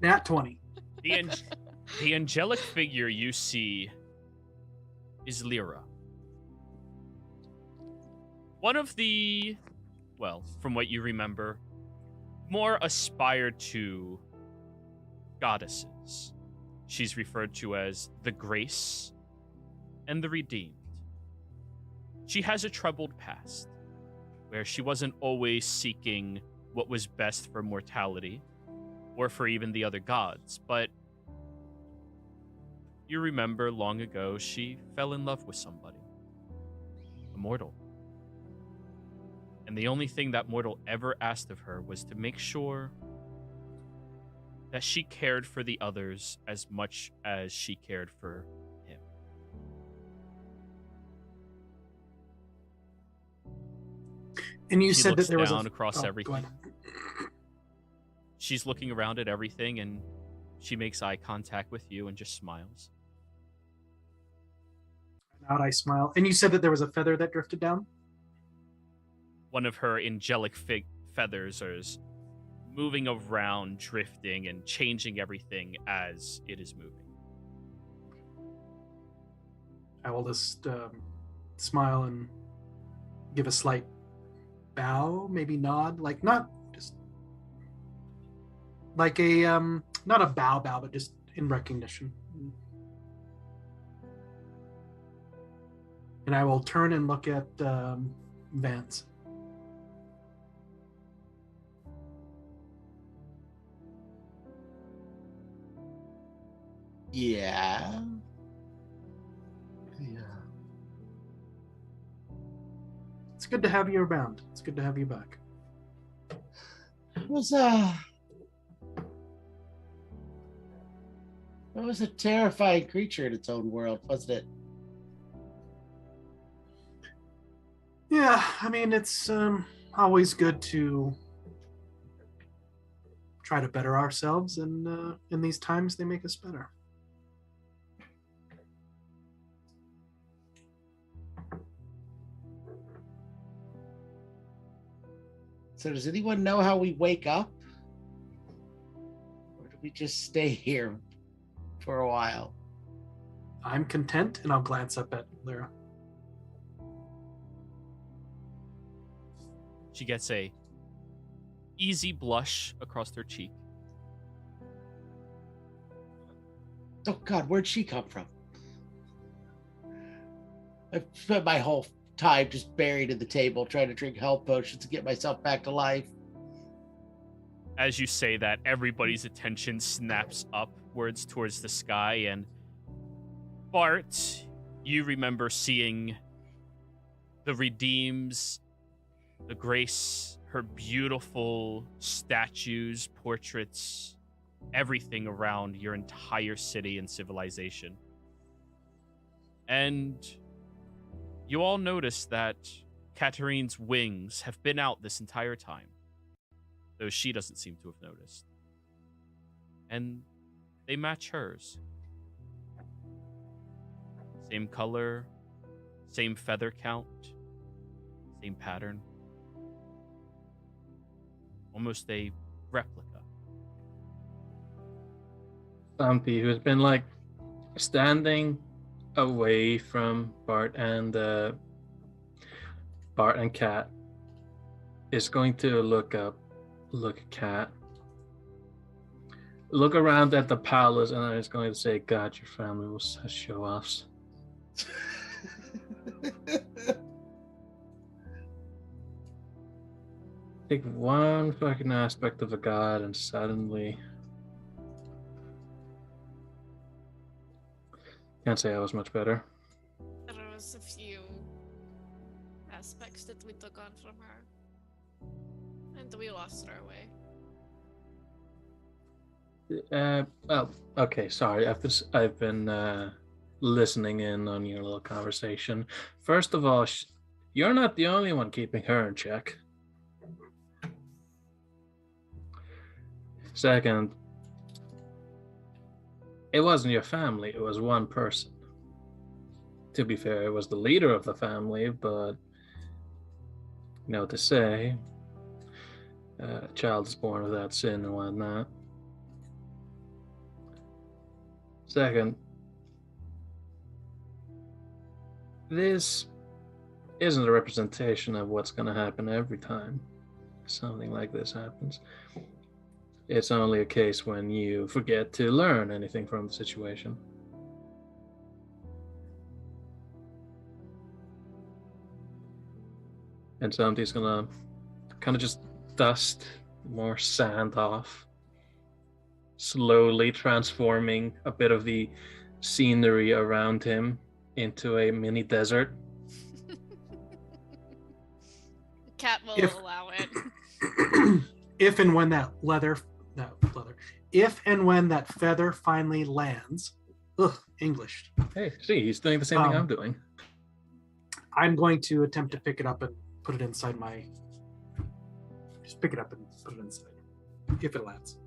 Nat 20. The angelic figure you see is Lyra. One of the, well, from what you remember, more aspired to goddesses. She's referred to as the Grace and the Redeemed. She has a troubled past, where she wasn't always seeking what was best for mortality, or for even the other gods, but you remember long ago she fell in love with somebody, a mortal. And the only thing that mortal ever asked of her was to make sure that she cared for the others as much as she cared for him. And you She said looks that there was down across oh, go everything. ahead. She's looking around at everything, and she makes eye contact with you and just smiles. Out I smile. And you said that there was a feather that drifted down? One of her angelic feathers is moving around, drifting, and changing everything as it is moving. I will just smile and give a slight bow, maybe nod, like not just like a not a bow, but just in recognition. And I will turn and look at Vance. Yeah. It's good to have you around. It's good to have you back. It was a terrifying creature in its own world, wasn't it? Yeah, I mean, it's always good to try to better ourselves, and in these times, they make us better. So does anyone know how we wake up? Or do we just stay here for a while? I'm content, and I'll glance up at Lyra. She gets a easy blush across her cheek. Oh God, where'd she come from? I've spent my whole time just buried in the table trying to drink health potions to get myself back to life. As you say that, everybody's attention snaps upwards towards the sky, and Bart, you remember seeing the Redeems, the Grace, her beautiful statues, portraits, everything around your entire city and civilization. And you all notice that Katarine's wings have been out this entire time, though she doesn't seem to have noticed. And they match hers. Same color, same feather count, same pattern. Almost a replica. Stampy, who's been like standing away from Bart and Cat is going to look at Cat, look around at the palace, and then it's going to say, "God, your family was such show-offs." Take one fucking aspect of a god, and suddenly, can't say I was much better. There was a few aspects that we took on from her. And we lost our way. Well, okay, sorry. I've been listening in on your little conversation. First of all, you're not the only one keeping her in check. Second, it wasn't your family, it was one person. To be fair, it was the leader of the family, but you know what to say. A child is born without sin and whatnot. Second, this isn't a representation of what's going to happen every time something like this happens. It's only a case when you forget to learn anything from the situation. And somebody's gonna kind of just dust more sand off, slowly transforming a bit of the scenery around him into a mini desert. Cat will allow it. If and when if and when that feather finally lands, English. Hey, see, he's doing the same thing I'm doing. I'm going to attempt to pick it up and put it inside just pick it up and put it inside, if it lands.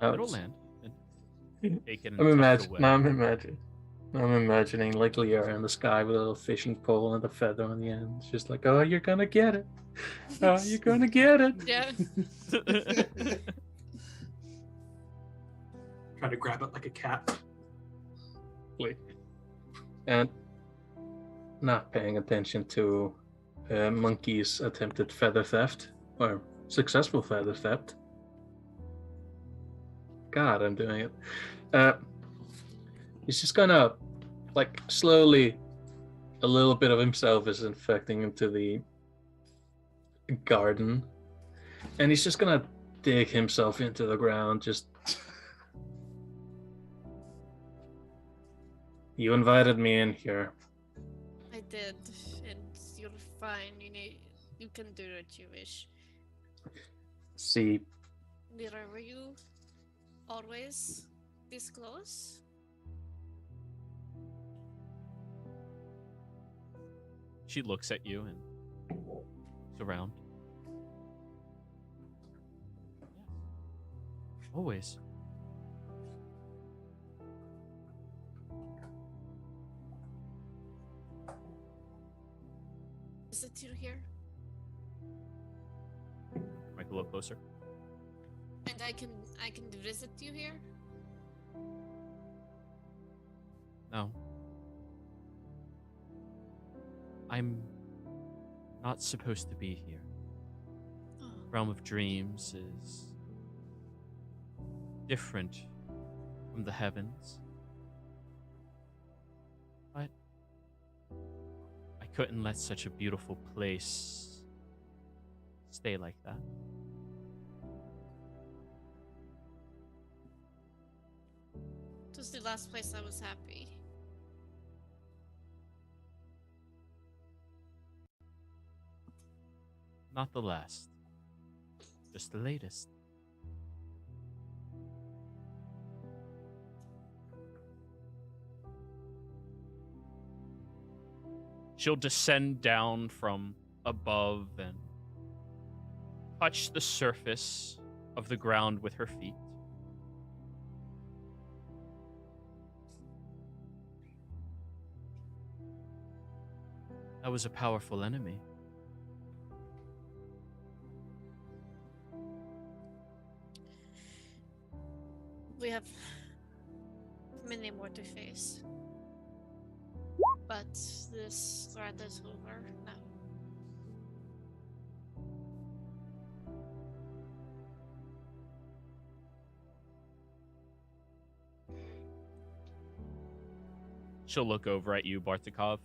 It'll land. Take it and I'm tuck it away. imagining like Lear in the sky with a little fishing pole and a feather on the end. It's just like, oh, you're gonna get it. Oh, you're gonna get it. Yeah. Try to grab it like a cat. And not paying attention to Monkey's attempted feather theft, or successful feather theft. God, I'm doing it. He's just gonna, like, slowly, a little bit of himself is infecting into the garden, and he's just gonna dig himself into the ground. Just, you invited me in here. I did, and you're fine. You can do what you wish. See, Mira, were you always this close? She looks at you and looks around. Yes. Always. Is it you here? Might a little closer. And I can visit you here? No. I'm not supposed to be here. Oh. Realm of Dreams is different from the heavens. But I couldn't let such a beautiful place stay like that. It was the last place I was happy. Not the last. Just the latest. She'll descend down from above and touch the surface of the ground with her feet. That was a powerful enemy. We have many more to face. But this threat is over now. She'll look over at you, Bartikov.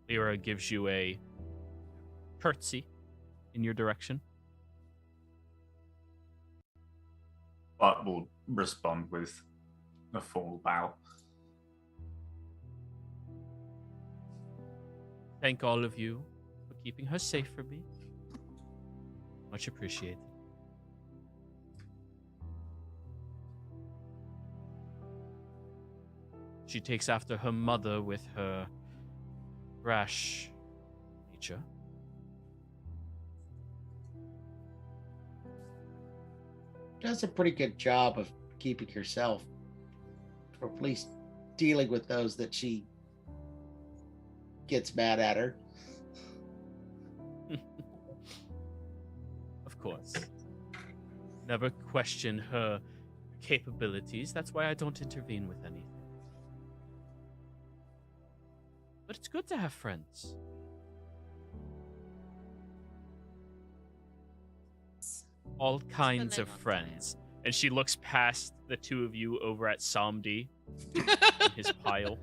Lyra gives you a curtsy in your direction. But will respond with a full bow. Thank all of you for keeping her safe for me. Much appreciated. She takes after her mother with her rash nature. Does a pretty good job of keeping herself, or at least dealing with those that she gets mad at her. Of course. Never question her capabilities. That's why I don't intervene with anything. But it's good to have friends. All kinds of friends. And she looks past the two of you over at Samdi in his pile.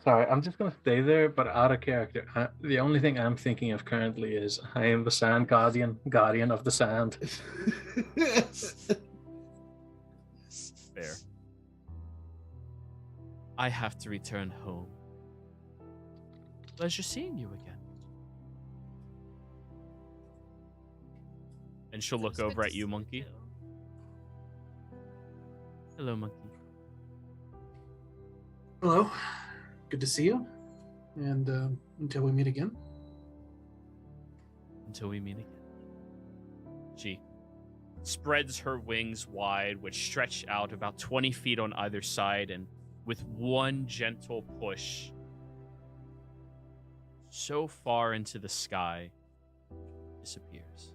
Sorry, I'm just gonna stay there, but out of character. The only thing I'm thinking of currently is I am the Sand Guardian, Guardian of the Sand. Fair. I have to return home. Pleasure seeing you again. And she'll look over at you, Monkey. Hello, Monkey. Hello. Good to see you. And until we meet again. Until we meet again. She spreads her wings wide, which stretch out about 20 feet on either side, and with one gentle push, so far into the sky, disappears.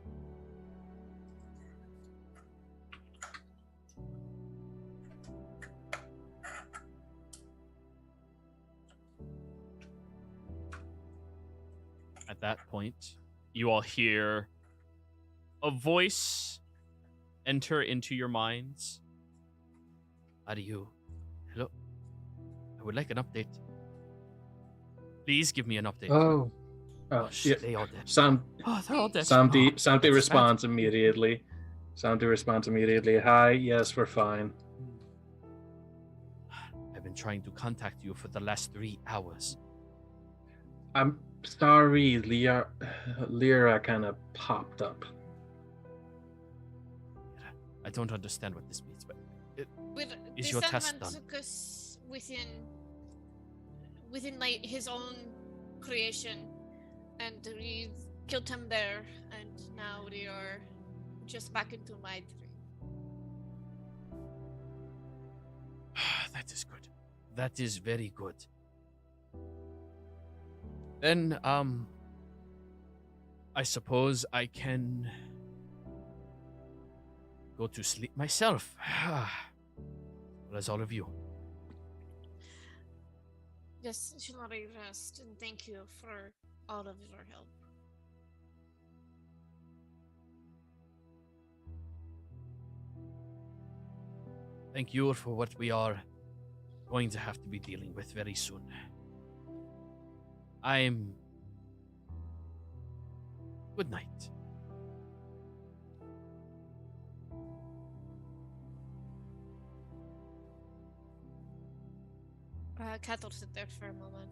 At that point, you all hear a voice enter into your minds. How do you? Hello? I would like an update. Please give me an update. Oh, shit, yeah. they all dead. They're all dead. Santi responds immediately. Santi responds immediately. Hi, yes, we're fine. I've been trying to contact you for the last 3 hours. I'm sorry, Lyra kind of popped up. I don't understand what this means, but Is your test done? took us within like his own creation, and we killed him there, and now we are just back into my dream. That is good. That is very good. Then, I suppose I can go to sleep myself. Well as all of you. Yes, Shinari, rest, and thank you for all of your help. Thank you for what we are going to have to be dealing with very soon. Good night. Kat will sit there for a moment.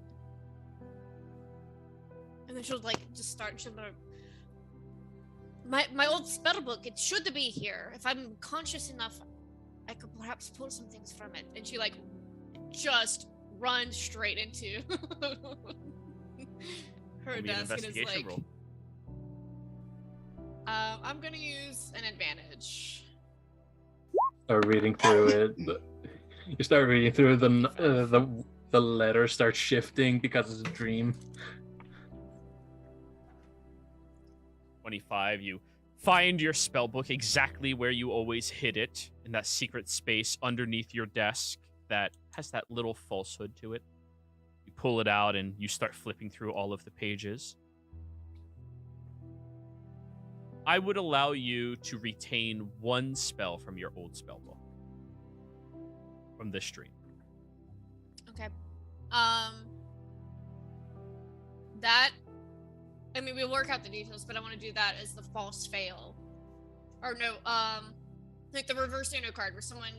And then she'll just start. She'll my old spell book, it should be here. If I'm conscious enough, I could perhaps pull some things from it. And she just runs straight into her desk and is like, roll. I'm gonna use an advantage. Start reading through it. You start reading through the the letter starts shifting because it's a dream. 25, you find your spell book exactly where you always hid it, in that secret space underneath your desk that has that little falsehood to it. You pull it out and you start flipping through all of the pages. I would allow you to retain one spell from your old spell book from this stream. Okay. I mean, we'll work out the details, but I want to do that as the false fail. Or no, like the reverse Uno card, where someone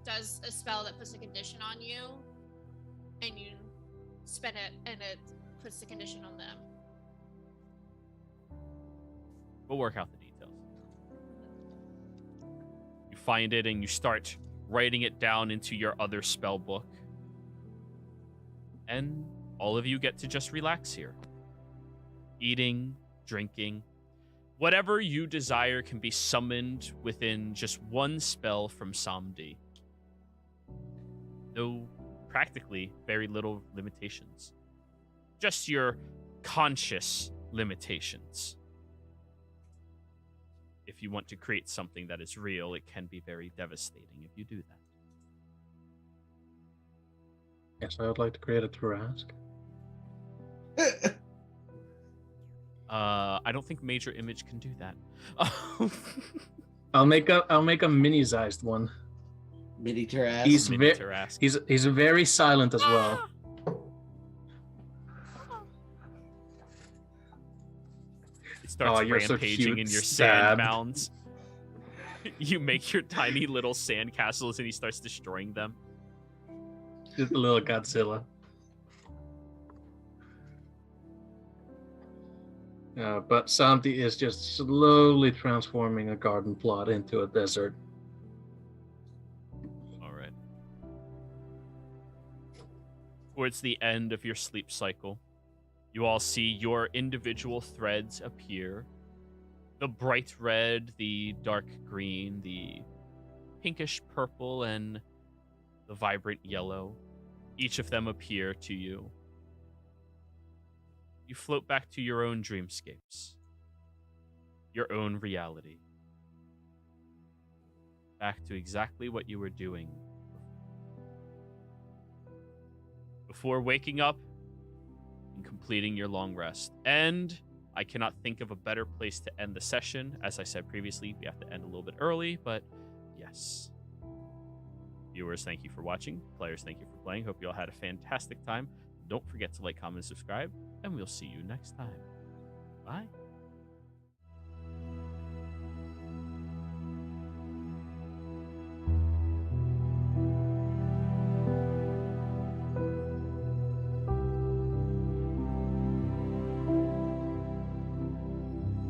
does a spell that puts a condition on you, and you spin it, and it puts the condition on them. We'll work out the details. You find it and you start writing it down into your other spell book. And all of you get to just relax here. Eating, drinking, whatever you desire can be summoned within just one spell from Samdi. No, practically very little limitations. Just your conscious limitations. If you want to create something that is real, it can be very devastating if you do that. Yes, I would like to create a Tarask. I don't think Major Image can do that. I'll make a mini-sized one. Mini Tarask. He's very silent as well. It starts you're so rampaging cute, in your Stab. sand mounds. You make your tiny little sand castles and he starts destroying them. Just a little Godzilla. But Santi is just slowly transforming a garden plot into a desert. All right. Towards the end of your sleep cycle, you all see your individual threads appear. The bright red, the dark green, the pinkish purple, and the vibrant yellow. Each of them appear to you. You float back to your own dreamscapes, your own reality, back to exactly what you were doing before waking up and completing your long rest. And I cannot think of a better place to end the session. As I said previously, we have to end a little bit early, but yes. Viewers, thank you for watching. Players, thank you for playing. Hope you all had a fantastic time. Don't forget to like, comment, and subscribe, and we'll see you next time. Bye.